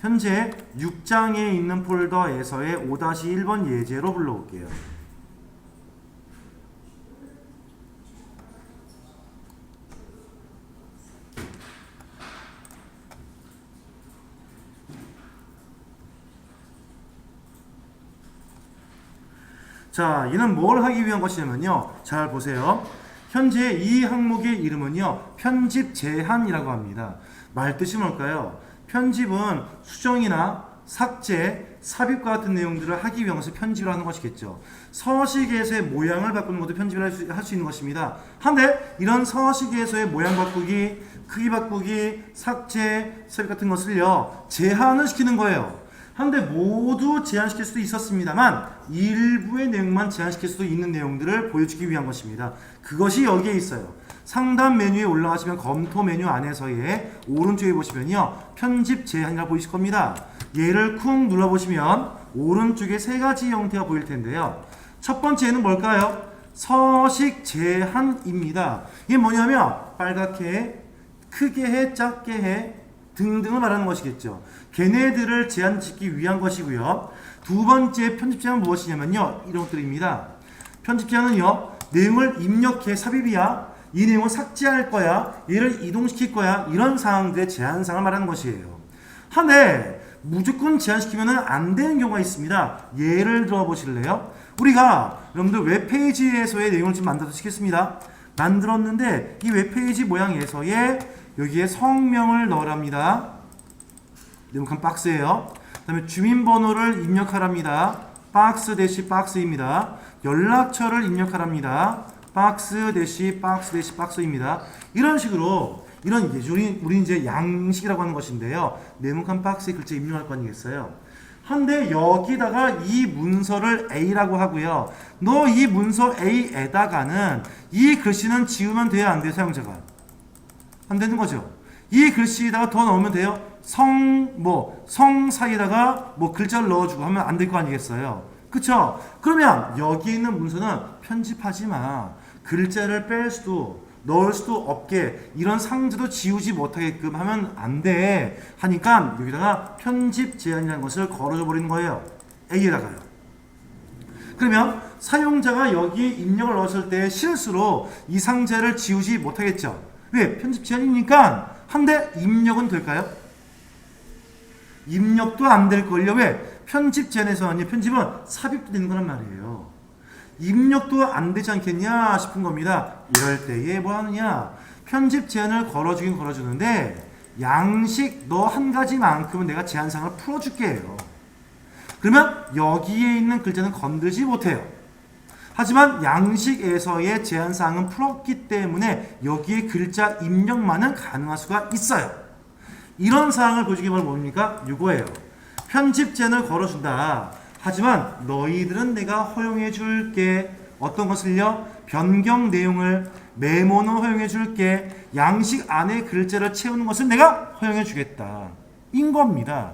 현재 6장에 있는 폴더에서의 5-1번 예제로 불러올게요. 자, 이는 뭘 하기 위한 것이냐면요. 잘 보세요. 현재 이 항목의 이름은요. 편집 제한이라고 합니다. 말뜻이 뭘까요? 편집은 수정이나 삭제, 삽입과 같은 내용들을 하기 위한 것을 편집을 하는 것이겠죠. 서식에서의 모양을 바꾸는 것도 편집을 할 수 있는 것입니다. 한데 이런 서식에서의 모양 바꾸기, 크기 바꾸기, 삭제, 삽입 같은 것을요. 제한을 시키는 거예요. 한데 모두 제한시킬 수도 있었습니다만 일부의 내용만 제한시킬 수도 있는 내용들을 보여주기 위한 것입니다. 그것이 여기에 있어요. 상단 메뉴에 올라가시면 검토 메뉴 안에서의 오른쪽에 보시면요. 편집 제한이라고 보이실 겁니다. 얘를 쿵 눌러보시면 오른쪽에 세 가지 형태가 보일 텐데요. 첫 번째는 뭘까요? 서식 제한입니다. 이게 뭐냐면 빨갛게 해, 크게 해, 작게 해 등등을 말하는 것이겠죠. 걔네들을 제한짓기 위한 것이고요. 두 번째 편집 제한은 무엇이냐면요. 이런 것들입니다. 편집 제한은요. 내용을 입력해 삽입이야. 이 내용을 삭제할 거야. 얘를 이동시킬 거야. 이런 사항들의 제한사항을 말하는 것이에요. 한데 무조건 제한시키면 안 되는 경우가 있습니다. 예를 들어 보실래요? 우리가 여러분들 웹페이지에서의 내용을 좀 만들어서 시켰습니다. 만들었는데 이 웹페이지 모양에서의 여기에 성명을 넣으랍니다. 네모칸 박스예요. 그 다음에 주민번호를 입력하랍니다. 박스 대시 박스입니다. 연락처를 입력하랍니다. 박스 대시 박스 대시 박스입니다. 이런 식으로 이런 우리 이제 양식이라고 하는 것인데요. 네모칸 박스에 글자 입력할 거 아니겠어요? 한데 여기다가 이 문서를 A라고 하고요. 너 이 문서 A에다가는 이 글씨는 지우면 돼요, 안 돼요, 사용자가? 안 되는 거죠. 이 글씨에다가 더 넣으면 돼요. 성 사이에다가 글자를 넣어주고 하면 안 될 거 아니겠어요. 그쵸? 그러면 여기 있는 문서는 편집하지 마. 글자를 뺄 수도 넣을 수도 없게 이런 상자도 지우지 못하게끔 하면 안 돼. 하니까 여기다가 편집 제한이라는 것을 걸어줘 버리는 거예요. A에다가요. 그러면 사용자가 여기에 입력을 넣었을 때 실수로 이 상자를 지우지 못하겠죠. 왜? 편집 제한이니까. 한데 입력은 될까요? 입력도 안 될걸요. 왜? 편집 제한에서는 편집은 삽입도 되는 거란 말이에요. 입력도 안 되지 않겠냐 싶은 겁니다. 이럴 때에 뭐 하느냐? 편집 제한을 걸어주긴 걸어주는데 양식 너 한 가지만큼은 내가 제한사항을 풀어줄게요. 그러면 여기에 있는 글자는 건들지 못해요. 하지만 양식에서의 제한사항은 풀었기 때문에 여기에 글자 입력만은 가능할 수가 있어요. 이런 사항을 보여주기 바로 뭡니까? 이거예요. 편집 제한을 걸어준다. 하지만 너희들은 내가 허용해 줄게. 어떤 것을요? 변경 내용을 메모는 허용해 줄게. 양식 안에 글자를 채우는 것을 내가 허용해 주겠다. 인 겁니다.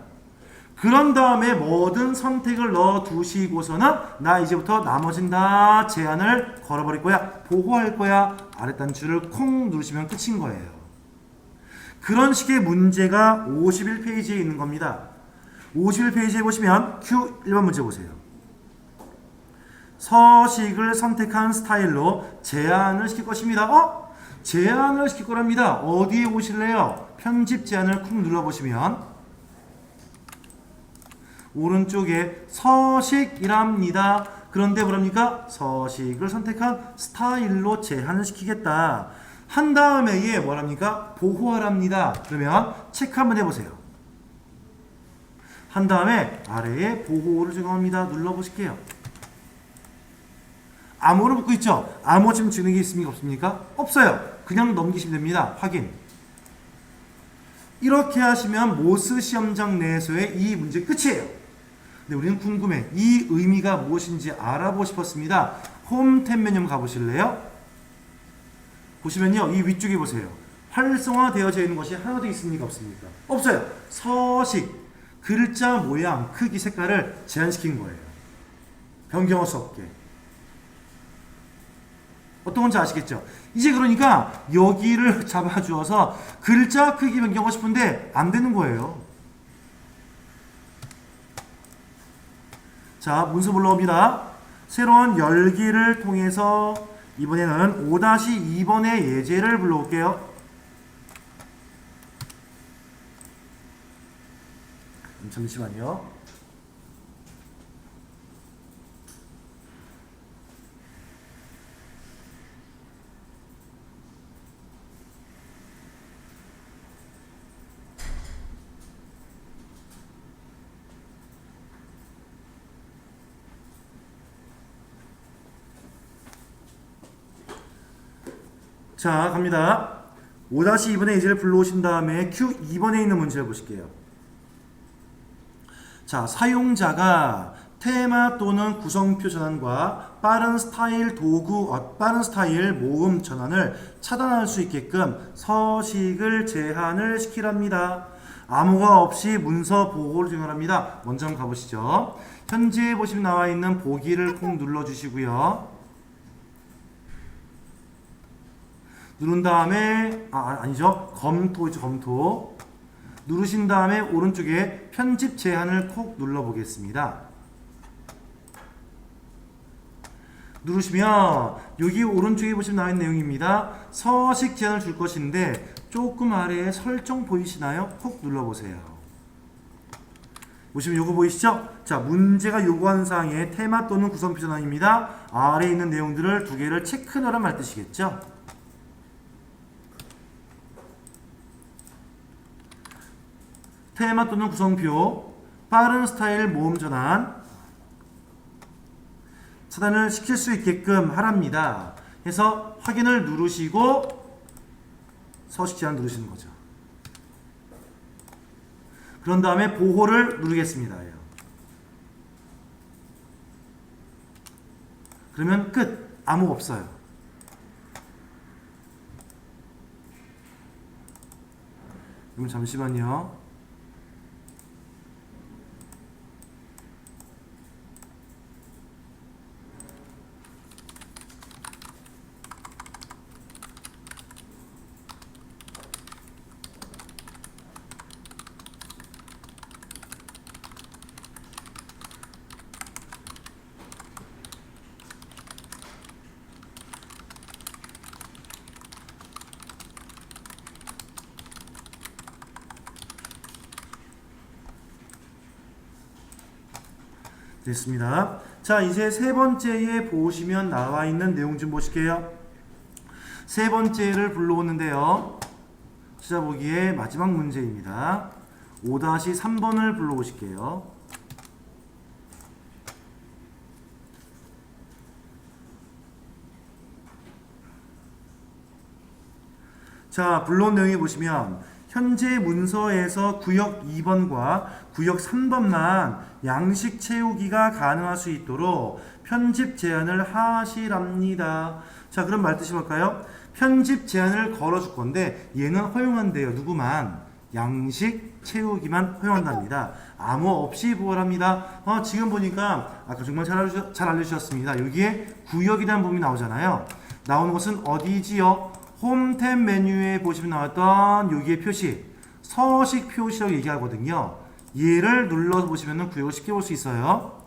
그런 다음에 모든 선택을 넣어 두시고서는 나 이제부터 나머진 다 제한을 걸어버릴 거야. 보호할 거야. 아래 단추를 콩 누르시면 끝인 거예요. 그런 식의 문제가 51페이지에 있는 겁니다. 51페이지에 보시면 Q 1번 문제 보세요. 서식을 선택한 스타일로 제한을 시킬 것입니다. 제한을 시킬 거랍니다. 어디에 오실래요? 편집 제한을 쿵 눌러보시면 오른쪽에 서식이랍니다. 그런데 뭐랍니까? 서식을 선택한 스타일로 제한을 시키겠다. 한 다음에 얘 뭐랍니까? 보호하랍니다. 그러면 체크 한번 해보세요. 한 다음에 아래에 보호를 적용합니다. 눌러보실게요. 암호를 붙고 있죠? 암호 지금 주는 게 있습니까? 없습니까? 없어요. 그냥 넘기시면 됩니다. 확인. 이렇게 하시면 모스 시험장 내에서의 이 문제 끝이에요. 근데 우리는 궁금해. 이 의미가 무엇인지 알아보고 싶었습니다. 홈 탭 메뉴 한번 가보실래요? 보시면요. 이 위쪽에 보세요. 활성화되어져 있는 것이 하나도 있습니까? 없습니까? 없어요. 서식, 글자 모양, 크기, 색깔을 제한시킨 거예요. 변경할 수 없게. 어떤 건지 아시겠죠? 이제 그러니까 여기를 잡아주어서 글자 크기 변경하고 싶은데 안 되는 거예요. 자, 문서 불러옵니다. 새로운 열기를 통해서 이번에는 5-2번의 예제를 불러올게요. 잠시만요. 자, 갑니다. 5-2번의 예제를 불러오신 다음에 Q2번에 있는 문제를 보실게요. 자, 사용자가 테마 또는 구성표 전환과 빠른 스타일 빠른 스타일 모음 전환을 차단할 수 있게끔 서식을 제한을 시키랍니다. 암호가 없이 문서 보호를 적용합니다. 먼저 한번 가보시죠. 현재 보시면 나와 있는 보기를 콕 눌러주시고요. 누른 다음에 아니죠. 검토죠. 검토. 누르신 다음에 오른쪽에 편집 제한을 콕 눌러보겠습니다. 누르시면 여기 오른쪽에 보시면 나와 있는 내용입니다. 서식 제한을 줄 것인데 조금 아래에 설정 보이시나요? 콕 눌러보세요. 보시면 요거 보이시죠? 자, 문제가 요구하는 사항의 테마 또는 구성표 전환입니다. 아래에 있는 내용들을 두 개를 체크 넣으란 말 뜻이겠죠? 테마 또는 구성표, 빠른 스타일 모음 전환, 차단을 시킬 수 있게끔 하랍니다. 해서 확인을 누르시고 서식 제한 누르시는 거죠. 그런 다음에 보호를 누르겠습니다. 그러면 끝. 아무 없어요. 그럼 잠시만요. 됐습니다. 자, 이제 세 번째에 보시면 나와 있는 내용 좀 보실게요. 세 번째를 불러오는데요. 찾아보기에 마지막 문제입니다. 5-3번을 불러오실게요. 자, 불러온 내용에 보시면 현재 문서에서 구역 2번과 구역 3번만 양식 채우기가 가능할 수 있도록 편집 제한을 하시랍니다. 자, 그럼 말 뜻이 뭘까요? 편집 제한을 걸어줄 건데 얘는 허용한대요. 누구만? 양식 채우기만 허용한답니다. 암호 없이 보호합니다. 지금 보니까 아까 정말 잘 알려주셨습니다. 여기에 구역이라는 부분이 나오잖아요. 나오는 것은 어디지요? 홈 탭 메뉴에 보시면 나왔던 여기에 표시, 서식 표시라고 얘기하거든요. 얘를 눌러서 보시면 구역을 쉽게 볼 수 있어요.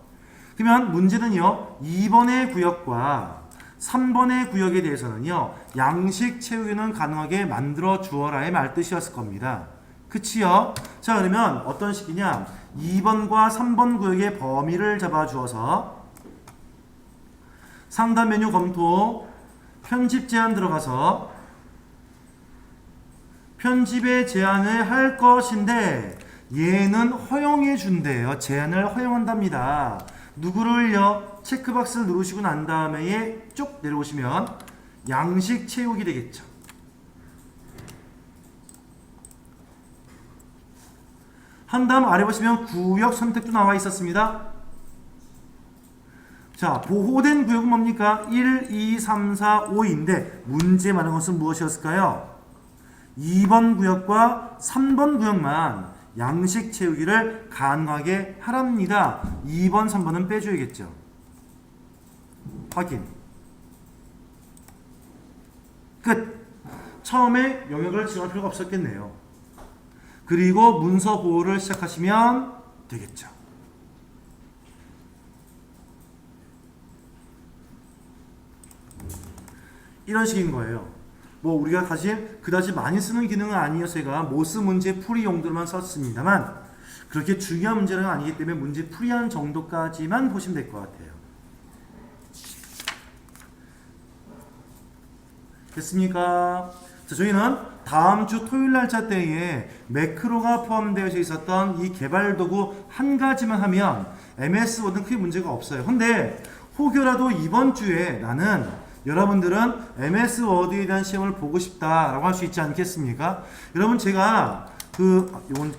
그러면 문제는요, 2번의 구역과 3번의 구역에 대해서는요, 양식 채우기는 가능하게 만들어 주어라의 말뜻이었을 겁니다. 그치요? 자, 그러면 어떤 식이냐, 2번과 3번 구역의 범위를 잡아 주어서 상단 메뉴 검토, 편집 제한 들어가서 편집에 제한을 할 것인데 얘는 허용해 준대요. 제한을 허용한답니다. 누구를요? 체크박스를 누르시고 난 다음에 쭉 내려오시면 양식 채우기 되겠죠. 한 다음 아래 보시면 구역 선택도 나와 있었습니다. 자, 보호된 구역은 뭡니까? 1, 2, 3, 4, 5인데 문제 많은 것은 무엇이었을까요? 2번 구역과 3번 구역만 양식 채우기를 가능하게 하랍니다. 2번, 3번은 빼줘야겠죠. 확인. 끝. 처음에 영역을 지정할 필요가 없었겠네요. 그리고 문서 보호를 시작하시면 되겠죠. 이런 식인 거예요. 뭐 우리가 사실 그다지 많이 쓰는 기능은 아니어서 제가 모스 문제 풀이 용도로만 썼습니다만 그렇게 중요한 문제는 아니기 때문에 문제 풀이하는 정도까지만 보시면 될 것 같아요. 됐습니까? 자, 저희는 다음 주 토요일 날짜 때에 매크로가 포함되어 있었던 이 개발 도구 한 가지만 하면 MS 워드는 크게 문제가 없어요. 근데 혹여라도 이번 주에 나는 여러분들은 MS 워드에 대한 시험을 보고 싶다라고 할 수 있지 않겠습니까? 여러분 제가 이건